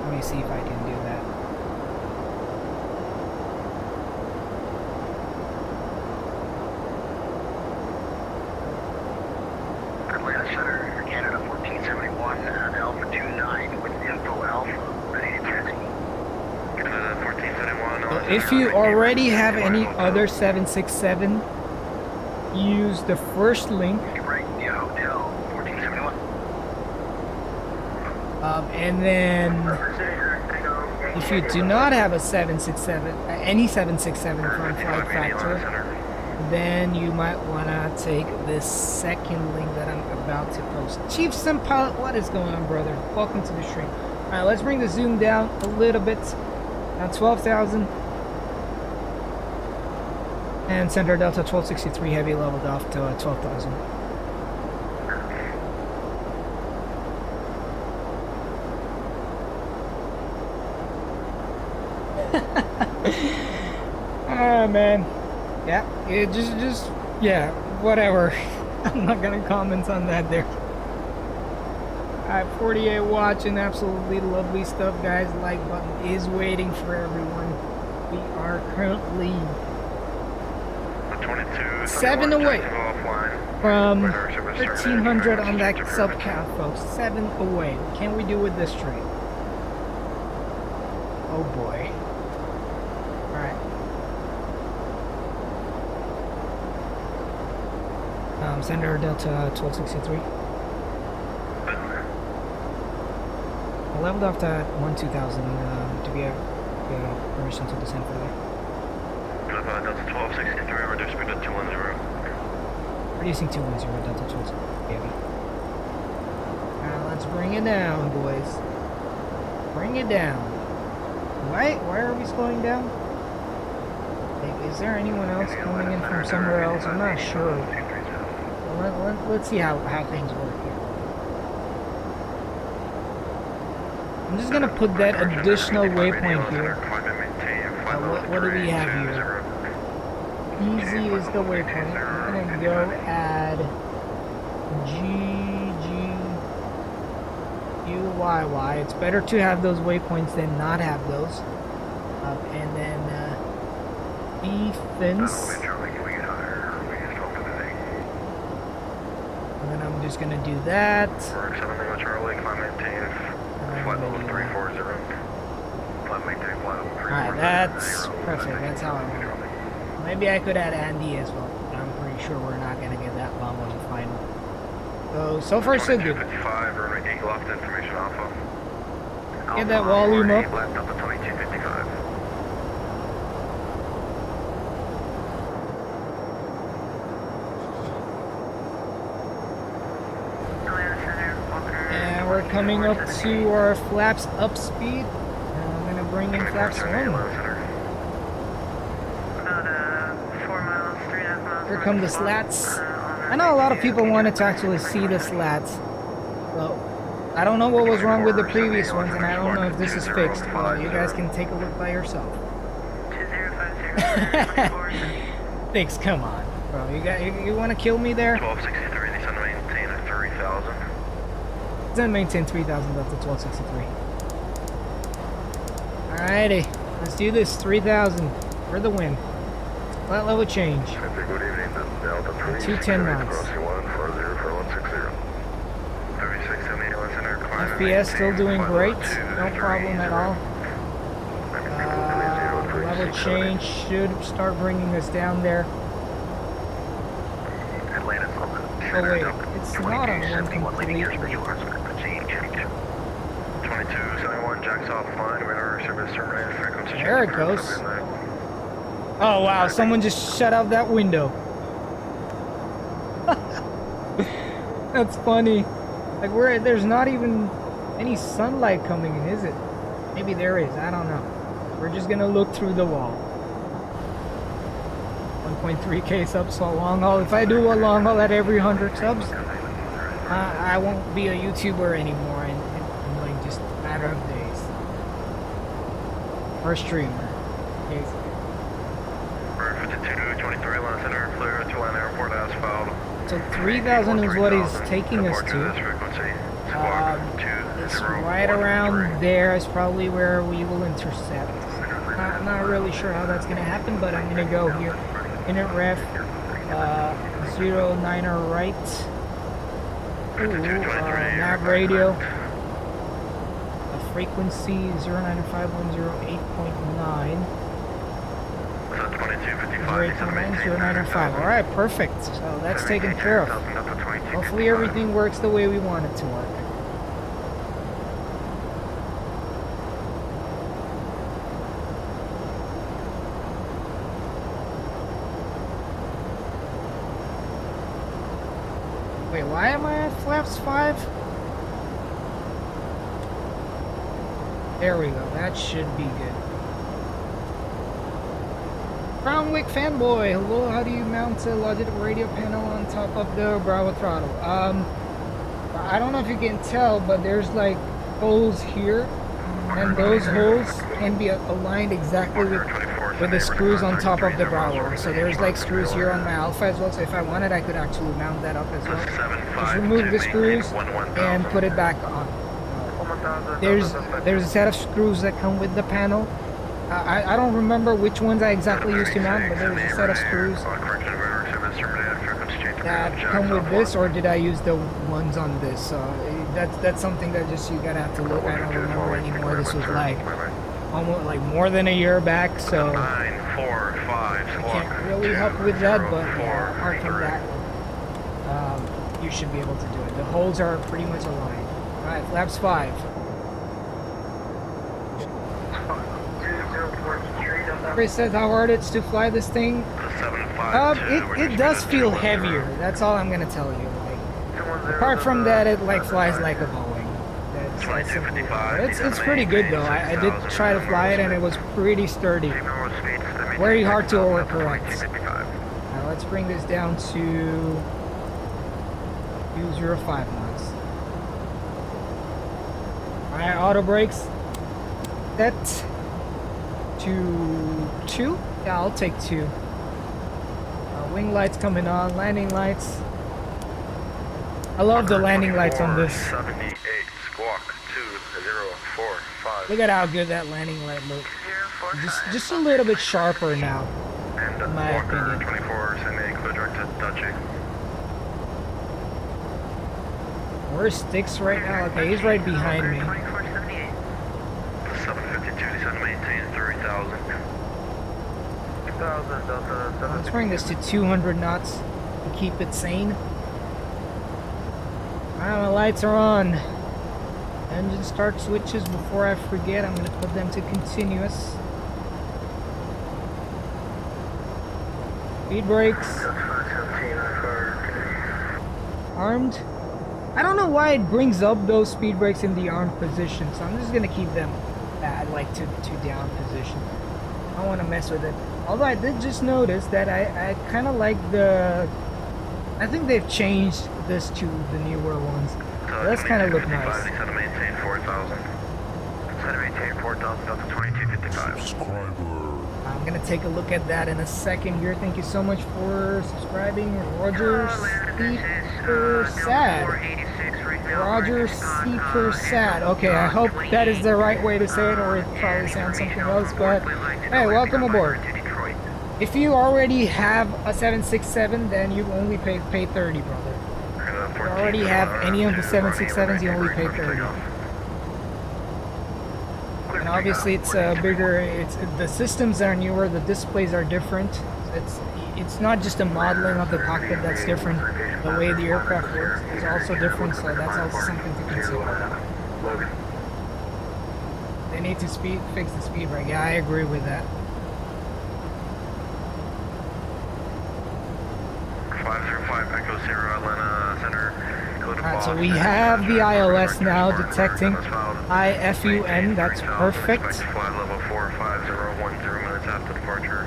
Let me see if I can do that. Atlanta Center, Canada 1471, Alpha 29 with info Alpha, ready to taxi. Canada 1471. If you already have any other 767, use the first link. Right, yeah, Hotel 1471. And then if you do not have a 767, any 767 from FlightFactor, then you might want to take this second link that I'm about to post. Chief Sim Pilot, what is going on, brother? Welcome to the stream. All right, let's bring the zoom down a little bit. Now 12,000. And center Delta 1263 heavy leveled off to 12,000. Oh man, yeah, it just yeah, whatever. I'm not gonna comment on that there. Alright, 48 watching, absolutely lovely stuff, guys. The like button is waiting for everyone. We are currently 7 away from 1300 on that sub count, folks. 7 away. Can we do with this train? Oh boy. Alright. Sender Delta 1263. I leveled off to 1-2000. Do we have permission to descend further? Delta 1263, reduce speed to 210. Reducing 210, Delta 12. Baby. Let's bring it down, boys. Bring it down. Why are we slowing down? Like, is there anyone else coming in from somewhere else? I'm not sure. Let's see how things work here. I'm just gonna put that additional waypoint here. What do we have here? easy is the waypoint. I'm gonna go add GGUYY. It's better to have those waypoints than not have those. And then defense. And then I'm just gonna do that. Alright, that's perfect. That's how I want it. Maybe I could add Andy as well, but I'm pretty sure we're not gonna get that bomb on the final. So far so good. Get that volume up. And we're coming up to our flaps up speed. And I'm gonna bring in flaps 1. Here come the slats. I know a lot of people wanted to actually see the slats. So I don't know what was wrong with the previous ones, and I don't know if this is fixed. But you guys can take a look by yourself. Thanks, come on, bro. You want to kill me there? 1263. They said to maintain a 3000. Then maintain 3000. That's a 1263. Alrighty, let's do this. 3000 for the win. Flat level change. Good evening, Delta 210 miles. FPS still doing great. No problem at all. Level change should start bringing us down there. Oh wait, it's not on one completely. 2271 jacks offline. Radar service terminated. Frequency change. There it goes. Oh wow, someone just shut out that window. That's funny. Like there's not even any sunlight coming in, is it? Maybe there is, I don't know. We're just gonna look through the wall. 1.3k subs for a long haul. If I do a long haul at every 100 subs, I won't be a YouTuber anymore in like just a matter of days. Or streamer. Okay. 23 London Center, clear to land airport asphalt. So 3000 is what he's taking us to. It's right around there is probably where we will intercept. I'm not really sure how that's going to happen, but I'm going to go here. Init ref 09er right. Nav radio. Frequency 09510.8.9. 095. Alright, perfect. So that's taken care of. Hopefully everything works the way we want it to work. Wait, why am I at flaps 5? There we go. That should be good. Brownwick fanboy, hello. How do you mount a Logitech radio panel on top of the Bravo throttle? I don't know if you can tell, but there's like holes here, and those holes can be aligned exactly with the screws on top of the Bravo. So there's like screws here on my Alpha as well. So if I wanted, I could actually mount that up as well. Just remove the screws and put it back on. There's a set of screws that come with the panel. I don't remember which ones I exactly used to mount, but there's a set of screws that come with this, or did I use the ones on this? That's something that just you gotta have to look. I don't remember anymore. This was like almost like more than a year back, so I can't really help with that. But yeah, apart from that, you should be able to do it. The holes are pretty much aligned. All right, flaps 5. Chris says how hard it's to fly this thing. It does feel heavier. That's all I'm gonna tell you. Like, apart from that, it like flies like a Boeing. It's pretty good though. I did try to fly it and it was pretty sturdy. Very hard to overcorrect. Now let's bring this down to 205 knots. Alright, auto brakes. Set to 2? Yeah, I'll take 2. Wing lights coming on, landing lights. I love the landing lights on this. 78 squawk 2045. Look at how good that landing light looks. Just a little bit sharper now, And in my Walker opinion. 24 sending clear direct to Dutchy. Where's Sticks right now? Okay, he's right behind me. 752 descend maintain 3000. 2000 Delta Let's bring this to 200 knots to keep it sane. Alright, my lights are on. Engine start switches. Before I forget, I'm going to put them to continuous. Speed brakes. Armed. I don't know why it brings up those speed brakes in the armed position, so I'm just going to keep them at like to down position. I don't want to mess with it. Although I did just notice that I kind of like the... I think they've changed this to the newer ones. That's kind of look nice. Descend to maintain 4000. Descend to maintain 4000 Delta 2255. I'm gonna take a look at that in a second here. Thank you so much for subscribing, Roger C. Sad. Roger C. Sad. Okay, I hope that is the right way to say it, or it probably sounds something else, but hey, welcome aboard. If you already have a 767, then you only pay 30, brother. If you already have any of the 767s, you only pay 30. And obviously it's bigger, the systems are newer, the displays are different. It's not just the modeling of the cockpit that's different, the way the aircraft works is also different, so that's also something to consider. They need to fix the speed brake. Yeah, I agree with that. 505 Echo Sierra Atlanta Center. Alright, so we have the ILS now detecting IFUN, that's perfect. Flight level 45010 minutes after departure.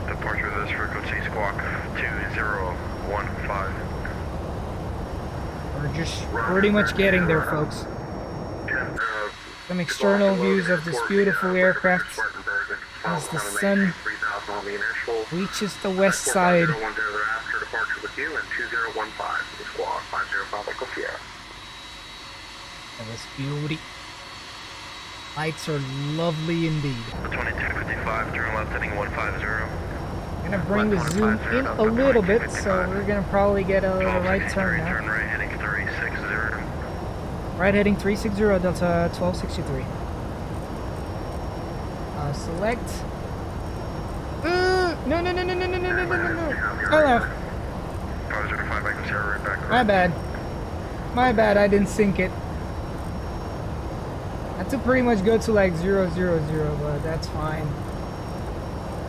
Departure of this frequency squawk 2015. We're just pretty much getting there, folks. Some external views of this beautiful aircraft as the sun reaches the west side. That was beauty. Lights are lovely indeed. 2255, turn left heading 150. I'm gonna bring the zoom in a little bit, so we're gonna probably get a right turn now. Turn right heading 360. Right heading 360, Delta 1263. Select. No. Oh, left. 505 Echo Sierra right back. My bad. My bad, I didn't sync it. I had to pretty much go to like 000, but that's fine.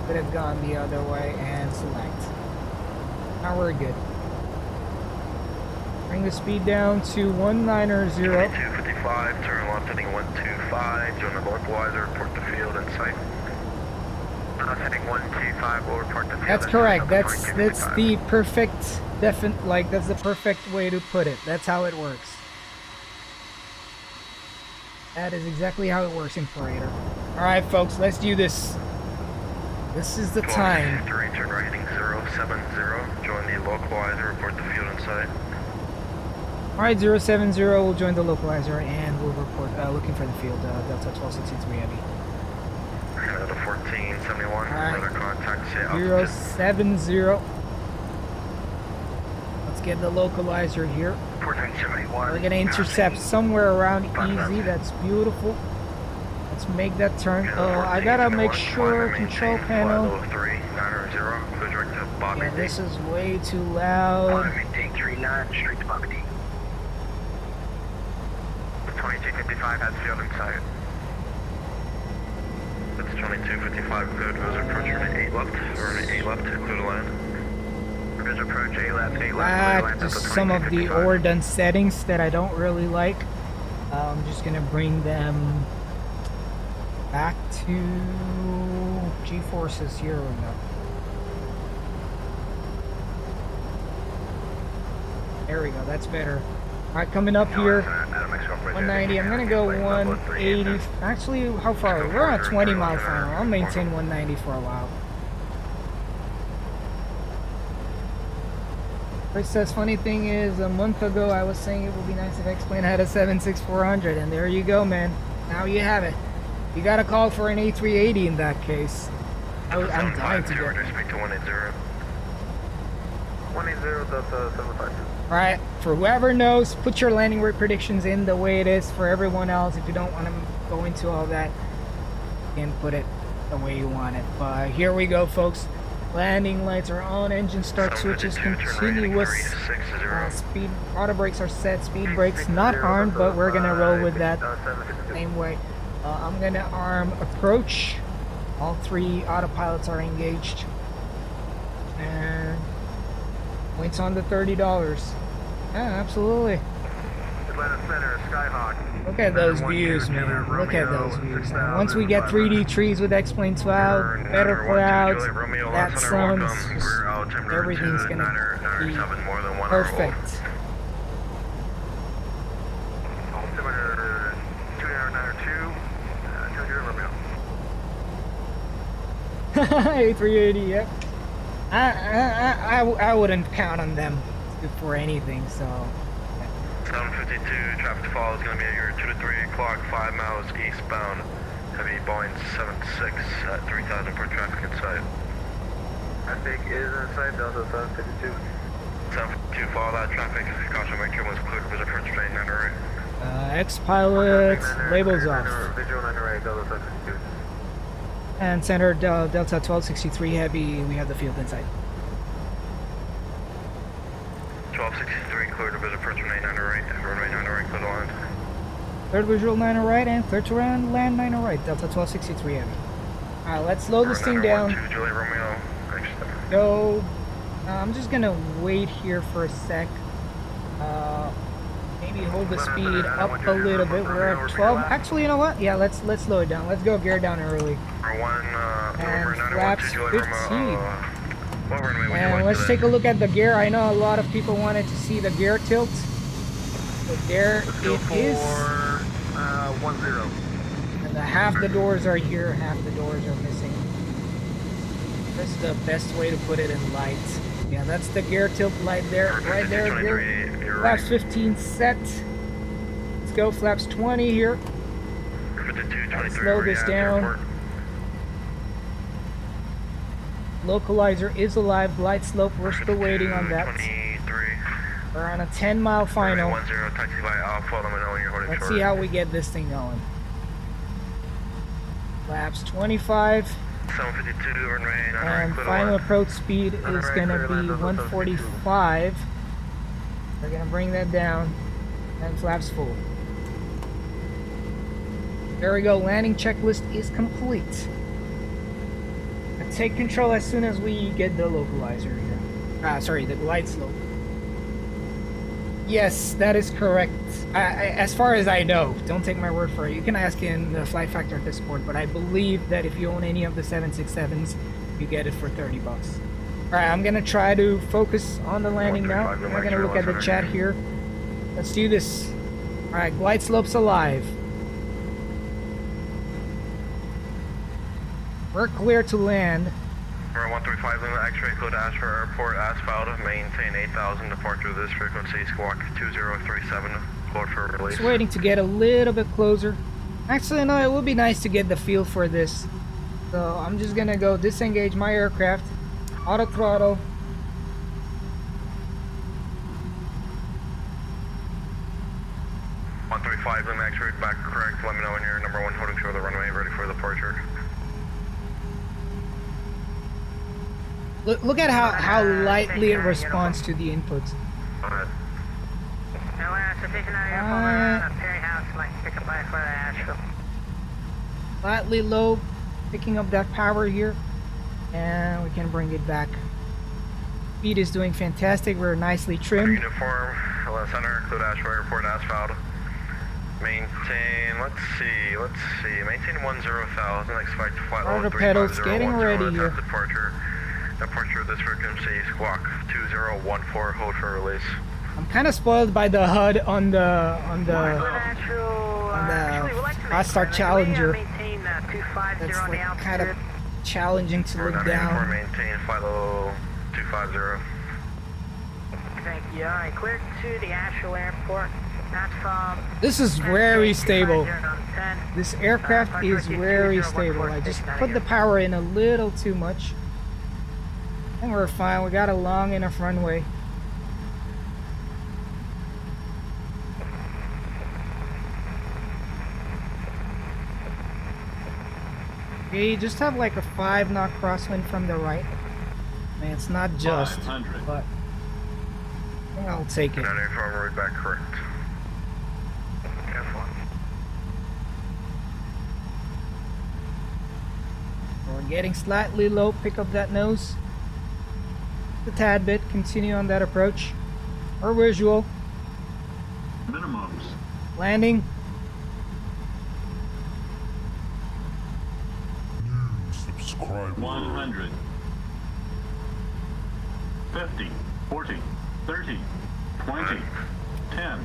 Could have gone the other way and select. Now we're good. Bring the speed down to 190. 2255, turn left heading 125, join the localizer, report the field in sight. Heading 125, will report the field. That's correct. That's the perfect that's the perfect way to put it. That's how it works. That is exactly how it works in Parator. Alright folks, let's do this. This is the time. 3, turn right heading 070, join the localizer, report the field in sight. Alright, 070 will join the localizer and we'll report looking for the field, Delta 1263 Heavy. Canada 1471, radar contact, say 070. Let's get the localizer here. 1471. We're gonna intercept somewhere around easy. That's beautiful. Let's make that turn. Oh, I gotta make sure control panel. Yeah, this is way too loud. Maintain 39, straight to Bobby D. 2255 has field in sight. That's 2255, good. Goes approach from 8 left, or an 8 left, clear to land. Goes approach 8 left, 8 left. Just some of the overdone settings that I don't really like. I'm just gonna bring them back to G-forces. Here we go. There we go, that's better. Alright, coming up here, 190, I'm gonna go 180, actually, how far? We're on a 20 mile final, I'll maintain 190 for a while. Chris says, funny thing is, a month ago I was saying it would be nice if X-Plane had a 767-400, and there you go, man. Now you have it. You got to call for an A380 in that case. I'm dying to get it. Speak to 180. 180 Delta 75. Alright, for whoever knows, put your landing weight predictions in the way it is. For everyone else, if you don't want to go into all that, you can put it the way you want it. But here we go, folks. Landing lights are on, engine start switches continuous. Speed auto brakes are set, speed brakes not armed, but we're gonna roll with that same way. I'm gonna arm approach. All three autopilots are engaged. And points on the $30. Yeah, absolutely. Atlanta Center, Skyhawk. Look at those views, man. Look at those views. Now, once we get 3D trees with X-Plane 12, better clouds, that sun, everything's gonna be perfect. Altimeter 2992, 380, yep. I wouldn't count on them for anything, so. 752, traffic to follow is going to be at your 2 to 3 o'clock, 5 miles eastbound. Heavy Boeing 767 at 3,000 for traffic in sight. Traffic is in sight, Delta 752. 752, follow that traffic. Caution, make sure one's cleared with a first train, 9 right. Ex-pilot, labels off. Visual 9 right, Delta 752. And center Delta 1263 heavy, we have the field in sight. 1263, cleared to visit first runway 9 right, runway 9 right, clear the line. Third visual 9 right and clear to land 9 right, Delta 1263 heavy. Alright, let's slow this thing down. Juliet Romeo, Go. I'm just gonna wait here for a sec. Maybe hold the speed up a little bit. We're at 12. Actually, you know what? Yeah, let's slow it down. Let's go gear down early. And flaps 15. And let's take a look at the gear. I know a lot of people wanted to see the gear tilt. So there it is. 10. And half the doors are here, half the doors are missing. That's the best way to put it in light. Yeah, that's the gear tilt light there, right there. Gear. Flaps 15 set. Let's go, flaps 20 here. Let's slow this down. Localizer is alive, glide slope, we're still waiting on that. We're on a 10-mile final. Let's see how we get this thing going. Flaps 25. 752, and final approach speed is going to be 145. We're going to bring that down. And flaps full. There we go, landing checklist is complete. Take control as soon as we get the localizer here. Sorry, the glide slope. Yes, that is correct. As far as I know, don't take my word for it. You can ask in the FlightFactor Discord, but I believe that if you own any of the 767s, you get it for 30 bucks. Alright, I'm gonna try to focus on the landing now. We're gonna look at the chat here. Let's do this. Alright, glide slope's alive. We're clear to land. We're 135 Lima X-ray, code Ashford Airport, asphalt, maintain 8,000, departure this frequency, squawk 2037, code for release. Just waiting to get a little bit closer. Actually, no, it would be nice to get the feel for this. So I'm just gonna go disengage my aircraft, auto throttle. Lima X-ray, back correct, let me know when you're number 1 holding shore of the runway, ready for departure. Look at how lightly it responds to the inputs. Slightly low, picking up that power here, and we can bring it back. Speed is doing fantastic. We're nicely trimmed. Uniform, center, code Ashford Airport, asphalt. Maintain, let's see, maintain 10,000, expect flight level 350, pedals getting ready here. Departure of this frequency, squawk 2014, hold for release. I'm kind of spoiled by the HUD on the Hotstart Challenger. That's like kind of challenging to look down. Maintain flight level 250. Thank you. All right, clear to the Asheville Airport. That's from... This is very stable. 10. This aircraft is very stable. I just put the power in a little too much. And we're fine. We got a long enough runway. Okay, you just have like a 5-knot crosswind from the right. I mean, it's not just, but I think I'll take it. Right back correct. We're getting slightly low. Pick up that nose a tad bit. Continue on that approach. Or visual. Minimums. Landing. New subscriber. 100. 50. 40. 30. 20. 10.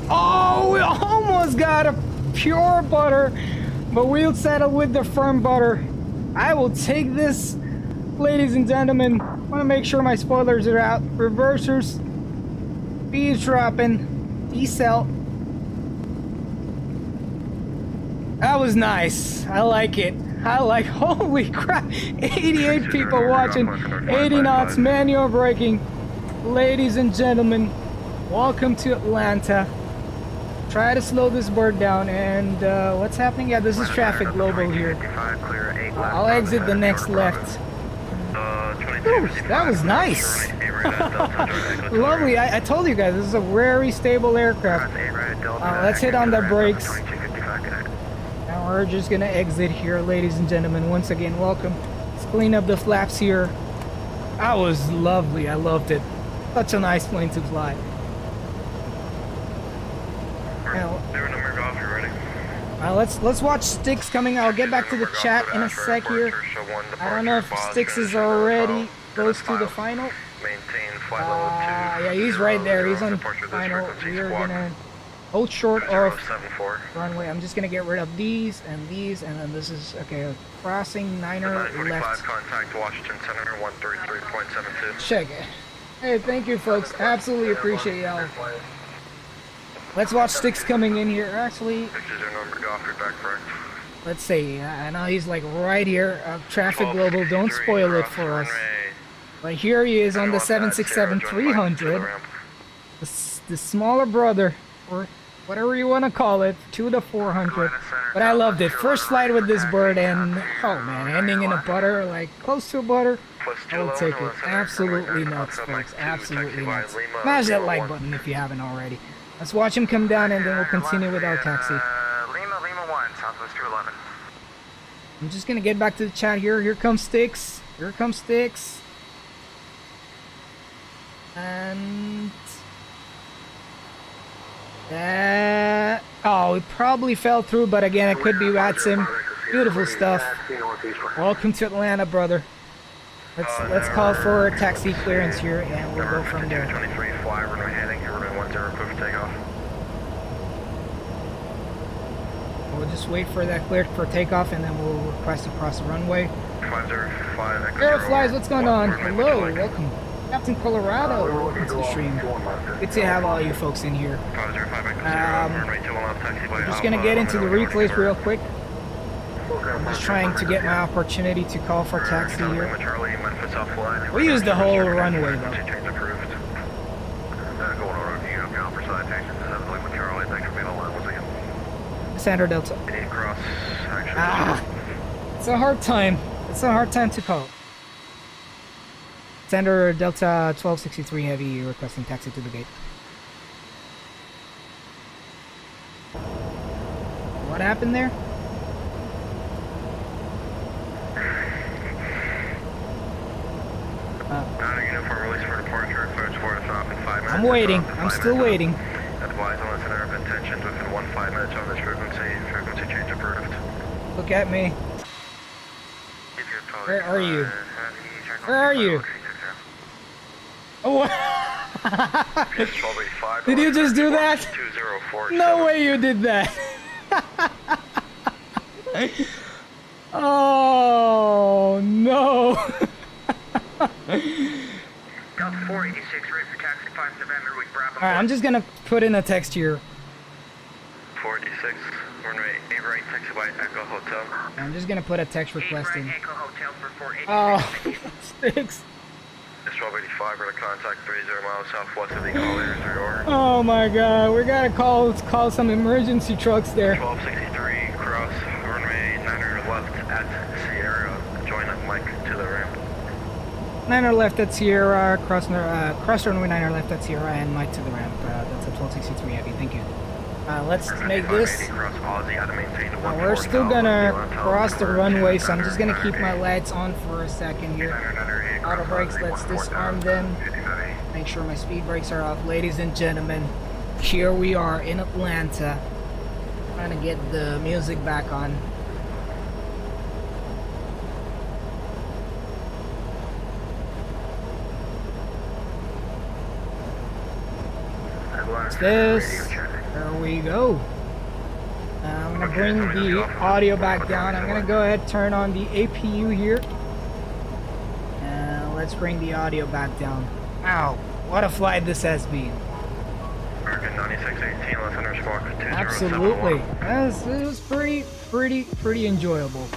Oh, we almost got a pure butter, but we'll settle with the firm butter. I will take this, ladies and gentlemen. I want to make sure my spoilers are out. Reversers, speed dropping, decel. That was nice. I like it. Holy crap, 88 people watching, 80 knots, manual braking. Ladies and gentlemen, welcome to Atlanta. Try to slow this bird down, and what's happening? Yeah, this is traffic global here. I'll exit the next left. Ooh, that was nice. Lovely. I told you guys, this is a very stable aircraft. Let's hit on the brakes. Now we're just gonna exit here, ladies and gentlemen. Once again, welcome. Let's clean up the flaps here. That was lovely. I loved it. Such a nice plane to fly. Now, let's watch Sticks coming. I'll get back to the chat in a sec here. I don't know if Sticks is already close to the final. Yeah, he's right there. He's on final. We're gonna hold short of runway. I'm just gonna get rid of these, and then this is okay. Crossing 9er left. Contact Washington Center 133.72. Check it. Hey, thank you, folks. Absolutely appreciate y'all. Let's watch Sticks coming in here. Actually, let's see. I know he's like right here. Traffic global. Don't spoil it for us. But here he is on the 767-300. The smaller brother, or whatever you want to call it, to the 400. But I loved it. First flight with this bird, and oh man, ending in a butter, like close to a butter. I will take it. Absolutely nuts, folks. Absolutely nuts. Smash that like button if you haven't already. Let's watch him come down, and then we'll continue with our taxi. Lima 1, Southwest 211. I'm just gonna get back to the chat here. Here comes Sticks. Here comes Sticks. And that, oh, it probably fell through, but again, it could be FlightFactor. Beautiful stuff. Welcome to Atlanta, brother. Let's call for a taxi clearance here, and we'll go from there. 23, fly, runway heading, runway 10, clear for takeoff. We'll just wait for that cleared for takeoff, and then we'll request to cross the runway. 505, Airflies, what's going on? Hello, welcome. Captain Colorado, welcome to the stream. Good to have all you folks in here. I'm just gonna get into the replays real quick. I'm just trying to get my opportunity to call for taxi here. We use the whole runway though. Sandra Delta. It's a hard time. It's a hard time to call. Sandra Delta 1263 Heavy requesting taxi to the gate. What happened there? I'm waiting. I'm still waiting. Advise on the center of intentions within 1-5 minutes on this frequency. Frequency change approved. Look at me. Where are you? Where are you? Oh, did you just do that? No way you did that. Oh no. Delta 486, ready for taxi 5 November with Bravo. Alright, I'm just gonna put in a text here. 486, runway 8 right, taxi by Echo Hotel. I'm just gonna put a text request in. Echo Hotel for 486. Oh, sticks. It's 1285, we're to contact 30 miles southwest of the Colliers Resort. Oh my god, we gotta call some emergency trucks there. 1263, cross runway 9 left at Sierra, join up Mike to the ramp. 9 left at Sierra, cross runway 9 left at Sierra, and Mike to the ramp. That's a 1263 heavy, thank you. Let's make this. We're still gonna cross the runway, so I'm just gonna keep my lights on for a second here. Auto brakes, let's disarm them. Make sure my speed brakes are off. Ladies and gentlemen, here we are in Atlanta. Trying to get the music back on. What's this? There we go. I'm gonna bring the audio back down. I'm gonna go ahead and turn on the APU here. And let's bring the audio back down. Wow, what a flight this has been. American 9618, left under squawk 2071. Absolutely. It was pretty enjoyable.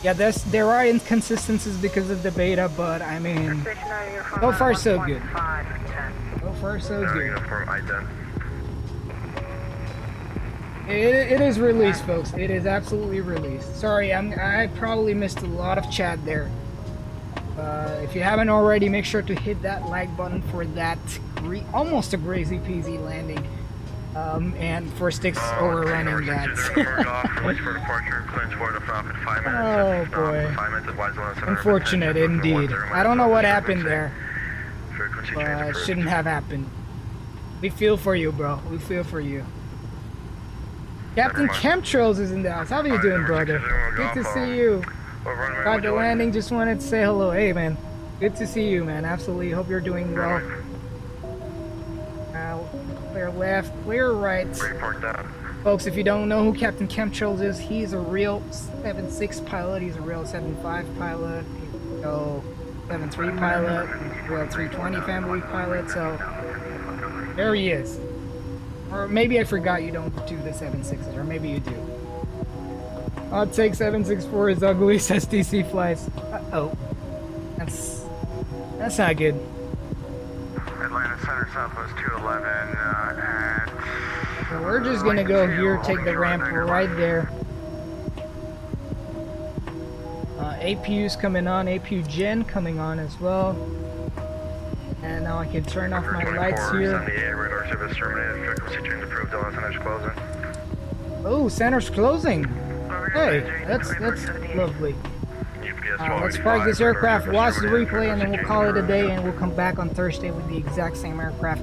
Yeah, there are inconsistencies because of the beta, but I mean, so far so good. So far so good. Uniform ident. It is released, folks. It is absolutely released. Sorry, I probably missed a lot of chat there. If you haven't already, make sure to hit that like button for that almost a crazy peasy landing. And for Sticks overrunning that. Oh boy. Unfortunate indeed. I don't know what happened there. But it shouldn't have happened. We feel for you, bro. We feel for you. Captain Chemtrails is in the house. How are you doing, brother? Good to see you. Got the landing, just wanted to say hello. Hey, man. Good to see you, man. Absolutely. Hope you're doing well. Clear left, clear right. Folks, if you don't know who Captain Chemtrails is, he's a real 7.6 pilot. He's a real 7.5 pilot. He's a 7.3 pilot. He's a real 320 family pilot. So, there he is. Or maybe I forgot you don't do the 7.6s, or maybe you do. I'll take 764 is ugly, says DC Flies. Uh-oh. That's not good. Atlanta Center Southwest 211 at... So we're just gonna go here, take the ramp right there. APU's coming on, APU Gen coming on as well. And now I can turn off my lights here. Oh, center's closing. Hey, that's lovely. Let's park this aircraft, watch the replay, and then we'll call it a day, and we'll come back on Thursday with the exact same aircraft.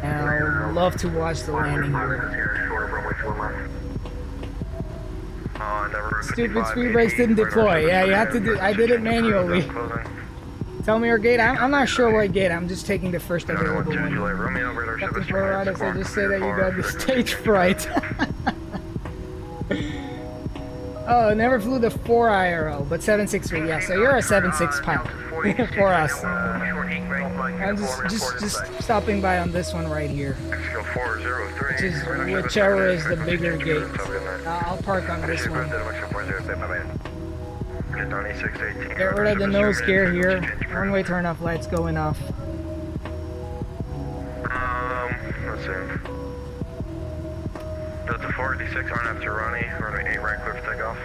And I would love to watch the landing here. Stupid speed brakes didn't deploy. Yeah, you have to do. I did it manually. Tell me your gate. I'm not sure what gate. I'm just taking the first available one. Captain Floridas, I just say that you got the stage fright. Oh, never flew the 4 IRL, but 763. Yeah, so you're a 7.6 pilot for us. I'm just stopping by on this one right here, which is whichever is the bigger gate. I'll park on this one. Get rid of the nose gear here. Runway turn off lights going off. Let's see. Delta 486 Arnab to Ronnie, runway 8 right, clear for takeoff.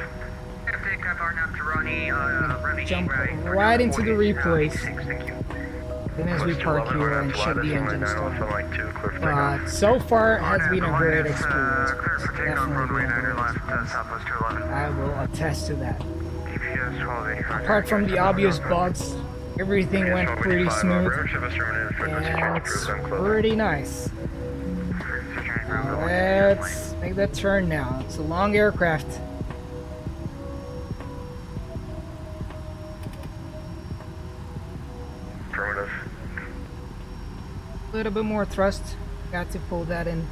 Jump right into the replays. Then as we park here and shut the engines down. So far has been a great experience. Definitely been a great experience. I will attest to that. Apart from the obvious bugs, everything went pretty smooth. And it's pretty nice. Now let's make that turn now. It's a long aircraft. Affirmative. A little bit more thrust. Got to pull that in.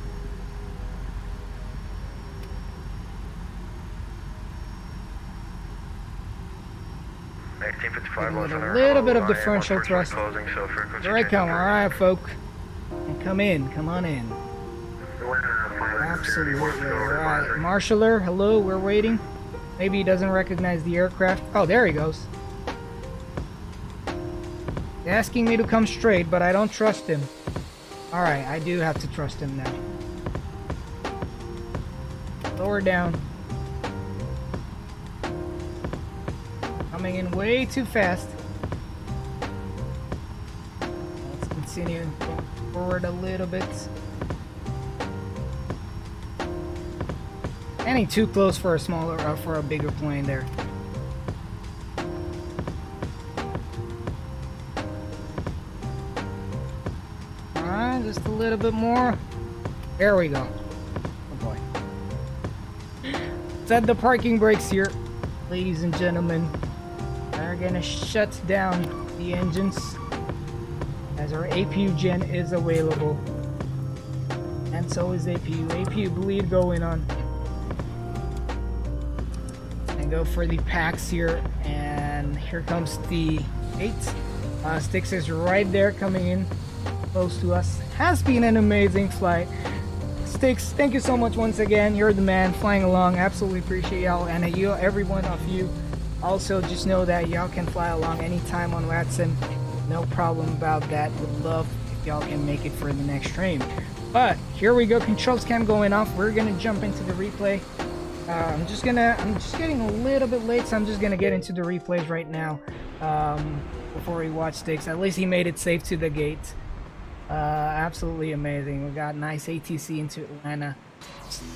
1855 a little bit of differential thrust. Here I come. All right, folk. Come in. Come on in. Absolutely. All right. Marshaller, hello. We're waiting. Maybe he doesn't recognize the aircraft. Oh, there he goes. He's asking me to come straight, but I don't trust him. All right, I do have to trust him now. Lower down. Coming in way too fast. Let's continue forward a little bit. Getting too close for a smaller, for a bigger plane there. Alright, just a little bit more. There we go. Oh boy. Set the parking brakes here, ladies and gentlemen. We're gonna shut down the engines as our APU gen is available. And so is APU. APU bleed going on. Go for the packs here, and here comes the 8. Styx is right there coming in close to us. Has been an amazing flight. Styx, thank you so much once again. You're the man flying along. Absolutely appreciate y'all, and you, every one of you. Also, just know that y'all can fly along anytime on FlightJSim. No problem about that. Would love if y'all can make it for the next stream. But here we go. Controls cam going off. We're gonna jump into the replay. I'm just getting a little bit late, so I'm just gonna get into the replays right now before we watch Styx. At least he made it safe to the gate. Absolutely amazing. We got nice ATC into Atlanta.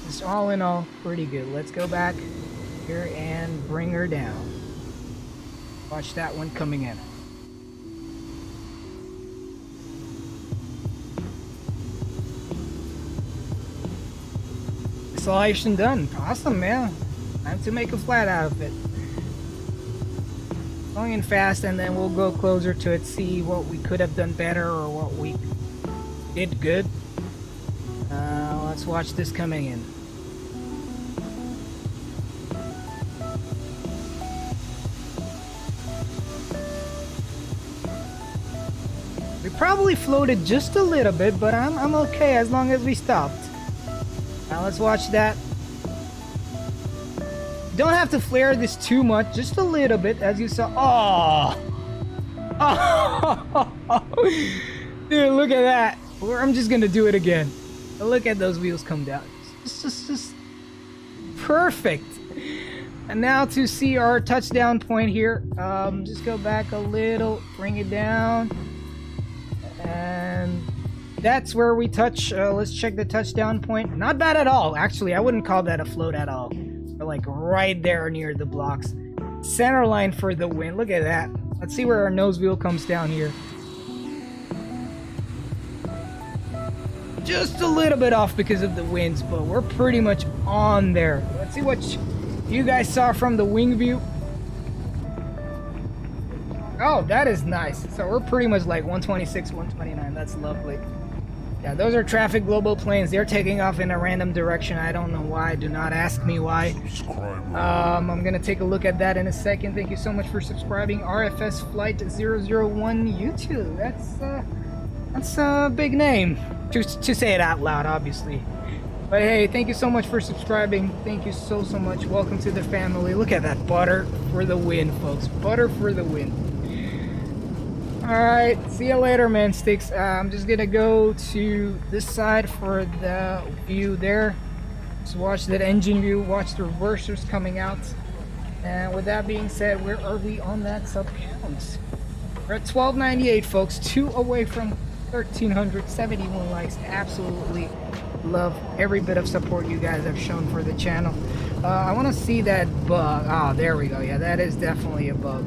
It's all in all pretty good. Let's go back here and bring her down. Watch that one coming in. Installation done. Awesome, man. Time to make a flat out of it. Going in fast, and then we'll go closer to it, see what we could have done better or what we did good. Let's watch this coming in. We probably floated just a little bit, but I'm okay as long as we stopped. Now let's watch that. Don't have to flare this too much, just a little bit, as you saw. Oh, dude, look at that. I'm just gonna do it again. Look at those wheels come down. It's just perfect. And now to see our touchdown point here, just go back a little, bring it down, and that's where we touch. Let's check the touchdown point. Not bad at all. Actually, I wouldn't call that a float at all. We're like right there near the blocks. Center line for the win. Look at that. Let's see where our nose wheel comes down here. Just a little bit off because of the winds, but we're pretty much on there. Let's see what you guys saw from the wing view. Oh, that is nice. So we're pretty much like 126, 129. That's lovely. Yeah, those are Traffic Global planes. They're taking off in a random direction. I don't know why. Do not ask me why. I'm gonna take a look at that in a second. Thank you so much for subscribing. RFS Flight 001 YouTube. That's a big name to say it out loud, obviously. But hey, thank you so much for subscribing. Thank you so much. Welcome to the family. Look at that. Butter for the win, folks. Butter for the win. Alright, see you later, man, Styx. I'm just gonna go to this side for the view there. Just watch that engine view, watch the reversers coming out. And with that being said, where are we on that sub count? We're at 1298, folks. 2 away from 1,371 likes. Absolutely love every bit of support you guys have shown for the channel. I want to see that bug. Oh, there we go. Yeah, that is definitely a bug.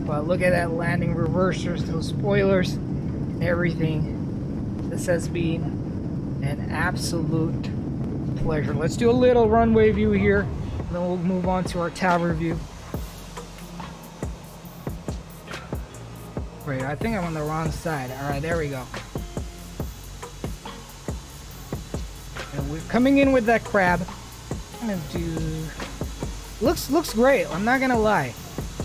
But look at that landing reversers, those spoilers, everything. This has been an absolute pleasure. Let's do a little runway view here, then we'll move on to our tower view. Wait, I think I'm on the wrong side. All right, there we go. And we're coming in with that crab. I'm gonna do. Looks great. I'm not gonna lie.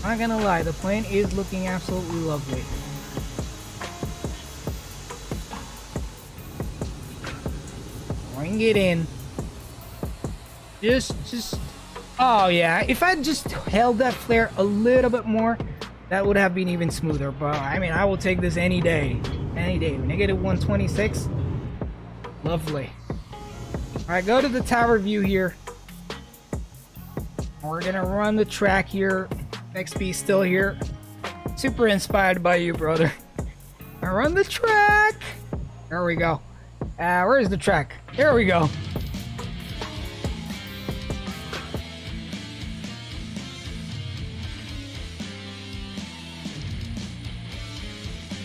Not gonna lie, the plane is looking absolutely lovely. Bring it in. Just. Oh yeah, if I just held that flare a little bit more, that would have been even smoother. But I mean, I will take this any day. Any day. Negative 126. Lovely. Alright, go to the tower view here. We're gonna run the track here. XP still here. Super inspired by you, brother. I run the track. There we go. Where's the track? There we go.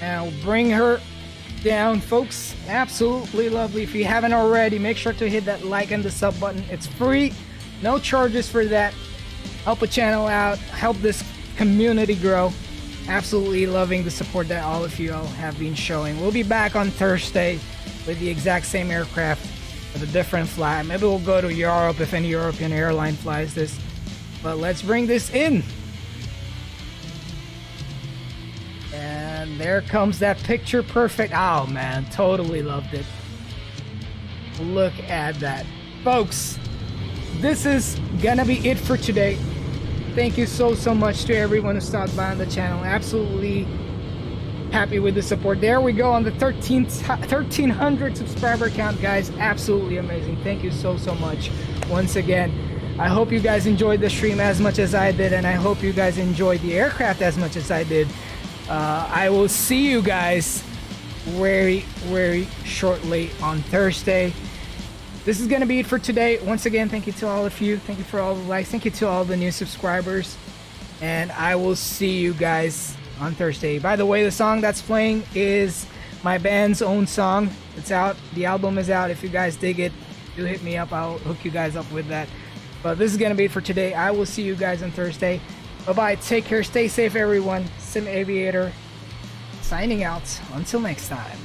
Now bring her down, folks. Absolutely lovely. If you haven't already, make sure to hit that like and the sub button. It's free, no charges for that. Help a channel out, help this community grow. Absolutely loving the support that all of you all have been showing. We'll be back on Thursday with the exact same aircraft with a different flight. Maybe we'll go to Europe if any European airline flies this. But let's bring this in. And there comes that picture perfect. Oh man, totally loved it. Look at that. Folks, this is gonna be it for today. Thank you so much to everyone who stopped by on the channel. Absolutely happy with the support. There we go on the 1300 subscriber count, guys. Absolutely amazing. Thank you so much once again. I hope you guys enjoyed the stream as much as I did, and I hope you guys enjoyed the aircraft as much as I did. I will see you guys very shortly on Thursday. This is gonna be it for today. Once again, thank you to all of you. Thank you for all the likes. Thank you to all the new subscribers, and I will see you guys on Thursday. By the way, the song that's playing is my band's own song. It's out. The album is out. If you guys dig it, do hit me up. I'll hook you guys up with that. But this is gonna be it for today. I will see you guys on Thursday. Bye-bye. Take care. Stay safe, everyone. Sim Aviator signing out. Until next time.